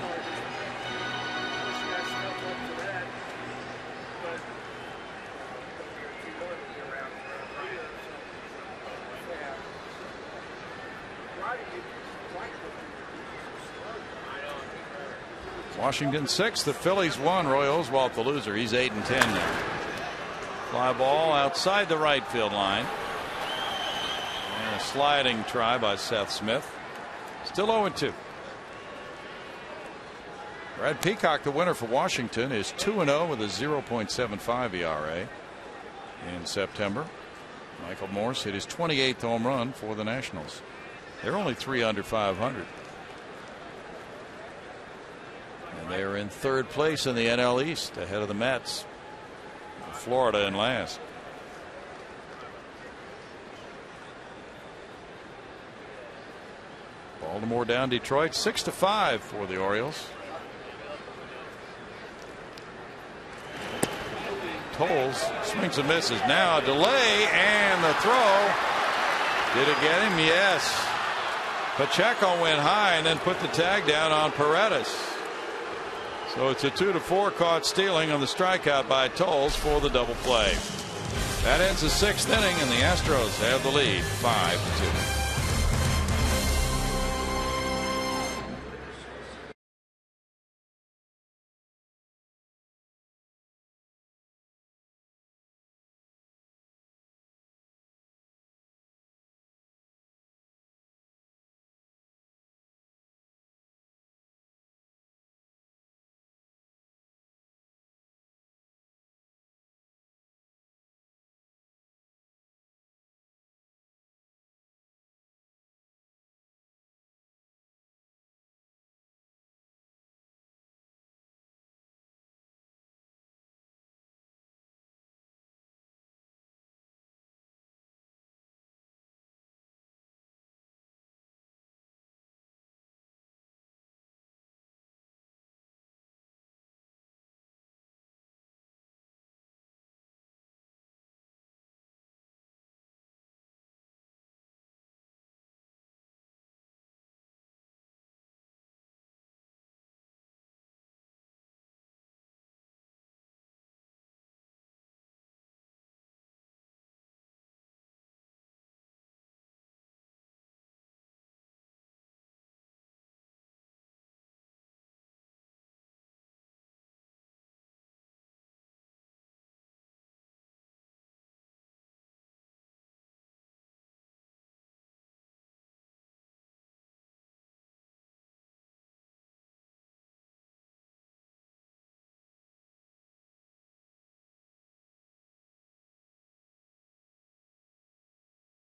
Washington 6, the Phillies 1. Roy Oswalt the loser. He's 8-10 now. Fly ball outside the right field line. And a sliding try by Seth Smith. Still 0-2. Brad Peacock, the winner for Washington, is 2-0 with a 0.75 ERA in September. Michael Morse hit his 28th home run for the Nationals. They're only 3 under 500. And they are in third place in the NL East, ahead of the Mets. Florida in last. Baltimore down Detroit 6-5 for the Orioles. Toles swings and misses. Now a delay and the throw. Did it get him? Yes. Pacheco went high and then put the tag down on Paredes. So it's a 2-4 caught stealing on the strikeout by Toles for the double play. That ends the 6th inning, and the Astros have the lead 5-2.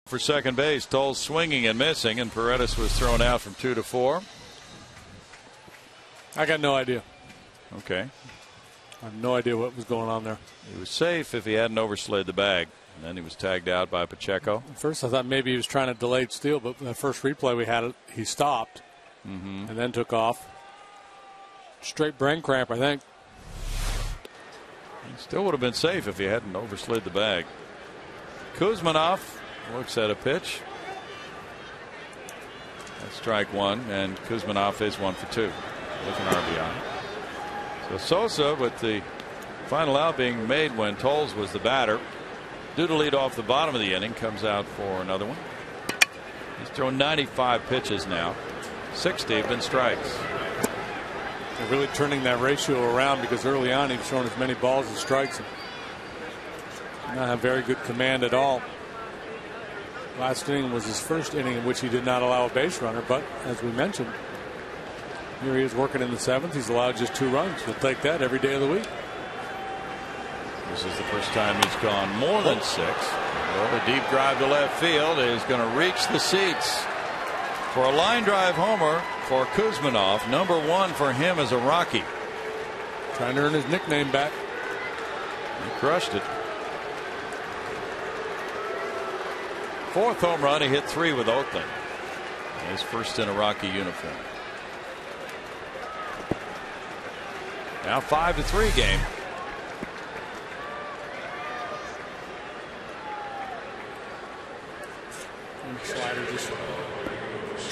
For second base, Toles swinging and missing, and Paredes was thrown out from 2-4. I got no idea. Okay. I have no idea what was going on there. He was safe if he hadn't overslid the bag. And then he was tagged out by Pacheco. At first I thought maybe he was trying to delay steal, but the first replay we had, he stopped and then took off. Straight brain cramp, I think. He still would have been safe if he hadn't overslid the bag. Kuzminoff looks at a pitch. That's strike one, and Kuzminoff is 1 for 2 with an RBI. So Sosa, with the final out being made when Toles was the batter, due to lead off the bottom of the inning, comes out for another one. He's thrown 95 pitches now. 60 have been strikes. They're really turning that ratio around, because early on he was throwing as many balls as strikes. And not have very good command at all. Last inning was his first inning in which he did not allow a base runner, but as we mentioned, here he is working in the 7th. He's allowed just 2 runs. He'll take that every day of the week. This is the first time he's gone more than 6. Well, a deep drive to left field is going to reach the seats for a line drive homer for Kuzminoff. Number 1 for him as a Rocky. Trying to earn his nickname back. He crushed it. 4th home run. He hit 3 with Oakland. His first in a Rocky uniform. Now 5-3 game. Slider just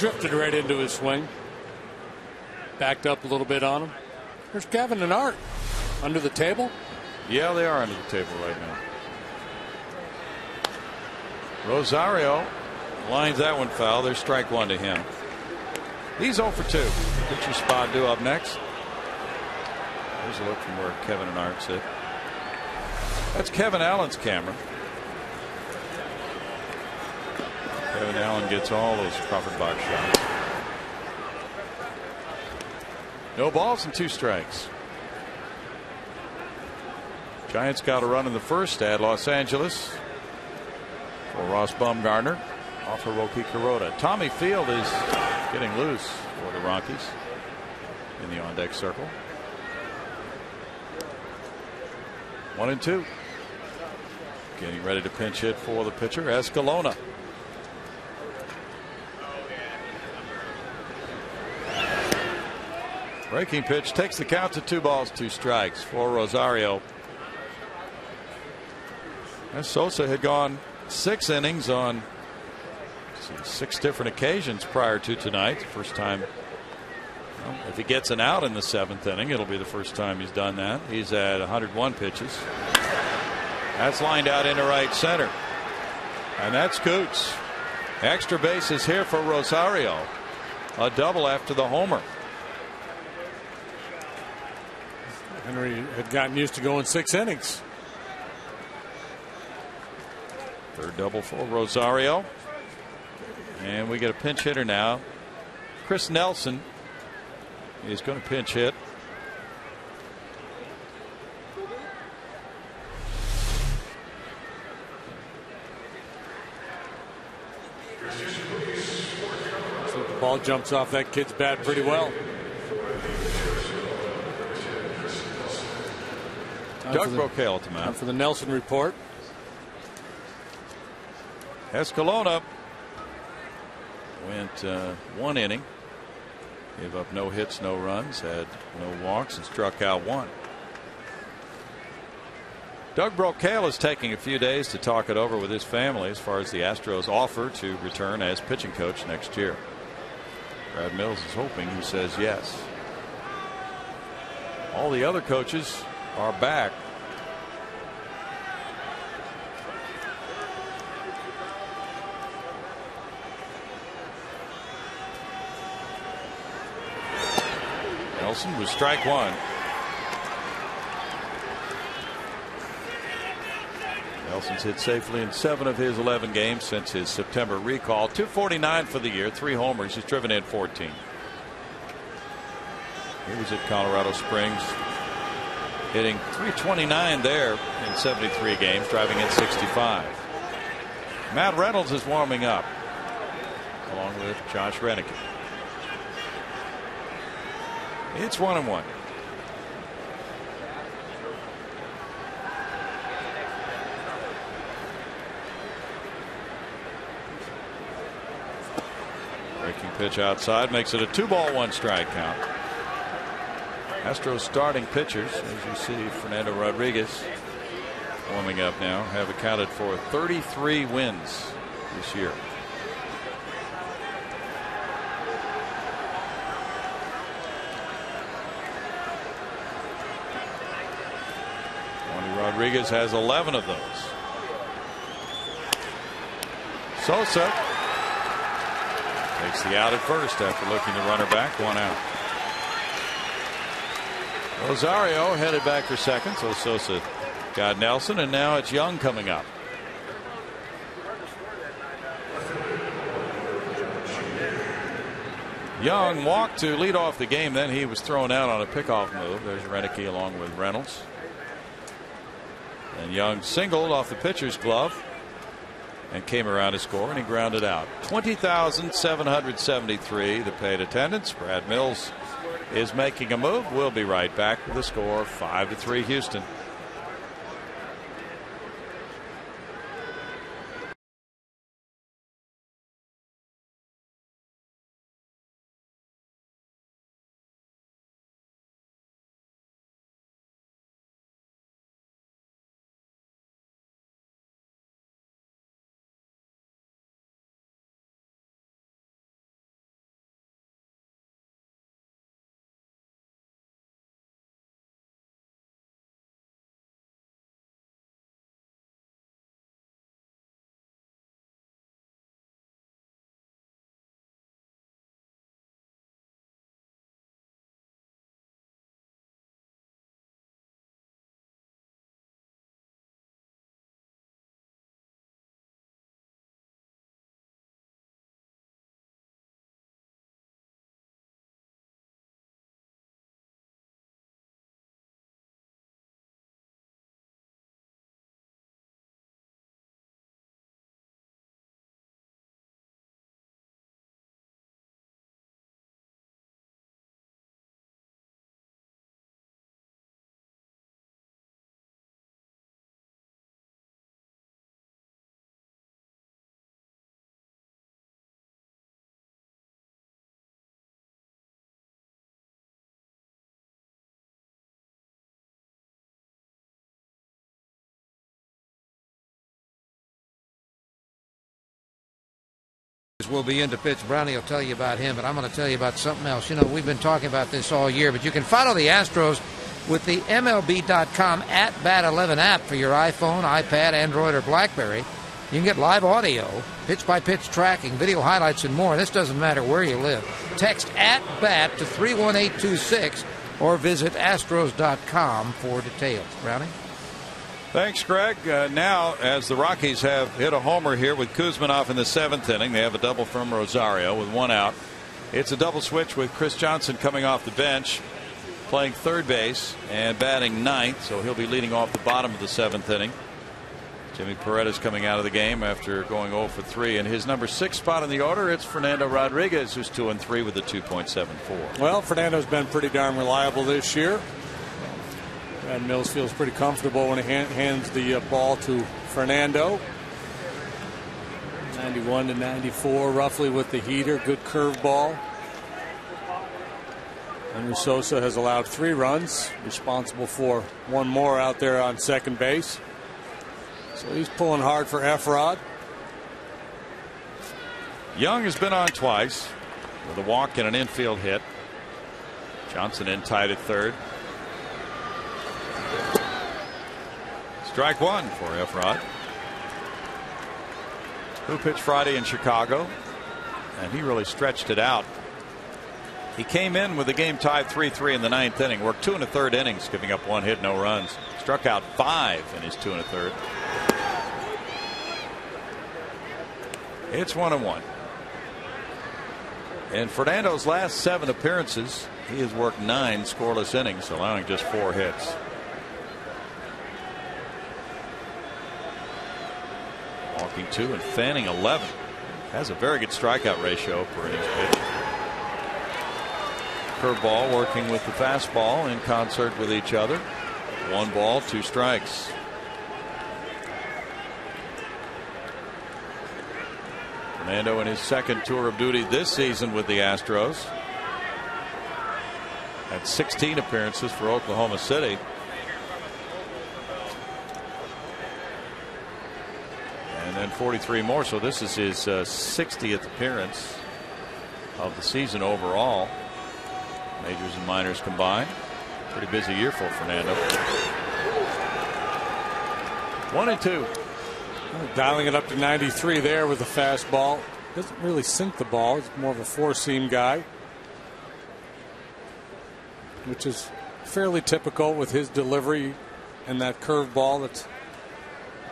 drifted right into his swing. Backed up a little bit on him. There's Kevin and Art under the table. Yeah, they are under the table right now. Rosario lines that one foul. There's strike one to him. He's 0 for 2. Pitcher spot due up next. Here's a look from where Kevin and Art sit. That's Kevin Allen's camera. Kevin Allen gets all those Crawford box shots. No balls and 2 strikes. Giants got a run in the first at Los Angeles for Ross Bumgarner off of Roki Kuroda. Tommy Field is getting loose for the Rockies in the on deck circle. 1-2. Getting ready to pinch hit for the pitcher, Escalona. Breaking pitch takes the count to 2 balls, 2 strikes for Rosario. As Sosa had gone 6 innings on 6 different occasions prior to tonight. First time, well, if he gets an out in the 7th inning, it'll be the first time he's done that. He's at 101 pitches. That's lined out into right center. And that's Coots. Extra base is here for Rosario. A double after the homer. Henry had gotten used to going 6 innings. Third double for Rosario. And we get a pinch hitter now. Chris Nelson is going to pinch hit. So the ball jumps off that kid's bat pretty well. Doug Brocail at the mound. For the Nelson report. Escalona went 1 inning. Gave up no hits, no runs, had no walks, and struck out 1. Doug Brocail is taking a few days to talk it over with his family as far as the Astros offer to return as pitching coach next year. Brad Mills is hoping he says yes. All the other coaches are back. Nelson was strike 1. Nelson's hit safely in 7 of his 11 games since his September recall. 249 for the year, 3 homers. He's driven in 14. He was at Colorado Springs, hitting .329 there in 73 games, driving in 65. Matt Reynolds is warming up along with Josh Renick. It's 1-1. Breaking pitch outside makes it a 2-ball 1-strike count. Astros starting pitchers, as you see, Fernando Rodriguez warming up now, have accounted for 33 wins this year. Rodriguez has 11 of those. Sosa takes the out at first after looking to run her back. 1 out. Rosario headed back for second, so Sosa got Nelson, and now it's Young coming up. Young walked to lead off the game, then he was thrown out on a pickoff move. There's Renick along with Reynolds. And Young singled off the pitcher's glove and came around to score, and he grounded out. 20,773 the paid attendance. Brad Mills is making a move. We'll be right back with the score 5-3 Houston. will be in to pitch. Brownie will tell you about him, but I'm going to tell you about something else. You know, we've been talking about this all year, but you can follow the Astros with the MLB.com @Bat11 app for your iPhone, iPad, Android, or BlackBerry. You can get live audio, pitch-by-pitch tracking, video highlights, and more. This doesn't matter where you live. Text @BAT to 31826 or visit Astros.com for details. Brownie? Thanks, Greg. Now, as the Rockies have hit a homer here with Kuzminoff in the 7th inning, they have a double from Rosario with 1 out. It's a double switch with Chris Johnson coming off the bench, playing third base and batting 9th, so he'll be leading off the bottom of the 7th inning. Jimmy Paredes coming out of the game after going 0 for 3. In his number 6 spot in the order, it's Fernando Rodriguez, who's 2 and 3 with a 2.74. Well, Fernando's been pretty darn reliable this year. And Mills feels pretty comfortable when he hands the ball to Fernando. 91 to 94 roughly with the heater. Good curveball. Henry Sosa has allowed 3 runs, responsible for 1 more out there on second base. So he's pulling hard for Efrod. Young has been on twice with a walk and an infield hit. Johnson in tied at third. Strike 1 for Efrod, who pitched Friday in Chicago, and he really stretched it out. He came in with the game tied 3-3 in the 9th inning, worked 2 1/3 innings, giving up 1 hit, no runs. Struck out 5 in his 2 1/3. It's 1-1. In Fernando's last 7 appearances, he has worked 9 scoreless innings, allowing just 4 hits. Walking 2 and fanning 11. Has a very good strikeout ratio per innings pitch. Curveball working with the fastball in concert with each other. 1 ball, 2 strikes. Fernando in his 2nd tour of duty this season with the Astros. Had 16 appearances for Oklahoma City. And then 43 more, so this is his 60th appearance of the season overall. Majors and minors combined. Pretty busy year for Fernando. 1-2. Dialing it up to 93 there with the fastball. Doesn't really sink the ball. He's more of a 4-seam guy, which is fairly typical with his delivery and that curveball. That's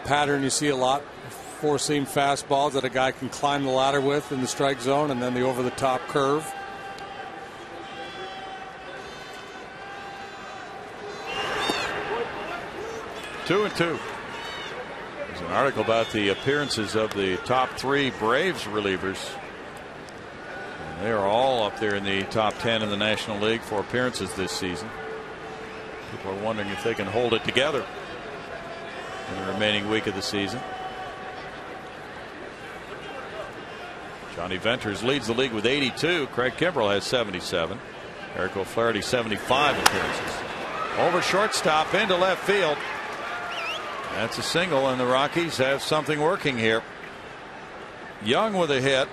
a pattern you see a lot. 4-seam fastballs that a guy can climb the ladder with in the strike zone, and then the over-the-top curve. Two and 2. There's an article about the appearances of the top 3 Braves relievers. And they are all up there in the top 10 in the National League for appearances this season. People are wondering if they can hold it together in the remaining week of the season. Johnny Venters leads the league with 82. Craig Kimbrell has 77. Eric O'Flaherty 75 appearances. Over shortstop into left field. That's a single, and the Rockies have something working here. Young with a hit.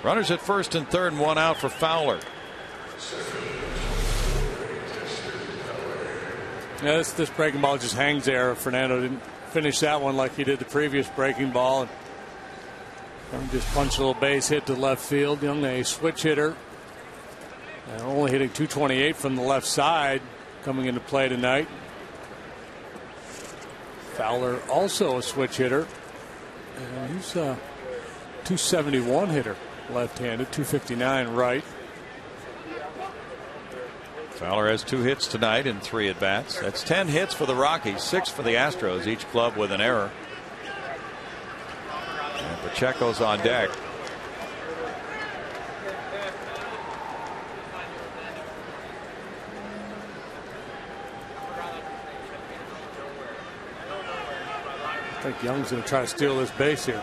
Runners at first and third and 1 out for Fowler. Yeah, this breaking ball just hangs there. Fernando didn't finish that one like he did the previous breaking ball. And just punched a little base hit to left field. Young, a switch hitter. And only hitting 228 from the left side coming into play tonight. Fowler also a switch hitter. And he's a 271 hitter, left-handed, 259 right. Fowler has 2 hits tonight in 3 at-bats. That's 10 hits for the Rockies, 6 for the Astros, each club with an error. And Pacheco's on deck. I think Young's going to try to steal this base here.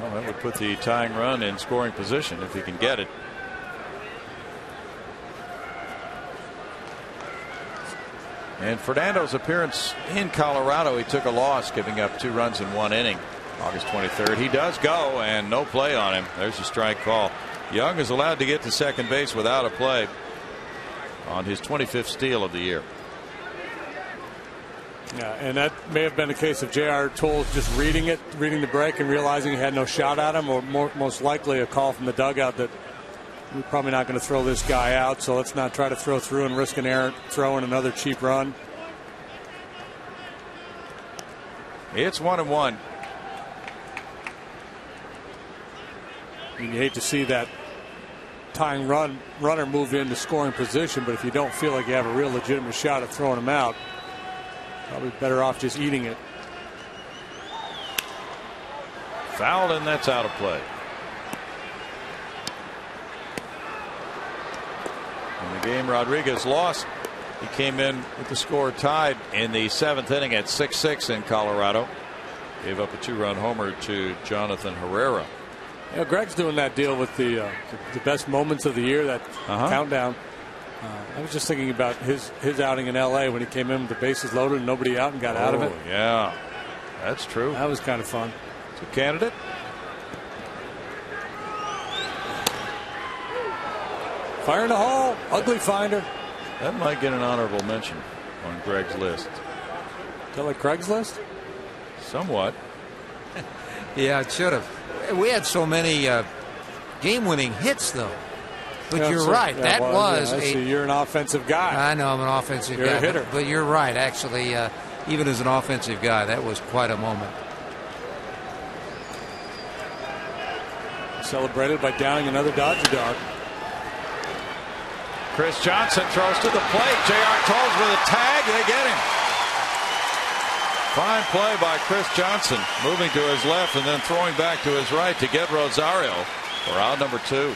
Well, that would put the tying run in scoring position if he can get it. And Fernando's appearance in Colorado, he took a loss, giving up 2 runs in 1 inning. August 23rd. He does go, and no play on him. There's a strike call. Young is allowed to get to second base without a play on his 25th steal of the year. Yeah, and that may have been the case of J.R. Toles just reading the break and realizing he had no shot at him, or most likely a call from the dugout that we're probably not going to throw this guy out, so let's not try to throw through and risk an error, throw in another cheap run. It's 1-1. You hate to see that tying runner move into scoring position, but if you don't feel like you have a real legitimate shot at throwing him out, probably better off just eating it. Fouled, and that's out of play. In the game Rodriguez lost, he came in with the score tied in the 7th inning at 6-6 in Colorado. Gave up a 2-run homer to Jonathan Herrera. Yeah, Greg's doing that deal with the best moments of the year, that countdown. I was just thinking about his outing in L.A. when he came in with the bases loaded and nobody out and got out of it. Yeah, that's true. That was kind of fun. It's a candidate. Fire in the hole. Ugly finder. That might get an honorable mention on Greg's list. Is that like Craigslist? Somewhat. Yeah, it should have. We had so many game-winning hits, though. But yeah, you're right. That was you're an offensive guy. I know I'm an offensive guy. You're a hitter. But you're right. Actually, even as an offensive guy, that was quite a moment. Celebrated by downing another Dodger dog. Chris Johnson throws to the plate. J.R. Toles with a tag. They get him. Fine play by Chris Johnson, moving to his left and then throwing back to his right to get Rosario for out number 2.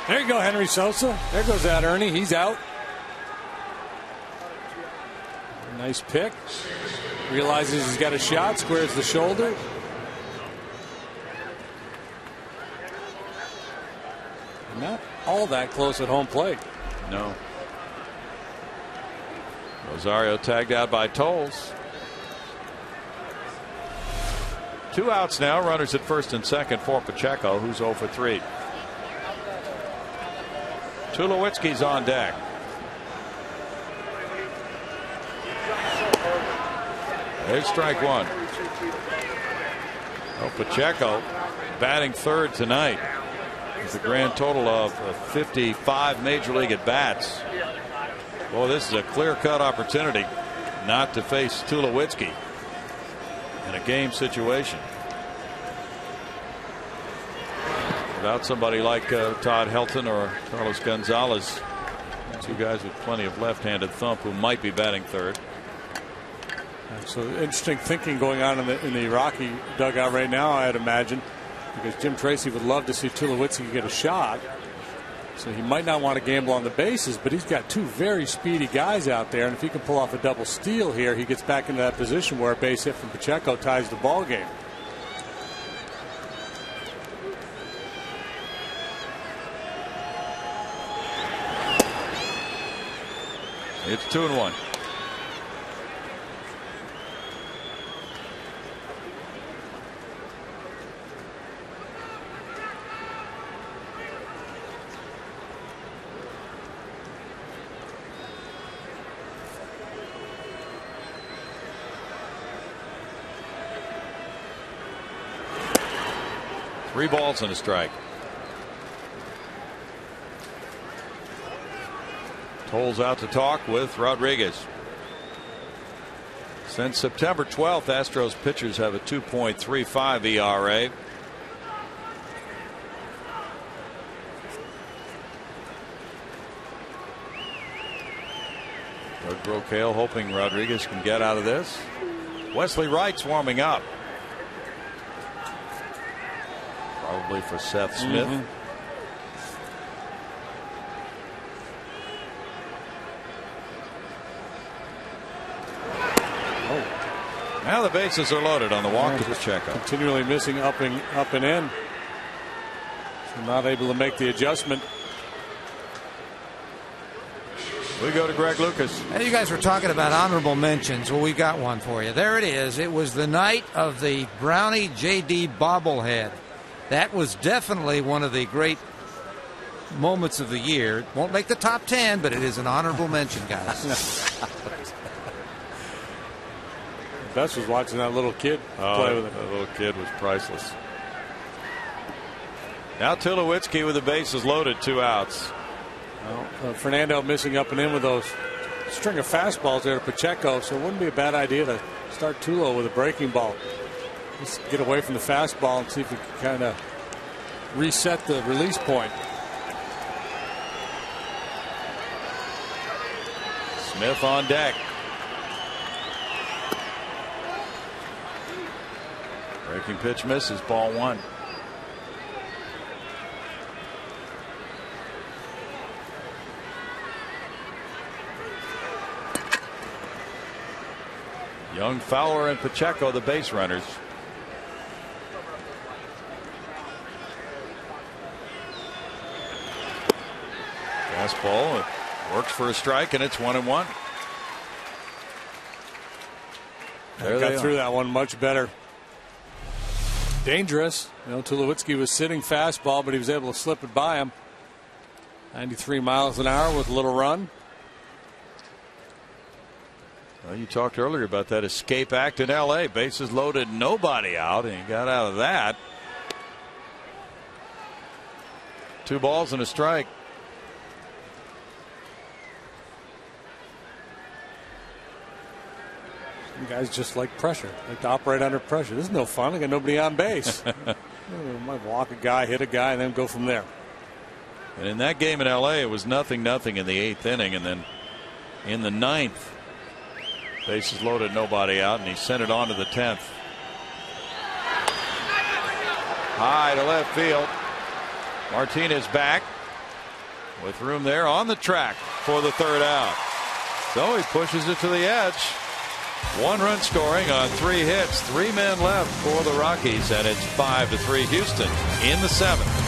There you go, Henry Sosa. There goes that Ernie. He's out. Nice pick. Realizes he's got a shot. Squares the shoulder. Not all that close at home plate. No. Rosario tagged out by Toles. 2 outs now. Runners at first and second for Pacheco, who's 0 for 3. Tulowitzki's on deck. There's strike 1. Oh, Pacheco batting third tonight. It's a grand total of 55 major league at bats. Well, this is a clear-cut opportunity not to face Tulowitzki in a game situation. Without somebody like Todd Helton or Carlos Gonzalez, 2 guys with plenty of left-handed thump who might be batting third. So interesting thinking going on in the Rocky dugout right now, I'd imagine, because Jim Tracy would love to see Tulowitzki get a shot. So he might not want to gamble on the bases, but he's got 2 very speedy guys out there, and if he can pull off a double steal here, he gets back into that position where a base hit from Pacheco ties the ball game. It's 2-1. Three balls and a strike. Toles out to talk with Rodriguez. Since September 12th, Astros pitchers have a 2.35 ERA. Doug Brocail hoping Rodriguez can get out of this. Wesley Wright's warming up. Probably for Seth Smith. Now the bases are loaded on the walk to Pacheco. Continually missing up and in. So not able to make the adjustment. We go to Greg Lucas. Now, you guys were talking about honorable mentions. Well, we've got one for you. There it is. It was the night of the Brownie J.D. bobblehead. That was definitely one of the great moments of the year. Won't make the top 10, but it is an honorable mention, guys. Best was watching that little kid play with it. That little kid was priceless. Now Tulowitzki with the bases loaded, 2 outs. Well, Fernando missing up and in with those string of fastballs there to Pacheco, so it wouldn't be a bad idea to start Tulo with a breaking ball. Just get away from the fastball and see if we can kind of reset the release point. Smith on deck. Breaking pitch misses, ball 1. Young, Fowler, and Pacheco, the base runners. Fastball, it works for a strike, and it's 1-1. They got through that one much better. Dangerous. You know, Tulowitzki was sitting fastball, but he was able to slip it by him. 93 miles an hour with a little run. Well, you talked earlier about that escape act in L.A. Bases loaded, nobody out, and he got out of that. 2 balls and a strike. Some guys just like pressure, like to operate under pressure. This is no fun. I got nobody on base. You might walk a guy, hit a guy, and then go from there. And in that game in L.A., it was 0-0 in the 8th inning, and then in the 9th, bases loaded, nobody out, and he sent it on to the 10th. High to left field. Martinez back with room there on the track for the 3rd out. So he pushes it to the edge. 1 run scoring on 3 hits. 3 men left for the Rockies, and it's 5-3 Houston in the 7th.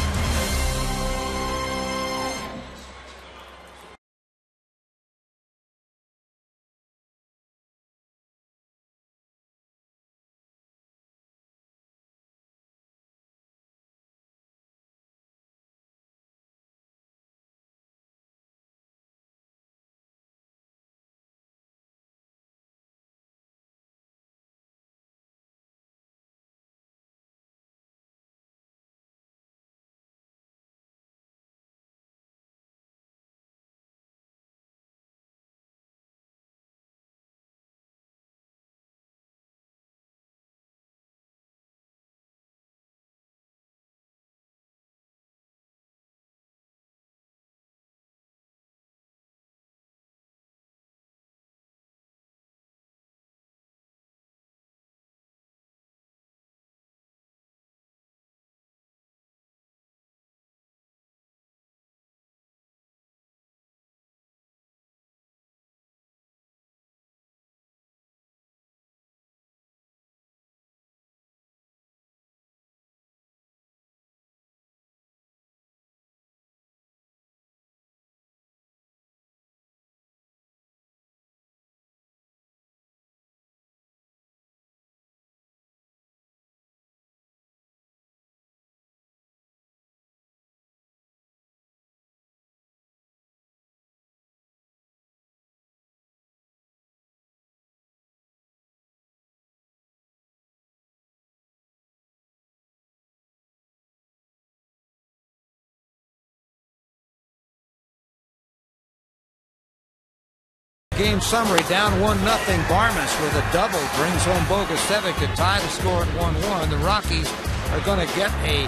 Game summary, down 1-0. Barmes with a double brings home Bogusevic to tie the score at 1-1. The Rockies are going to get a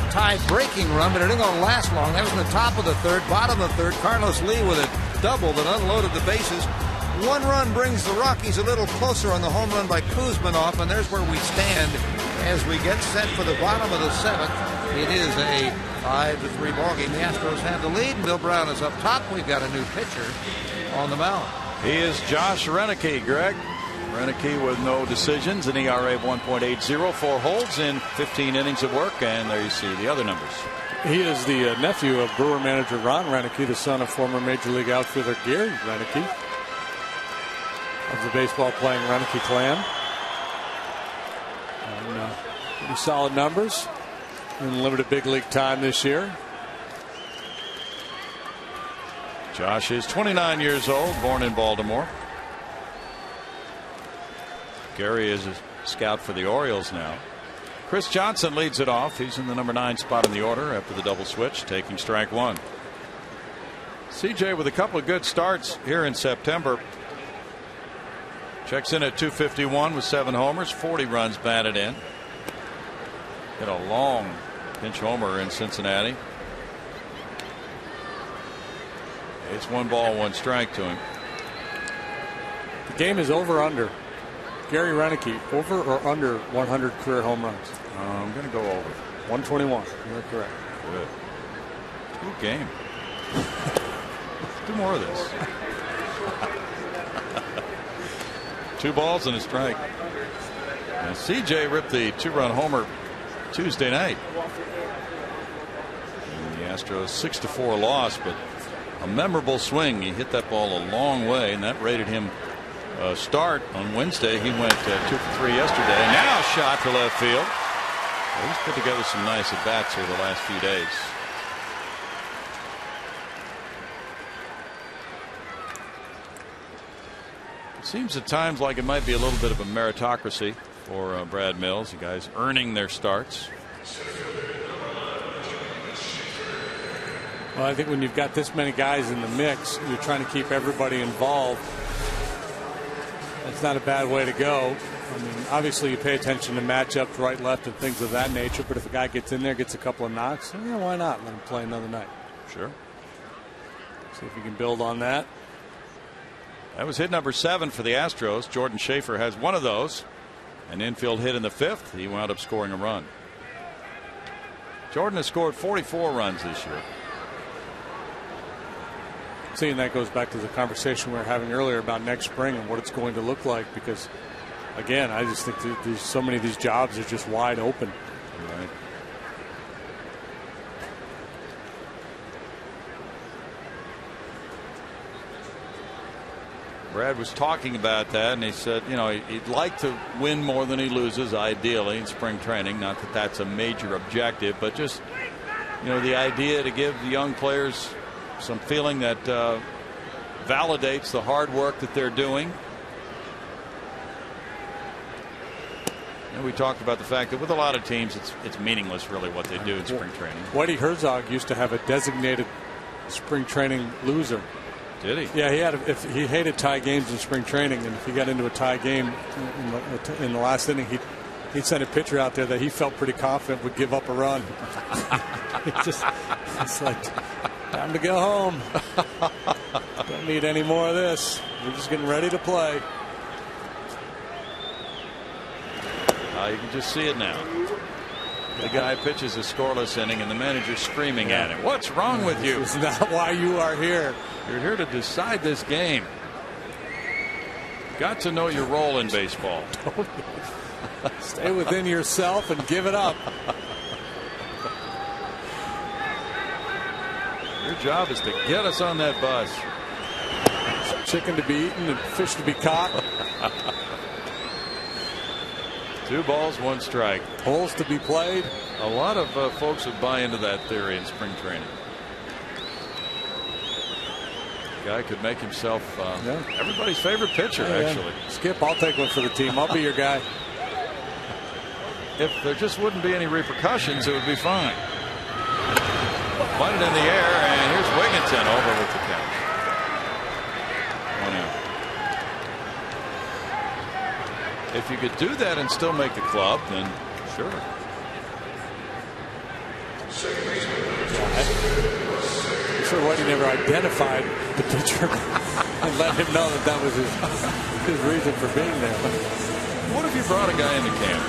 tie-breaking run, but it ain't going to last long. That was in the top of the 3rd, bottom of the 3rd. Carlos Lee with a double that unloaded the bases. 1 run brings the Rockies a little closer on the home run by Kuzminoff, and there's where we stand as we get set for the bottom of the 7th. It is a 5-3 ballgame. The Astros have the lead, and Bill Brown is up top. We've got a new pitcher on the mound. He is Josh Renicky, Greg. Renicky with no decisions, an ERA of 1.80, 4 holds in 15 innings of work, and there you see the other numbers. He is the nephew of Brewer manager Ron Renicky, the son of former Major League outfielder Gary Renicky of the baseball-playing Renicky clan. And, pretty solid numbers in limited big league time this year. Josh is 29 years old, born in Baltimore. Gary is a scout for the Orioles now. Chris Johnson leads it off. He's in the number 9 spot in the order after the double switch, taking strike 1. CJ with a couple of good starts here in September. Checks in at 251 with 7 homers, 40 runs batted in. Hit a long pinch homer in Cincinnati. It's 1 ball, 1 strike to him. The game is over under. Gary Renicky, over or under 100 career home runs? I'm going to go over. 121. You're correct. Good. Good game. Do more of this. 2 balls and a strike. And CJ ripped the 2-run homer Tuesday night. And the Astros 6-4 loss, but a memorable swing. He hit that ball a long way, and that rated him start on Wednesday. He went 2 for 3 yesterday. Now shot to left field. Well, he's put together some nice at bats here the last few days. It seems at times like it might be a little bit of a meritocracy for Brad Mills. You guys earning their starts. Well, I think when you've got this many guys in the mix, you're trying to keep everybody involved. That's not a bad way to go. I mean, obviously you pay attention to matchups, right, left, and things of that nature. But if a guy gets in there, gets a couple of knocks, yeah, why not let him play another night? Sure. See if you can build on that. That was hit number 7 for the Astros. Jordan Schaefer has one of those. An infield hit in the 5th. He wound up scoring a run. Jordan has scored 44 runs this year. Seeing that goes back to the conversation we were having earlier about next spring and what it's going to look like, because again, I just think there's so many of these jobs are just wide open. Right. Brad was talking about that, and he said, you know, he'd like to win more than he loses, ideally, in spring training. Not that that's a major objective, but just, you know, the idea to give the young players some feeling that validates the hard work that they're doing. And we talked about the fact that with a lot of teams, it's meaningless really what they do in spring training. Whitey Herzog used to have a designated spring training loser. Did he? Yeah, if he hated tie games in spring training, and if he got into a tie game in the last inning, he'd send a pitcher out there that he felt pretty confident would give up a run. It's like, time to go home. Don't need any more of this. We're just getting ready to play. You can just see it now. The guy pitches a scoreless inning, and the manager's screaming at him. What's wrong with you? It's not why you are here. You're here to decide this game. Got to know your role in baseball. Stay within yourself and give it up. Your job is to get us on that bus. Chicken to be eaten and fish to be caught. 2 balls, 1 strike. Holes to be played. A lot of folks would buy into that theory in spring training. Guy could make himself everybody's favorite pitcher, actually. Skip, I'll take one for the team. I'll be your guy. If there just wouldn't be any repercussions, it would be fine. Bunted in the air, and here's Wigginton over with the catch. 1 out. If you could do that and still make the club, then sure. I'm sure Whitey never identified the pitcher and let him know that was his reason for being there. What if you brought a guy into camp?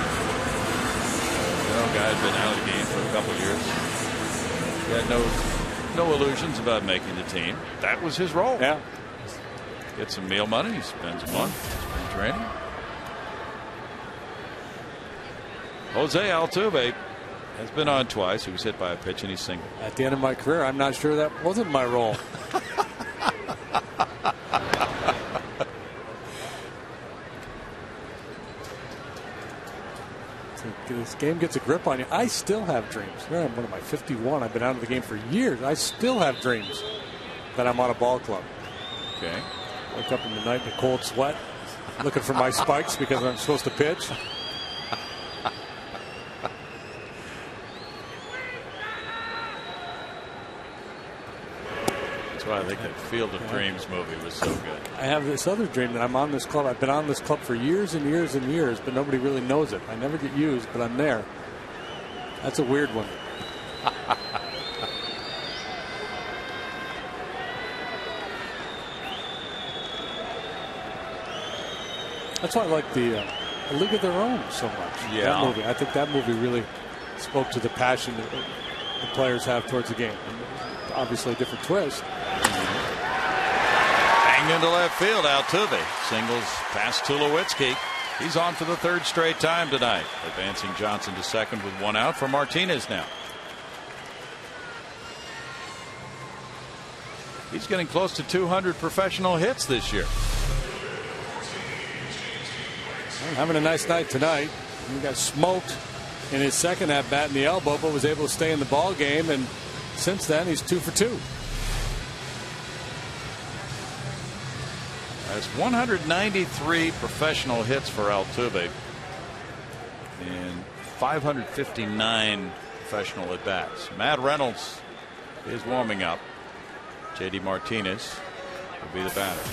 You know, a guy had been out of the game for a couple of years. He had no illusions about making the team. That was his role. Yeah. Get some meal money. He spends a month spring training. Jose Altuve Has been on twice. He was hit by a pitch and he's single. At the end of my career, I'm not sure that wasn't my role. This game gets a grip on you. I still have dreams. I'm one of my 51. I've been out of the game for years. I still have dreams that I'm on a ball club. Okay. Wake up in the night in a cold sweat, looking for my spikes because I'm supposed to pitch. That's why I think that Field of Dreams movie was so good. I have this other dream that I'm on this club. I've been on this club for years and years and years, but nobody really knows it. I never get used, but I'm there. That's a weird one. That's why I like the League of Their Own so much. Yeah. That movie. I think that movie really spoke to the passion that the players have towards the game. And obviously a different twist. Banged into left field. Altuve singles past Tulowitzki. He's on for the third straight time tonight. Advancing Johnson to second with one out for Martinez now. He's getting close to 200 professional hits this year. Having a nice night tonight. He got smoked in his second at bat in the elbow, but was able to stay in the ball game. And since then, he's 2 for 2. That's 193 professional hits for Altuve and 559 professional at bats. Matt Reynolds is warming up. JD Martinez will be the batter.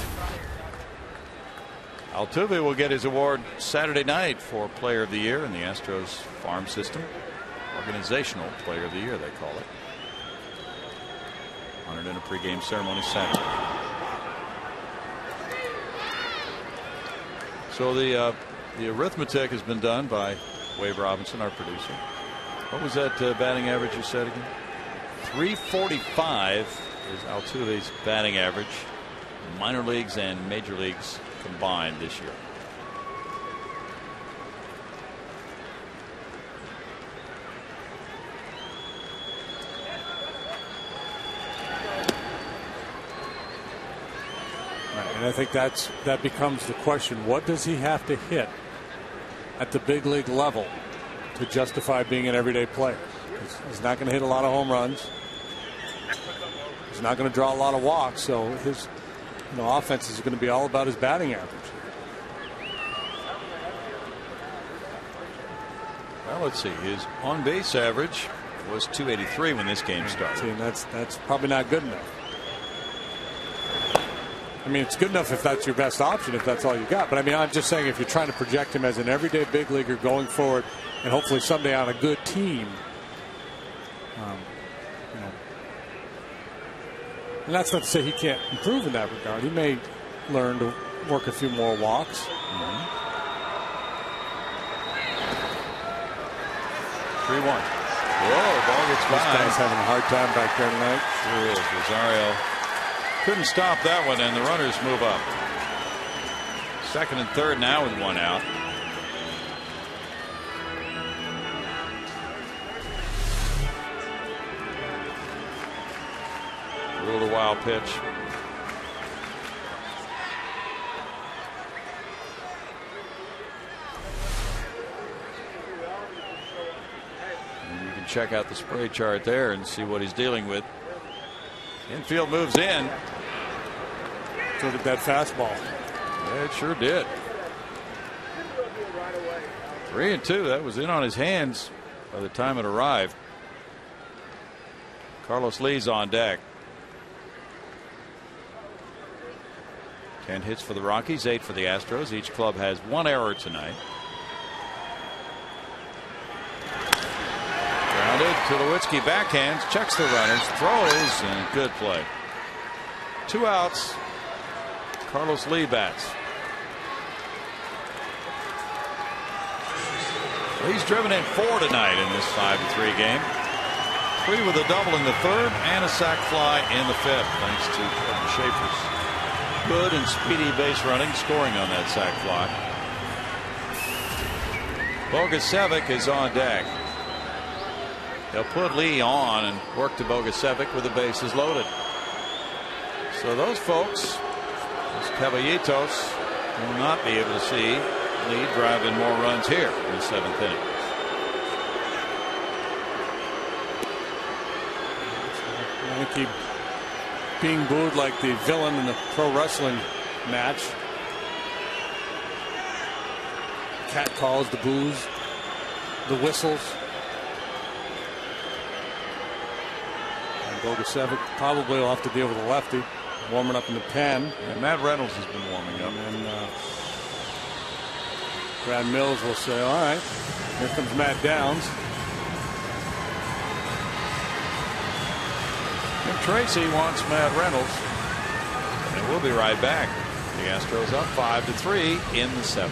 Altuve will get his award Saturday night for Player of the Year in the Astros farm system. Organizational Player of the Year, they call it. Honored in a pregame ceremony Saturday. So the arithmetic has been done by Wade Robinson, our producer. What was that batting average you said again? 345 is Altuve's batting average. Minor leagues and major leagues combined this year. And I think that becomes the question. What does he have to hit at the big league level to justify being an everyday player? He's not going to hit a lot of home runs. He's not going to draw a lot of walks. So his offense is going to be all about his batting average. Well, let's see. His on base average was 283 when this game started. See, and that's probably not good enough. I mean, it's good enough if that's your best option, if that's all you got. But I mean, I'm just saying, if you're trying to project him as an everyday big leaguer going forward, and hopefully someday on a good team, and that's not to say he can't improve in that regard. He may learn to work a few more walks. 3-1. Whoa, ball gets by. This guy's having a hard time back there tonight. Sure is. Rosario couldn't stop that one, and the runners move up. Second and third now with one out. Ruled a wild pitch. And you can check out the spray chart there and see what he's dealing with. Infield moves in. So did that fastball. Yeah, it sure did. 3-2. That was in on his hands by the time it arrived. Carlos Lee's on deck. 10 hits for the Rockies, 8 for the Astros. Each club has one error tonight. Grounded. Tulowitzki backhands, checks the runners, throws, and good play. 2 outs. Carlos Lee bats. He's driven in 4 tonight in this 5-3 game. 3 with a double in the third and a sac fly in the fifth, thanks to Kevin Schaefer's good and speedy base running, scoring on that sac fly. Bogusevic is on deck. They'll put Lee on and work to Bogusevic with the bases loaded. So those folks, those Caballitos, will not be able to see Lee drive in more runs here in the 7th inning. I keep being booed like the villain in the pro wrestling match. Cat calls, the boos, the whistles. And Bogusevic probably will have to deal with a lefty warming up in the pen. And Matt Reynolds has been warming up. And Brad Mills will say, all right, here comes Matt Downs. And Tracy wants Matt Reynolds. And we'll be right back. The Astros up 5-3 in the 7th.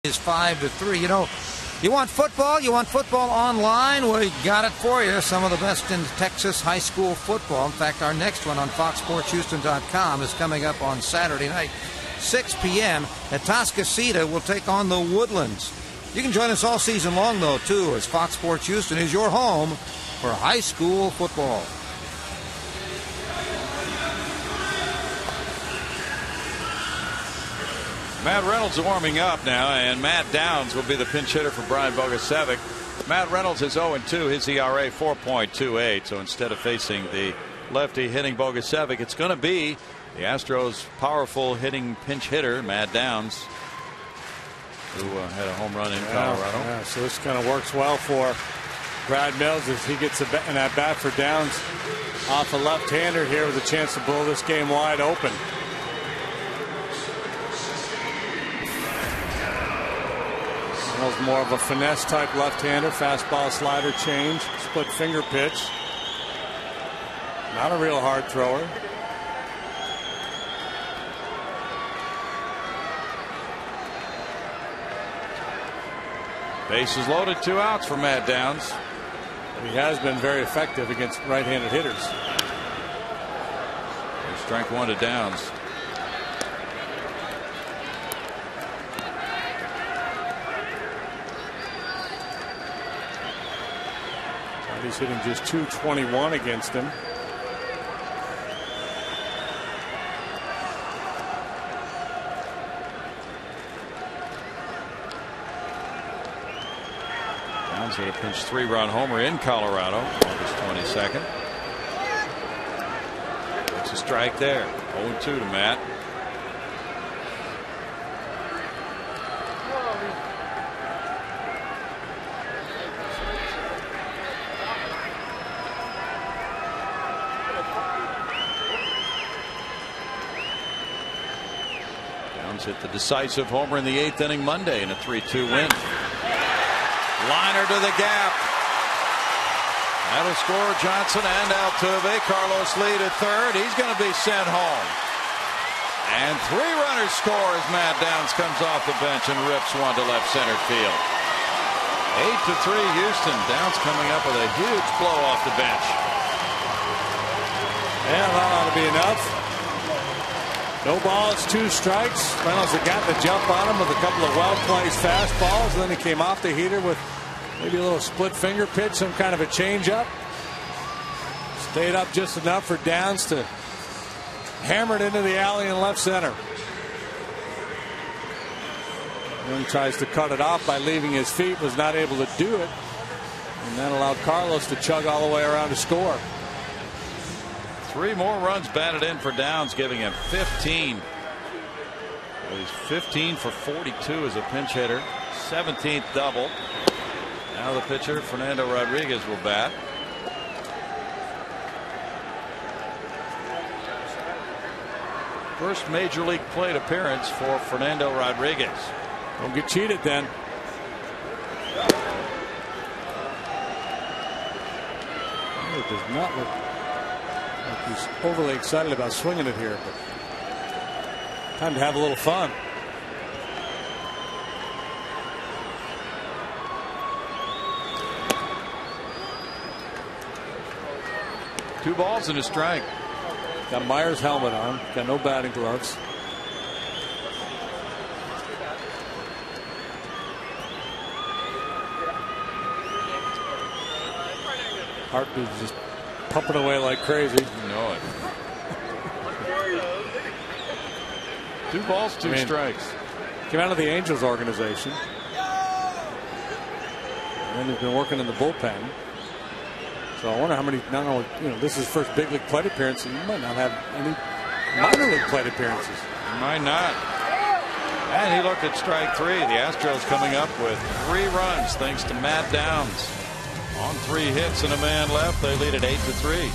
Is 5-3. You want football? You want football online? We got it for you. Some of the best in Texas high school football. In fact, our next one on FoxSportsHouston.com is coming up on Saturday night, 6 p.m. at Toscasita will take on the Woodlands. You can join us all season long, though, too, as Fox Sports Houston is your home for high school football. Matt Reynolds is warming up now, and Matt Downs will be the pinch hitter for Brian Bogusevic. Matt Reynolds is 0-2, his ERA 4.28. So instead of facing the lefty hitting Bogusevic, it's going to be the Astros' powerful hitting pinch hitter, Matt Downs, who had a home run in Colorado. Yeah, so this kind of works well for Brad Mills as he gets an at bat for Downs off a left-hander here with a chance to blow this game wide open. Reynolds more of a finesse type left-hander, fastball, slider, change, split finger pitch. Not a real hard thrower. Bases loaded, 2 outs for Matt Downs. He has been very effective against right-handed hitters. Strike 1 to Downs. He's hitting just .221 against him. Downs hit a pinch 3-run homer in Colorado August 22nd. It's a strike there. 0-2 to Matt. Hit the decisive homer in the 8th inning Monday in a 3-2 win. Liner to the gap. That'll score Johnson and Altuve. Carlos Lee to third. He's going to be sent home. And 3 runners score as Matt Downs comes off the bench and rips one to left center field. 8-3 Houston. Downs coming up with a huge blow off the bench. Yeah, that ought to be enough. No balls, 2 strikes. Reynolds had gotten the jump on him with a couple of well-placed fastballs. And then he came off the heater with maybe a little split finger pitch, some kind of a changeup. Stayed up just enough for Downs to hammer it into the alley in left center. Then tries to cut it off by leaving his feet, was not able to do it. And that allowed Carlos to chug all the way around to score. 3 more runs batted in for Downs, giving him 15. Well, he's 15 for 42 as a pinch hitter. 17th double. Now the pitcher, Fernando Rodriguez, will bat. First major league plate appearance for Fernando Rodriguez. Don't get cheated then. It does not look like he's overly excited about swinging it here, but time to have a little fun. Two balls and a strike. Got Myers' helmet on. Got no batting gloves. Heartbeat's just pumping away like crazy. You know it. 2 balls, 2 strikes. Came out of the Angels organization. And then he's been working in the bullpen. So I wonder how many, not only, this is his first big league plate appearance, and he might not have any minor league plate appearances. He might not. And he looked at strike 3. The Astros coming up with 3 runs thanks to Matt Downs. On 3 hits and a man left, they lead at 8-3.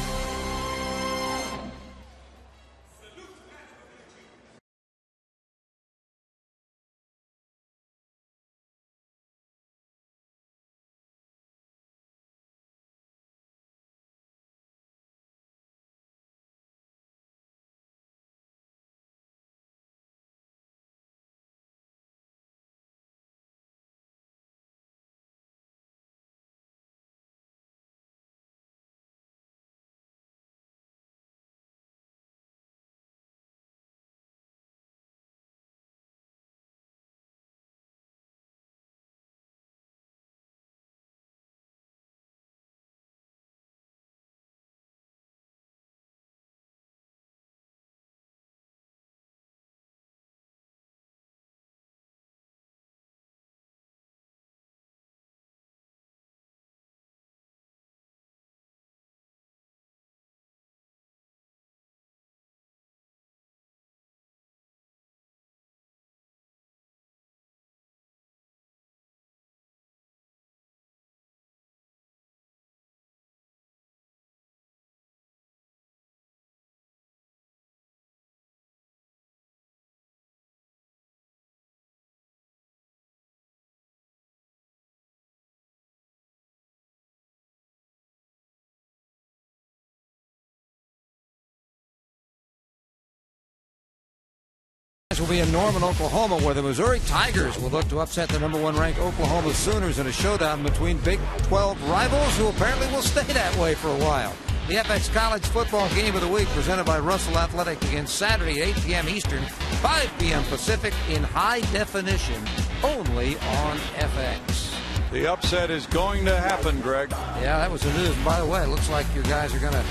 Will be in Norman, Oklahoma, where the Missouri Tigers will look to upset the #1 ranked Oklahoma Sooners in a showdown between Big 12 rivals who apparently will stay that way for a while. The FX College Football Game of the Week presented by Russell Athletic begins Saturday at 8 p.m. Eastern, 5 p.m. Pacific in high definition only on FX. The upset is going to happen, Greg. Yeah, that was the news. And by the way, it looks like your guys are going to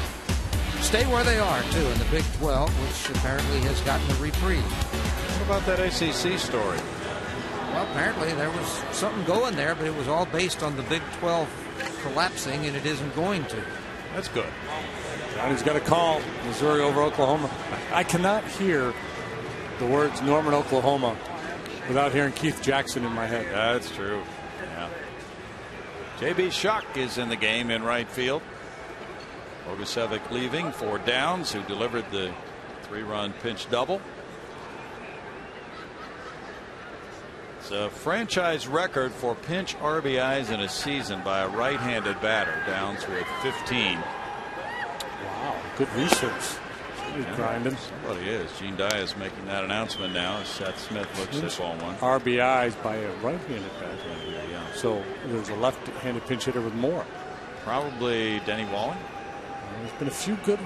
stay where they are, too, in the Big 12, which apparently has gotten a reprieve. What about that ACC story? Well, apparently there was something going there, but it was all based on the Big 12 collapsing, and it isn't going to. That's good. Johnny's got a call. Missouri over Oklahoma. I cannot hear the words Norman, Oklahoma without hearing Keith Jackson in my head. That's true. Yeah. J.B. Shuck is in the game in right field. Bogusevic leaving for Downs, who delivered the 3-run pinch double. It's a franchise record for pinch RBIs in a season by a right-handed batter. Downs with 15. Wow, good research. grinding. Somebody is. Gene Dye is making that announcement now as Seth Smith looks at ball one. RBIs by a right-handed batter. Yeah. So there's a left-handed pinch hitter with more. Probably Denny Walling. There's been a few good.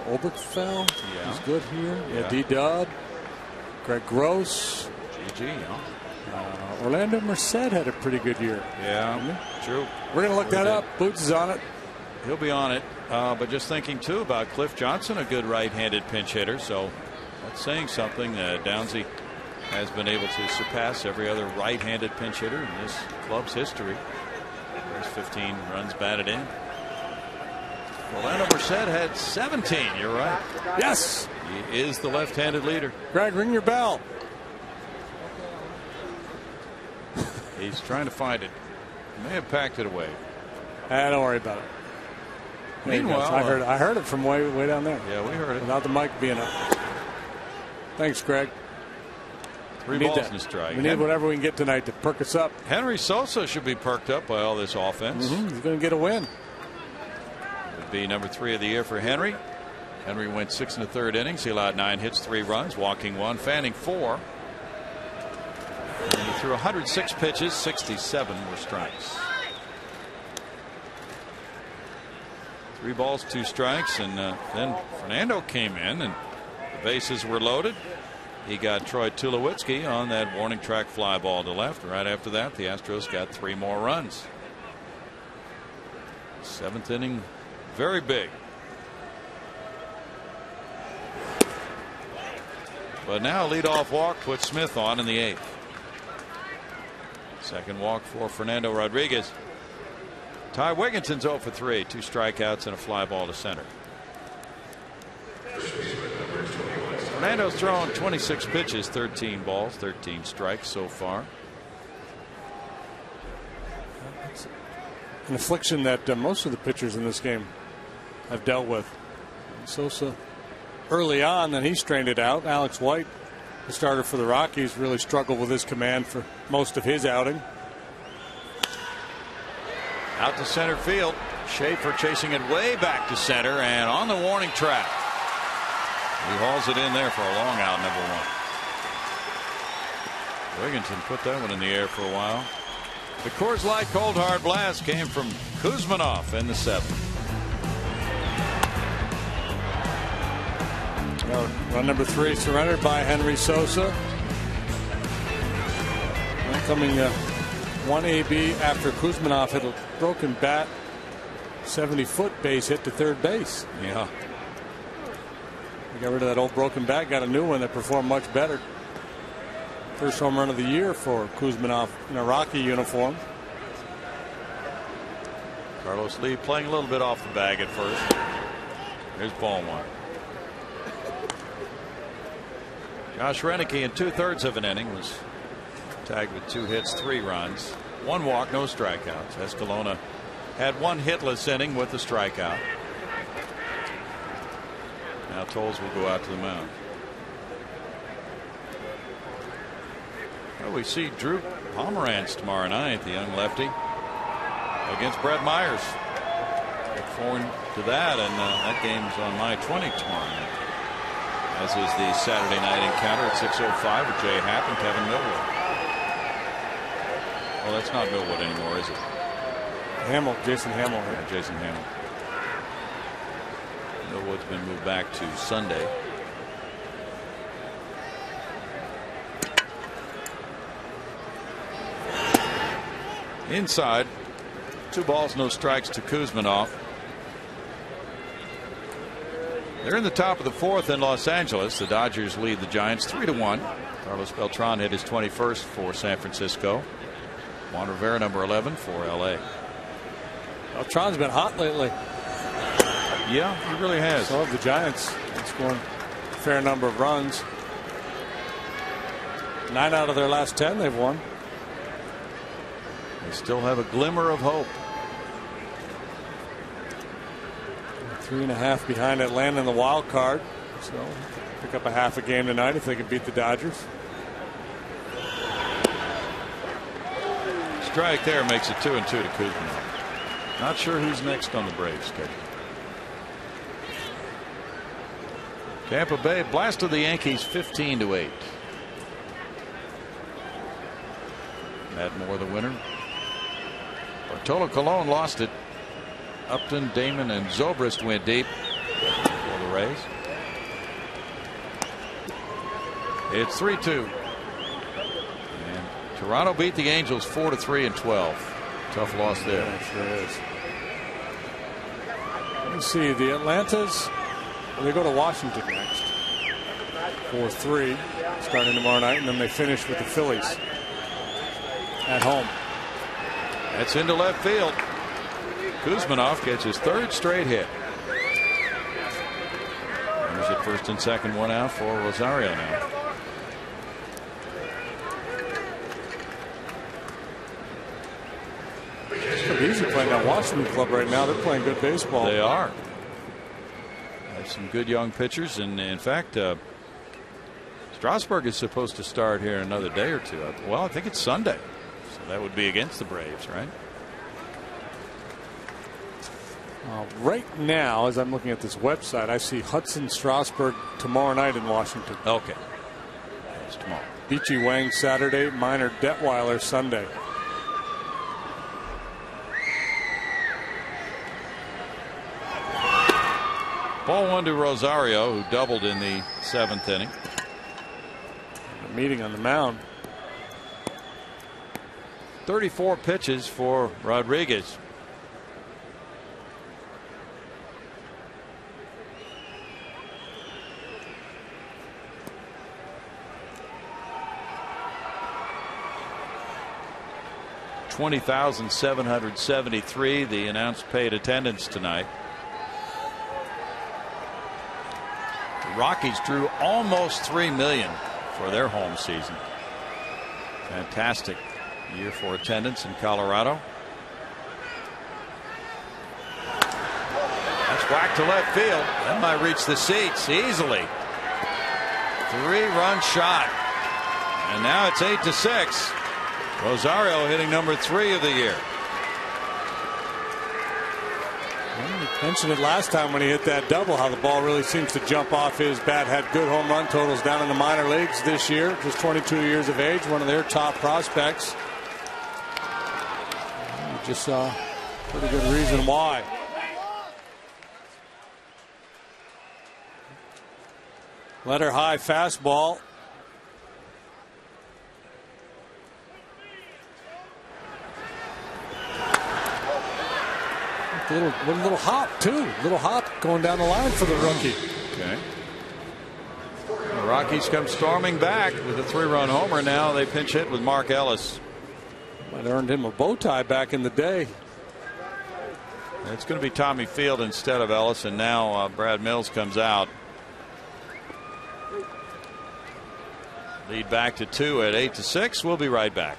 Oberkfell. Yeah. He's good here. Yeah. D-Dub. Greg Gross. GG, huh? Orlando Merced had a pretty good year. Yeah, true. We're going to look that up. Boots is on it. He'll be on it. But just thinking, too, about Cliff Johnson, a good right-handed pinch hitter. So that's saying something. Downsy has been able to surpass every other right-handed pinch hitter in this club's history. There's 15 runs batted in. Orlando Merced had 17. You're right. Yes. He is the left-handed leader. Greg, ring your bell. He's trying to find it. May have packed it away. Don't worry about it. Meanwhile, I heard it from way down there. Yeah, we heard it. Without the mic being up. Thanks, Greg. 3 balls and a strike. We need whatever we can get tonight to perk us up. Henry Sosa should be perked up by all this offense. He's going to get a win. Would be number 3 of the year for Henry. Henry went 6 1/3 innings. He allowed 9 hits, 3 runs, walking 1, fanning 4. And he threw 106 pitches, 67 were strikes. 3 balls, 2 strikes, and then Fernando came in, and the bases were loaded. He got Troy Tulowitzki on that warning track fly ball to left. Right after that, the Astros got 3 more runs. 7th inning, very big. But now leadoff walk puts Smith on in the 8th. Second walk for Fernando Rodriguez. Ty Wigginson's 0 for 3, 2 strikeouts and a fly ball to center. Fernando's thrown 26 pitches, 13 balls, 13 strikes so far. An affliction that most of the pitchers in this game have dealt with. Sosa early on, then he strained it out. Alex White, the starter for the Rockies, really struggled with his command for most of his outing. Out to center field. Schaefer chasing it way back to center and on the warning track. He hauls it in there for a long out, number 1. Wigginson put that one in the air for a while. The Coors Light Cold Hard Blast came from Kuzmanov in the 7th. Run number 3 surrendered by Henry Sosa. Coming 1 AB after Kuzmanov hit a broken bat, 70-foot base hit to third base. Yeah. We got rid of that old broken bat, got a new one that performed much better. First home run of the year for Kuzmanov in a Rocky uniform. Carlos Lee playing a little bit off the bag at first. Here's ball 1. Josh Renicky in 2/3 of an inning was tagged with 2 hits, 3 runs, 1 walk, no strikeouts. Escalona had 1 hitless inning with a strikeout. Now Tolles will go out to the mound. Well, we see Drew Pomeranz tomorrow night, the young lefty, against Brett Myers. Look forward to that, and that game's on my 20 tomorrow night. As is the Saturday night encounter at 6:05 with Jay Happ and Kevin Millwood. Well, that's not Millwood anymore, is it? Jason Hamill. Yeah, Jason Hamill. Millwood's been moved back to Sunday. Inside, 2 balls, no strikes to Kuzmanov. They're in the top of the 4th in Los Angeles. The Dodgers lead the Giants 3-1. Carlos Beltran hit his 21st for San Francisco. Juan Rivera, number 11 for LA. Beltran's been hot lately. Yeah, he really has. So have the Giants. Scoring a fair number of runs. 9 out of their last 10 they've won. They still have a glimmer of hope. 3.5 behind Atlanta in the wild card. So pick up a half a game tonight if they can beat the Dodgers. Strike there makes it 2-2 to Kuzma. Not sure who's next on the Braves schedule. Tampa Bay blasted the Yankees 15-8. Matt Moore the winner. Bartolo Colon lost it. Upton, Damon, and Zobrist went deep for the Rays. It's 3-2. And Toronto beat the Angels 4-3 and 12. Tough loss there. Yeah, it sure is. Let me see. The Atlantas, they go to Washington next. 4-3 starting tomorrow night, and then they finish with the Phillies at home. That's into left field. Kuzmanov gets his third straight hit. Runners at first and second, one out for Rosario now. It's easy playing that Washington club right now. They're playing good baseball. They are. Have some good young pitchers, and in fact, Strasburg is supposed to start here in another day or two. Well, I think it's Sunday, so that would be against the Braves, right? Right now, as I'm looking at this website, I see Hudson Strasburg tomorrow night in Washington. Okay. That's tomorrow. Beachy Wang Saturday, Minor Detweiler Sunday. Ball one to Rosario, who doubled in the seventh inning. A meeting on the mound. 34 pitches for Rodriguez. $20,773 the announced paid attendance tonight. The Rockies drew almost 3 million for their home season. Fantastic year for attendance in Colorado. That's whacked to left field. That might reach the seats easily. 3-run shot. And now it's 8-6. Rosario hitting number 3 of the year. You mentioned it last time when he hit that double, how the ball really seems to jump off his bat. Had good home run totals down in the minor leagues this year. Just 22 years of age, one of their top prospects. You just saw pretty good reason why. Letter high fastball. Little hop too. Little hop going down the line for the rookie. Okay. The Rockies come storming back with a 3-run homer. Now they pinch hit with Mark Ellis. Might have earned him a bow tie back in the day. It's going to be Tommy Field instead of Ellis, and now Brad Mills comes out. Lead back to 2 at 8-6. We'll be right back.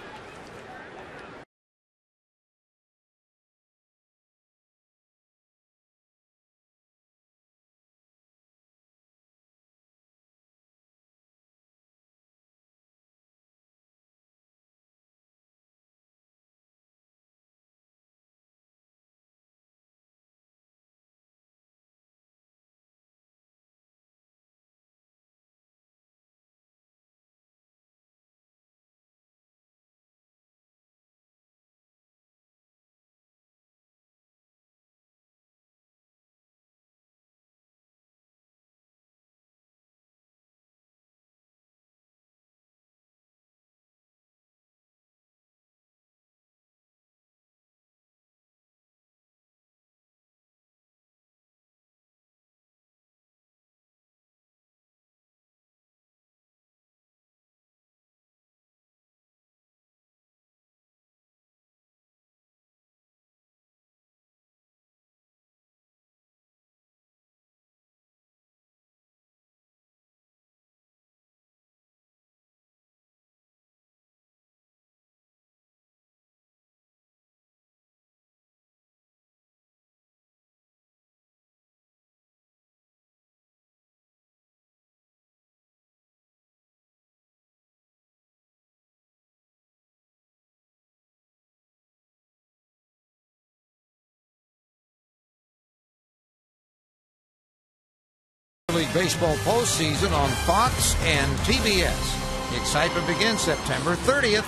League Baseball postseason on Fox and TBS. The excitement begins September 30th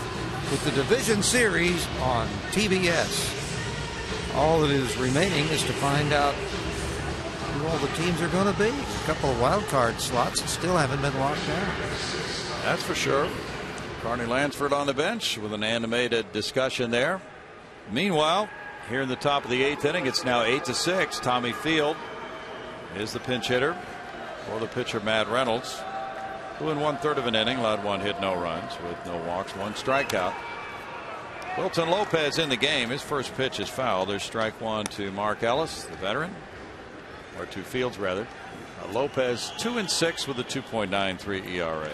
with the Division Series on TBS. All that is remaining is to find out who all the teams are going to be. A couple of wild card slots that still haven't been locked down. That's for sure. Carney Lansford on the bench with an animated discussion there. Meanwhile, here in the top of the 8th inning, it's now 8-6. Tommy Field is the pinch hitter for the pitcher Matt Reynolds, who in 1/3 of an inning allowed 1 hit, no runs with no walks, 1 strikeout. Wilton Lopez in the game. His first pitch is foul. There's strike 1 to Mark Ellis, the veteran, or to Fields rather. Lopez 2-6 with a 2.93 ERA.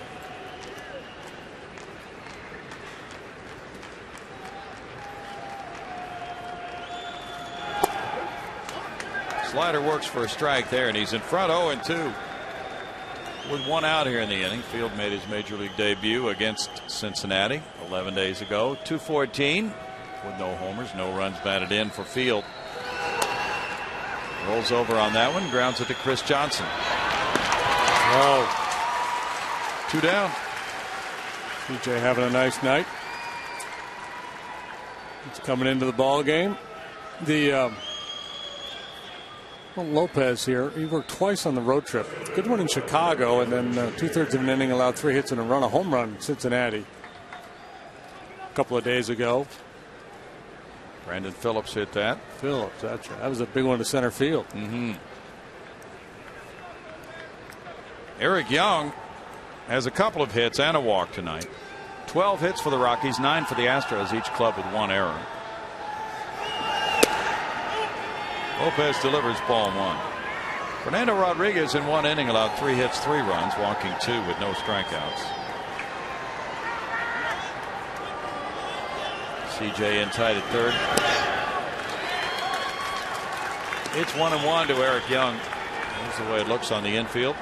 Slider works for a strike there, and he's in front 0-2 with 1 out here in the inning. Field made his major league debut against Cincinnati 11 days ago. 214 with no homers, no runs batted in for Field. Rolls over on that one, grounds it to Chris Johnson. Oh, 2 down. CJ having a nice night. It's coming into the ball game. Lopez here, he worked twice on the road trip. Good one in Chicago, and then 2/3 of an inning, allowed 3 hits and a run, a home run in Cincinnati a couple of days ago. Brandon Phillips hit that. Phillips, that's right. That was a big one to center field. Eric Young has a couple of hits and a walk tonight. 12 hits for the Rockies, 9 for the Astros, each club with 1 error. Lopez delivers ball 1. Fernando Rodriguez in 1 inning allowed 3 hits, 3 runs, walking 2 with no strikeouts. CJ in tight at 3rd. It's 1-1 to Eric Young. That's the way it looks on the infield.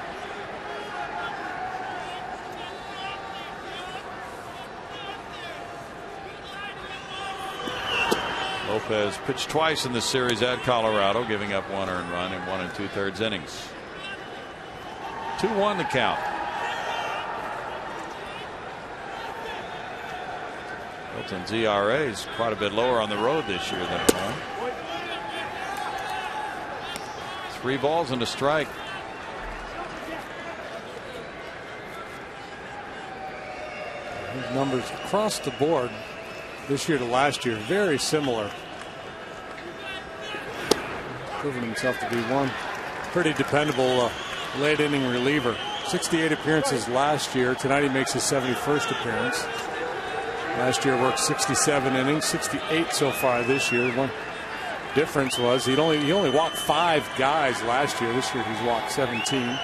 Lopez pitched twice in this series at Colorado, giving up 1 earned run in 1 2/3 innings. 2-1 the count. Wilton's ERA is quite a bit lower on the road this year than at home. 3 balls and a strike. His numbers across the board this year to last year, very similar. Proven himself to be one pretty dependable late inning reliever. 68 appearances last year. Tonight he makes his 71st appearance. Last year worked 67 innings, 68 so far this year. One difference was he only walked 5 guys last year. This year he's walked 17.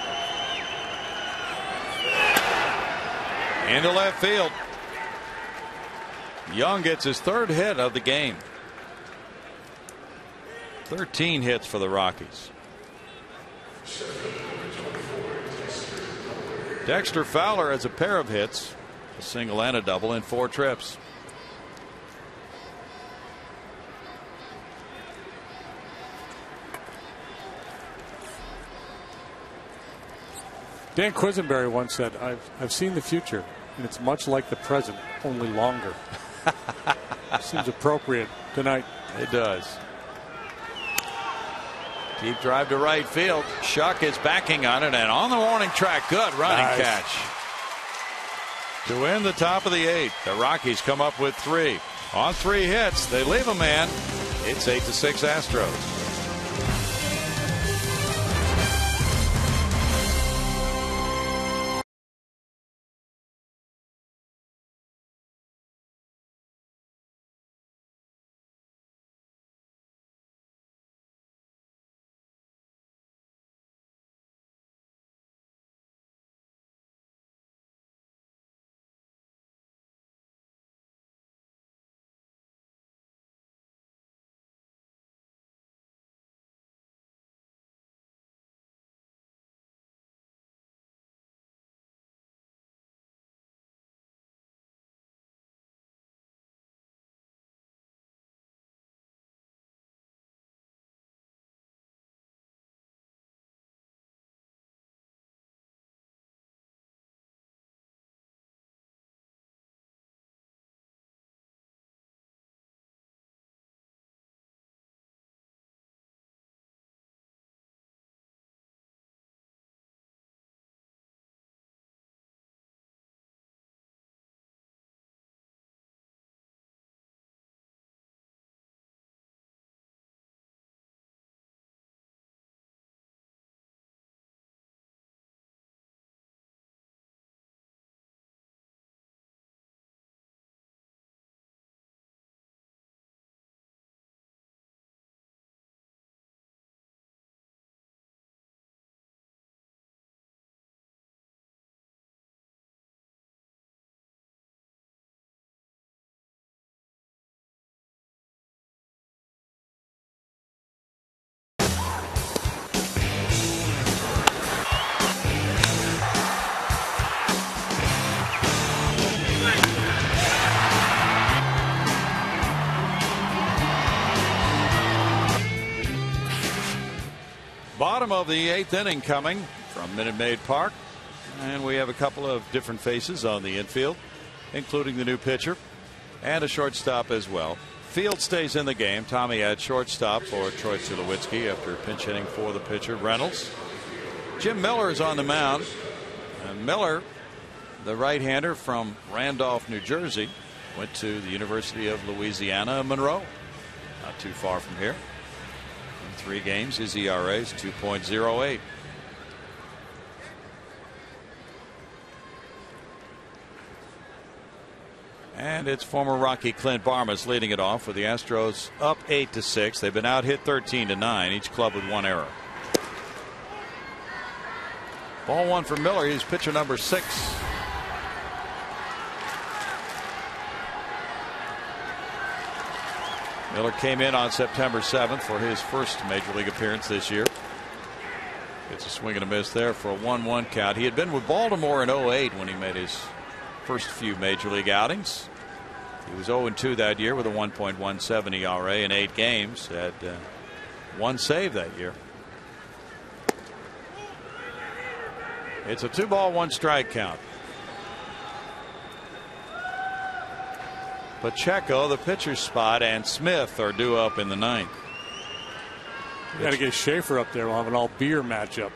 Into left field. Young gets his 3rd hit of the game. 13 hits for the Rockies. Dexter Fowler has a pair of hits, a single and a double in 4 trips. Dan Quisenberry once said, I've seen the future, and it's much like the present, only longer. Seems appropriate tonight. It does. Deep drive to right field. Shuck is backing on it and on the warning track. Good running catch. To win the top of the 8th, the Rockies come up with 3. On 3 hits, they leave a man. It's 8-6 Astros. Bottom of the 8th inning coming from Minute Maid Park. And we have a couple of different faces on the infield, including the new pitcher and a shortstop as well. Field stays in the game. Tommy at shortstop for Troy Tulowitzki after pinch hitting for the pitcher Reynolds. Jim Miller is on the mound. And Miller, the right-hander from Randolph, New Jersey, went to the University of Louisiana Monroe. Not too far from here. In 3 games, his ERA is 2.08. And it's former Rocky Clint Barmas leading it off with the Astros up 8-6. They've been out hit 13-9, each club with 1 error. Ball 1 for Miller. He's pitcher number 6. Miller came in on September 7th for his first major league appearance this year. Gets a swing and a miss there for a 1-1 count. He had been with Baltimore in 08 when he made his first few major league outings. He was 0-2 that year with a 1.17 ERA in 8 games. Had 1 save that year. It's a 2-ball 1-strike count. Pacheco, the pitcher's spot, and Smith are due up in the 9th. You got to get Schaefer up there. We'll have an all beer matchup.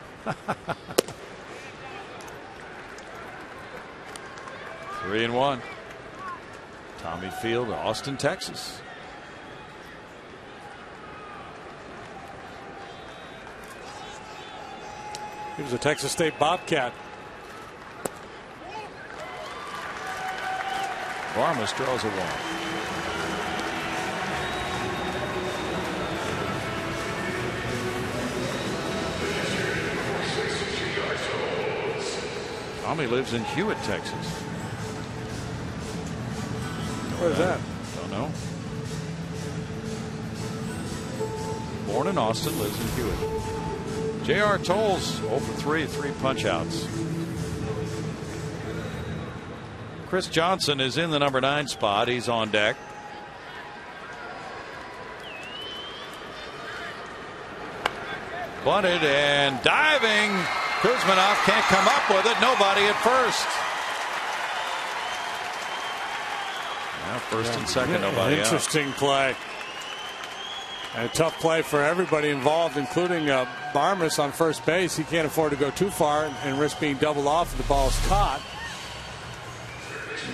3-1. Tommy Field, Austin, Texas. He was a Texas State Bobcat. Barmas draws a 1. Tommy lives in Hewitt, Texas. Where's that? Don't know. Born in Austin, lives in Hewitt. J.R. Tolles 0 for 3, 3 punch outs. Chris Johnson is in the number 9 spot. He's on deck. Bunted and diving. Kuzminoff can't come up with it. Nobody at first. Now first and second, nobody out. Interesting play. And a tough play for everybody involved, including Barmas on first base. He can't afford to go too far and risk being doubled off if the ball's caught.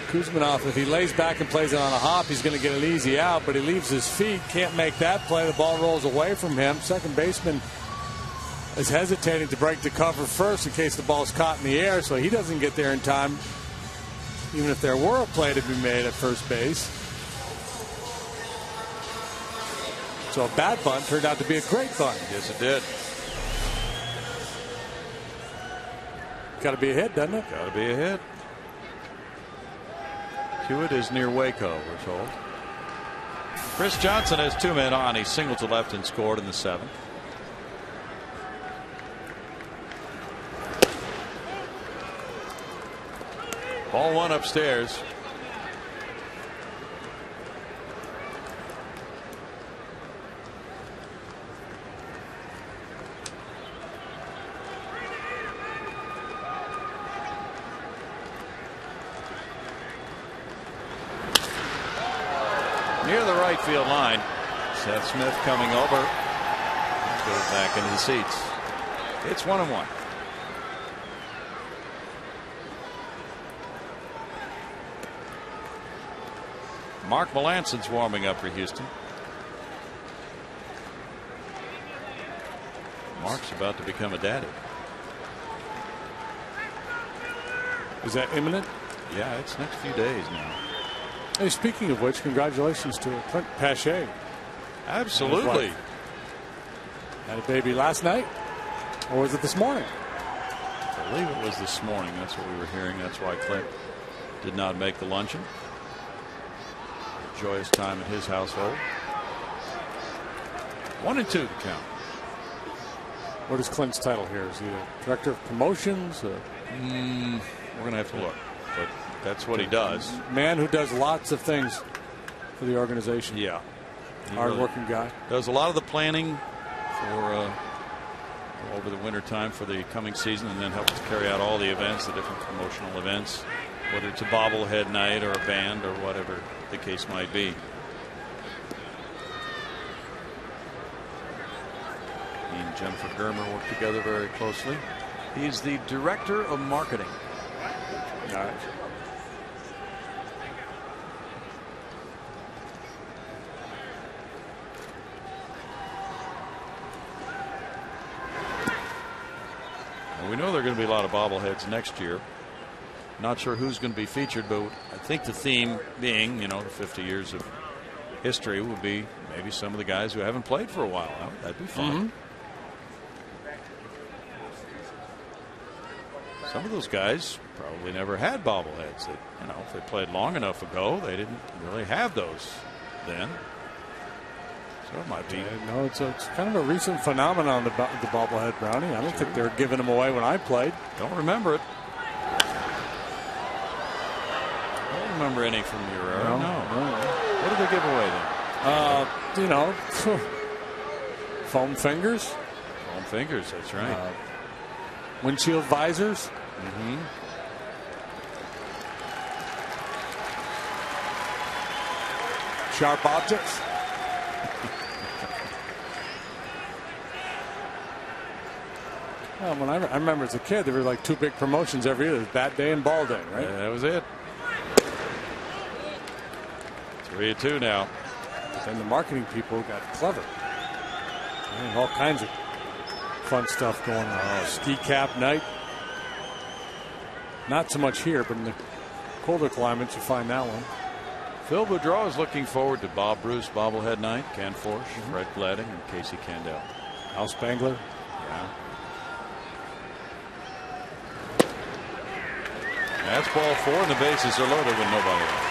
Kuzminoff, if he lays back and plays it on a hop, he's going to get an easy out, but he leaves his feet, can't make that play. The ball rolls away from him. Second baseman is hesitating to break the cover first in case the ball's caught in the air, so he doesn't get there in time, even if there were a play to be made at first base. So a bad bunt turned out to be a great bunt. Yes, it did. Got to be a hit, doesn't it? Got to be a hit. Hewitt is near Waco, we're told. Chris Johnson has 2 men on. He singled to left and scored in the 7th. Ball 1 upstairs. Near the right field line. Seth Smith coming over. Goes back into the seats. It's 1-1. Mark Melanson's warming up for Houston. Mark's about to become a daddy. Is that imminent? Yeah, it's next few days now. Hey, speaking of which, congratulations to Clint Pache. Absolutely. Had a baby last night, or was it this morning? I believe it was this morning. That's what we were hearing. That's why Clint did not make the luncheon. A joyous time in his household. 1-2 the count. What is Clint's title here? Is he a director of promotions? We're going to have to look, but that's what he does. Man who does lots of things for the organization. Yeah. Hard-working guy. Does a lot of the planning for over the winter time for the coming season, and then helps carry out all the events, the different promotional events, whether it's a bobblehead night or a band or whatever the case might be. He and Jennifer Germer work together very closely. He's the director of marketing. All right. We know there are going to be a lot of bobbleheads next year. Not sure who's going to be featured, but I think the theme being, the 50 years of history would be maybe some of the guys who haven't played for a while. That'd be fun. Some of those guys probably never had bobbleheads. That, if they played long enough ago, they didn't really have those then. So it might be. No, it's kind of a recent phenomenon, the bobblehead, Brownie. I don't think they were giving them away when I played. Don't remember it. Don't remember any from your era. No. What did they give away then? Foam fingers. Foam fingers, that's right. Windshield visors. Sharp objects. When I remember as a kid, there were like 2 big promotions every year. There was Bat Day and Ball Day, right? Yeah, that was it. 3-2 now. But then the marketing people got clever. All kinds of fun stuff going on. Ski cap night. Not so much here, but in the colder climates, you find that one. Phil Boudreau is looking forward to Bob Bruce bobblehead night. Ken Forsch, Fred Gladding, and Casey Candell. Al Spangler. Yeah. That's ball 4, and the bases are loaded with nobody out.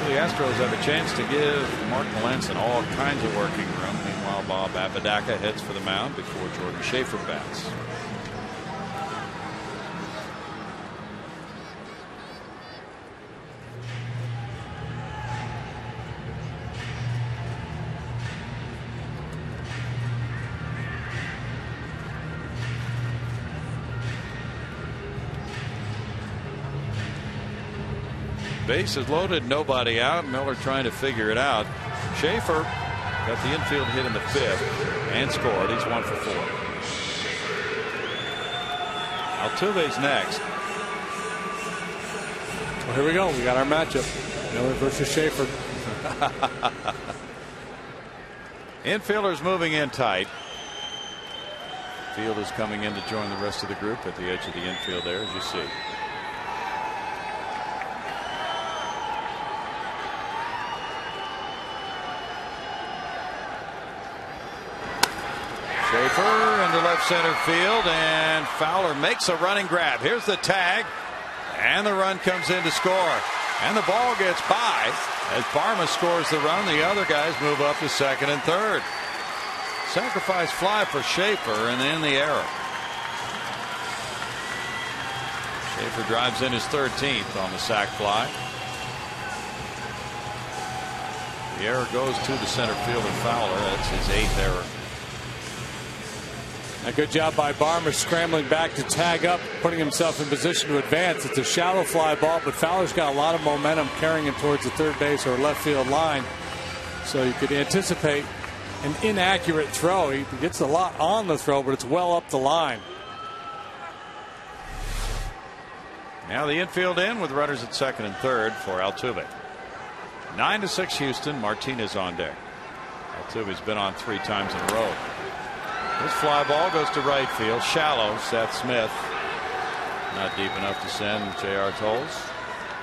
The Astros have a chance to give Mark Melanson all kinds of working room. Meanwhile, Bob Apodaca heads for the mound before Jordan Schaefer bats. Bases loaded, nobody out. Miller trying to figure it out. Schaefer got the infield hit in the 5th and scored. He's 1 for 4. Altuve's next. Well, here we go. We got our matchup. Miller versus Schaefer. Infielders moving in tight. Field is coming in to join the rest of the group at the edge of the infield there, as you see. Schaefer into left center field, and Fowler makes a running grab. Here's the tag, and the run comes in to score. And the ball gets by as Barma scores the run. The other guys move up to second and third. Sacrifice fly for Schaefer, and then the error. Schaefer drives in his 13th on the sac fly. The error goes to the center fielder Fowler. That's his 8th error. A good job by Barmer scrambling back to tag up, putting himself in position to advance. It's a shallow fly ball, but Fowler's got a lot of momentum carrying him towards the third base or left field line. So you could anticipate an inaccurate throw. He gets a lot on the throw, but it's well up the line. Now the infield in with runners at second and third for Altuve. 9-6 Houston. Martinez on deck. Altuve's been on 3 times in a row. This fly ball goes to right field. Shallow. Seth Smith. Not deep enough to send J.R. Tolles.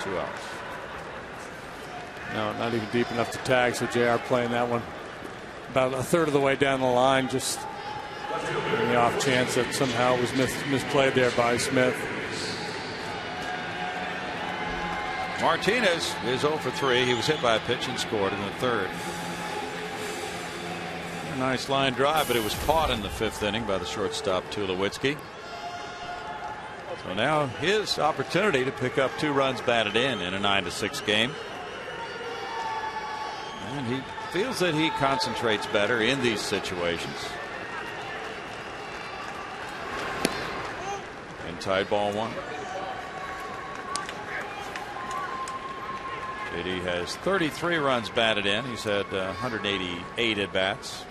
2 outs. No, not even deep enough to tag. So J.R. playing that one about a third of the way down the line. Just in the off chance that somehow it was misplayed there by Smith. Martinez is 0 for 3. He was hit by a pitch and scored in the 3rd. A nice line drive, but it was caught in the 5th inning by the shortstop Tulowitzki. So now his opportunity to pick up 2 runs batted in a 9-6 game. And he feels that he concentrates better in these situations. And tied ball 1. JD has 33 runs batted in. He's had 188 at bats.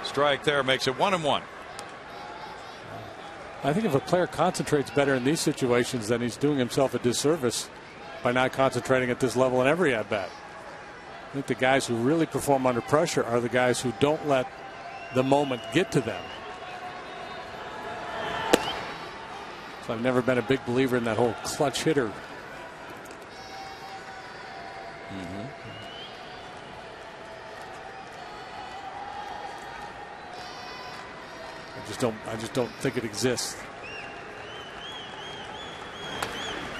Strike there makes it 1-1. I think if a player concentrates better in these situations, then he's doing himself a disservice by not concentrating at this level in every at bat. I think the guys who really perform under pressure are the guys who don't let the moment get to them. So I've never been a big believer in that whole clutch hitter. I just don't think it exists.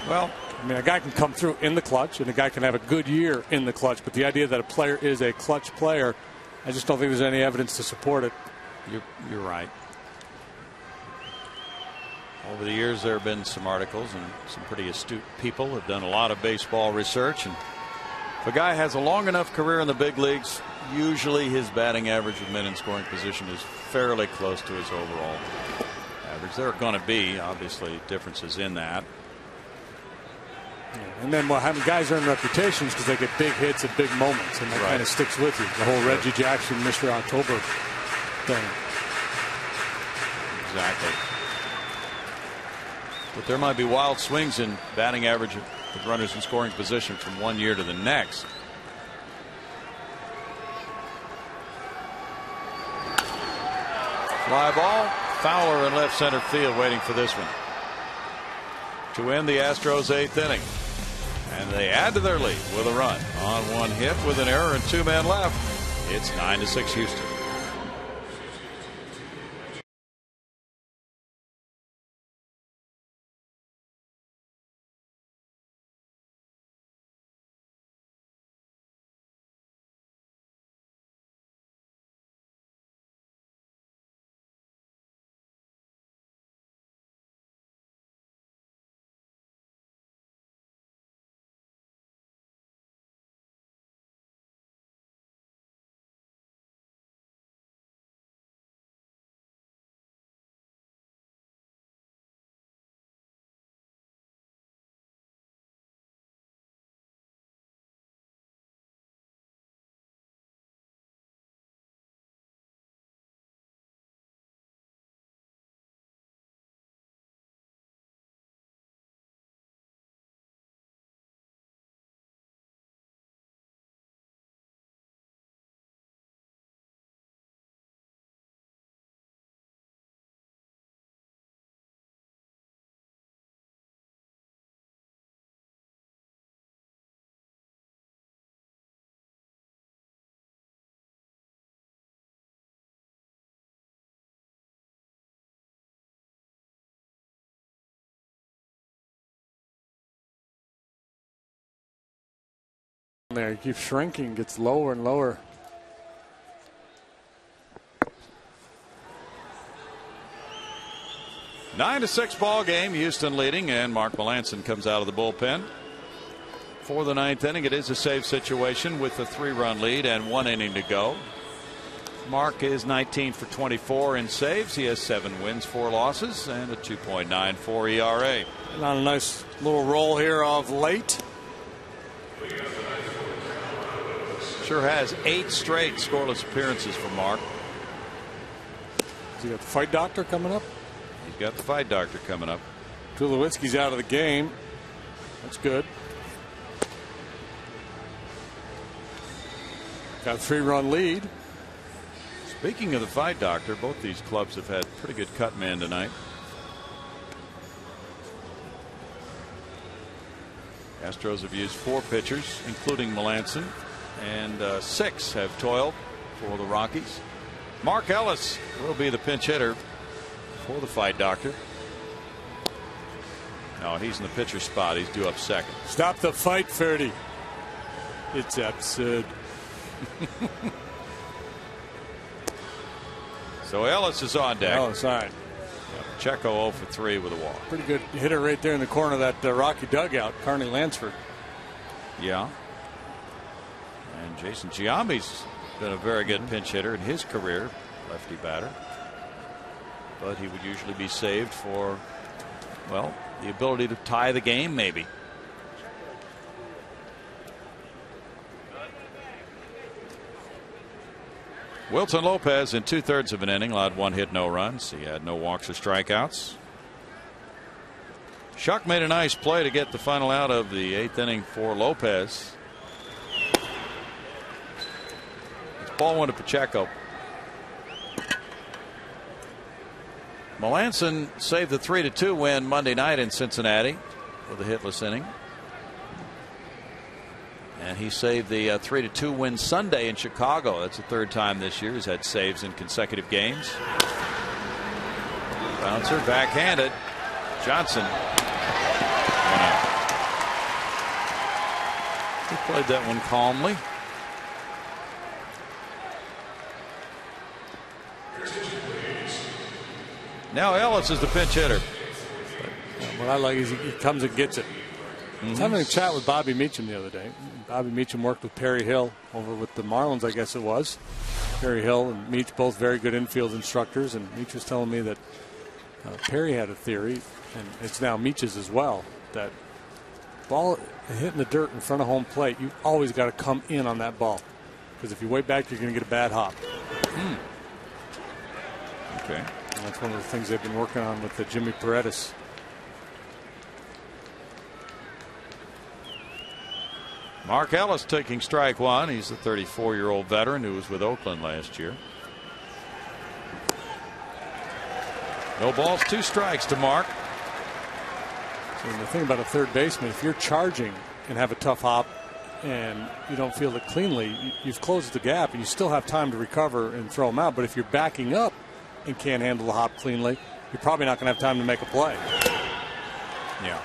Well, I mean, a guy can come through in the clutch and a guy can have a good year in the clutch, but the idea that a player is a clutch player, I just don't think there's any evidence to support it. You're right. Over the years, there have been some articles, and some pretty astute people have done a lot of baseball research. And if a guy has a long enough career in the big leagues, usually his batting average with men in scoring position is fairly close to his overall average. There are going to be, obviously, differences in that. Yeah, and then guys earn reputations because they get big hits at big moments, and that kind of sticks with you. The whole Reggie Jackson, Mr. October thing. Exactly. But there might be wild swings in batting average with runners in scoring position from one year to the next. Fly ball, Fowler in left center field waiting for this one to end the Astros' 8th inning. And they add to their lead with a run on one hit with an error and 2 men left. It's 9-6 Houston. There, he keeps shrinking, gets lower and lower. Nine to 6 ball game, Houston leading, and Mark Melancon comes out of the bullpen for the 9th inning. It is a save situation with a 3-run lead and 1 inning to go. Mark is 19 for 24 in saves. He has 7 wins, 4 losses, and a 2.94 ERA. And on a nice little roll here of late. Sure has 8 straight scoreless appearances for Mark. Has he got the fight doctor coming up? He's got the fight doctor coming up. Tulowitzki's out of the game. That's good. Got a 3-run lead. Speaking of the fight doctor, both these clubs have had pretty good cut man tonight. Astros have used 4 pitchers, including Melancon, and 6 have toiled for the Rockies. Mark Ellis will be the pinch hitter for the fight doctor. No, he's in the pitcher spot. He's due up second. Stop the fight, Ferdy. It's absurd. So Ellis is on deck. Oh, sorry. Pacheco 0 for 3 with a walk. Pretty good hitter right there in the corner of that Rocky dugout, Carney Lansford. Yeah. And Jason Giambi's been a very good pinch hitter in his career, lefty batter. But he would usually be saved for, well, the ability to tie the game, maybe. Wilton Lopez in 2/3 of an inning allowed 1 hit, no runs. He had no walks or strikeouts. Shuck made a nice play to get the final out of the 8th inning for Lopez. It's ball 1 to Pacheco. Melanson saved the 3-2 win Monday night in Cincinnati with a hitless inning. And he saved the 3-2 win Sunday in Chicago. That's the 3rd time this year he's had saves in consecutive games. Bouncer backhanded. Johnson. He played that one calmly. Now Ellis is the pinch hitter. What I like is he comes and gets it. I was having a chat with Bobby Meacham the other day. Bobby Meacham worked with Perry Hill over with the Marlins, I guess it was. Perry Hill and Meach, both very good infield instructors. And Meach was telling me that Perry had a theory, and it's now Meach's as well, that ball hitting the dirt in front of home plate, you always got to come in on that ball. Because if you way back, you're going to get a bad hop. Okay. And that's one of the things they've been working on with the Jimmy Paredes. Mark Ellis taking strike 1. He's the 34-year-old veteran who was with Oakland last year. No balls, 2 strikes to Mark. So the thing about a third baseman, if you're charging and have a tough hop and you don't field it cleanly, you've closed the gap and you still have time to recover and throw them out. But if you're backing up and can't handle the hop cleanly, you're probably not going to have time to make a play. Yeah.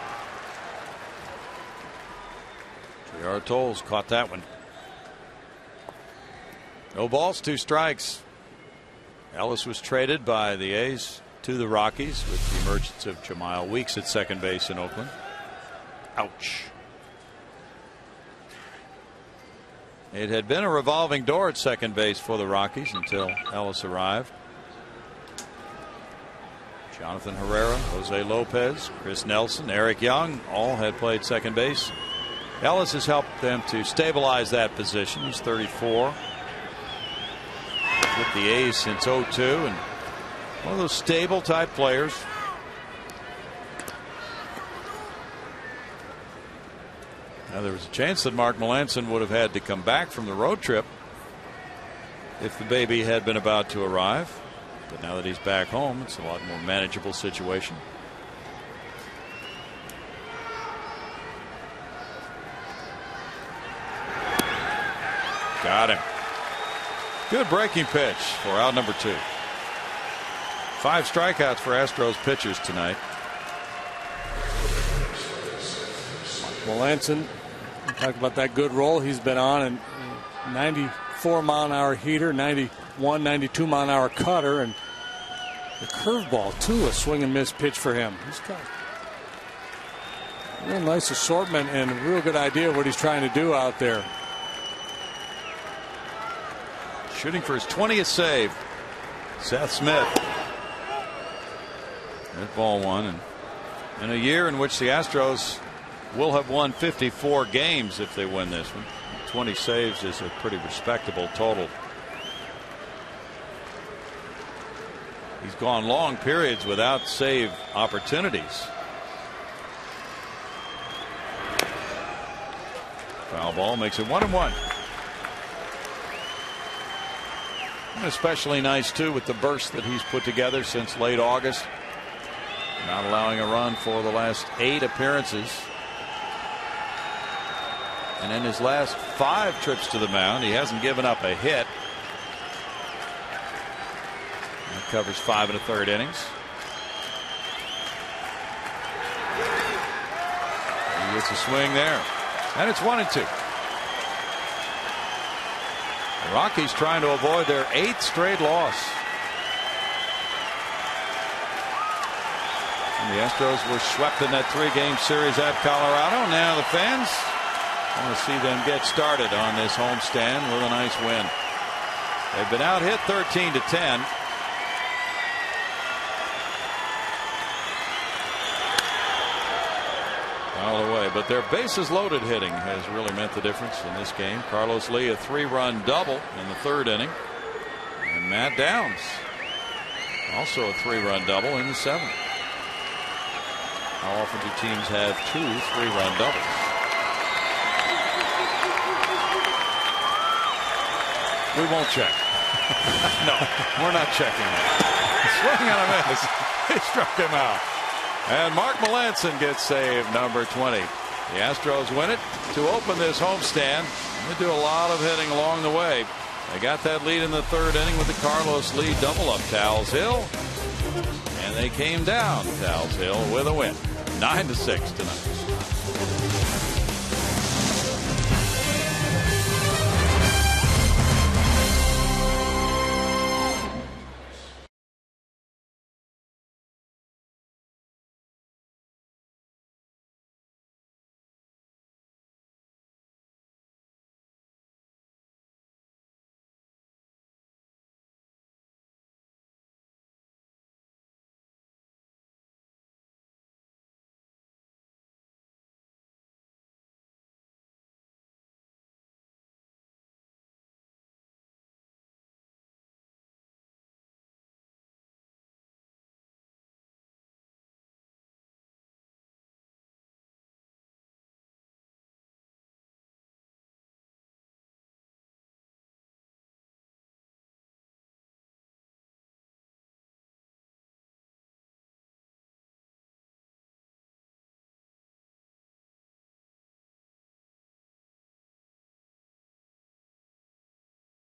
J.R. Tolles caught that one. No balls, 2 strikes. Ellis was traded by the A's to the Rockies with the emergence of Jemile Weeks at second base in Oakland. Ouch. It had been a revolving door at second base for the Rockies until Ellis arrived. Jonathan Herrera, Jose Lopez, Chris Nelson, Eric Young all had played second base. Ellis has helped them to stabilize that position. He's 34. With the A's since 2002 and one of those stable type players. Now there was a chance that Mark Melanson would have had to come back from the road trip if the baby had been about to arrive. But now that he's back home, it's a lot more manageable situation. Got him. Good breaking pitch for out number 2. 5 strikeouts for Astros pitchers tonight. Melanson, we talked about that good roll he's been on, and 94-mile-an-hour heater, 91, 92-mile-an-hour cutter, and the curveball too, a swing and miss pitch for him. He's got a real nice assortment and a real good idea of what he's trying to do out there. Shooting for his 20th save, Seth Smith. That ball 1, and in a year in which the Astros will have won 54 games if they win this one. 20 saves is a pretty respectable total. He's gone long periods without save opportunities. Foul ball makes it 1-1. And especially nice too with the burst that he's put together since late August. Not allowing a run for the last 8 appearances. And in his last 5 trips to the mound, he hasn't given up a hit. That covers 5 1/3 innings. He gets a swing there. And it's 1-2. The Rockies trying to avoid their 8th straight loss. The Astros were swept in that 3-game series at Colorado. Now the fans want to see them get started on this homestand with a nice win. They've been out hit 13-10. All the way, but their bases loaded hitting has really meant the difference in this game. Carlos Lee, a 3-run double in the 3rd inning, and Matt Downs also a 3-run double in the 7th. How often do teams have 2 3-run doubles? We won't check. No, we're not checking that. Swing and a miss. He struck him out. And Mark Melanson gets save number 20. The Astros win it to open this homestand. They do a lot of hitting along the way. They got that lead in the 3rd inning with the Carlos Lee double up Towles Hill. And they came down Towles Hill with a win. 9-6 tonight.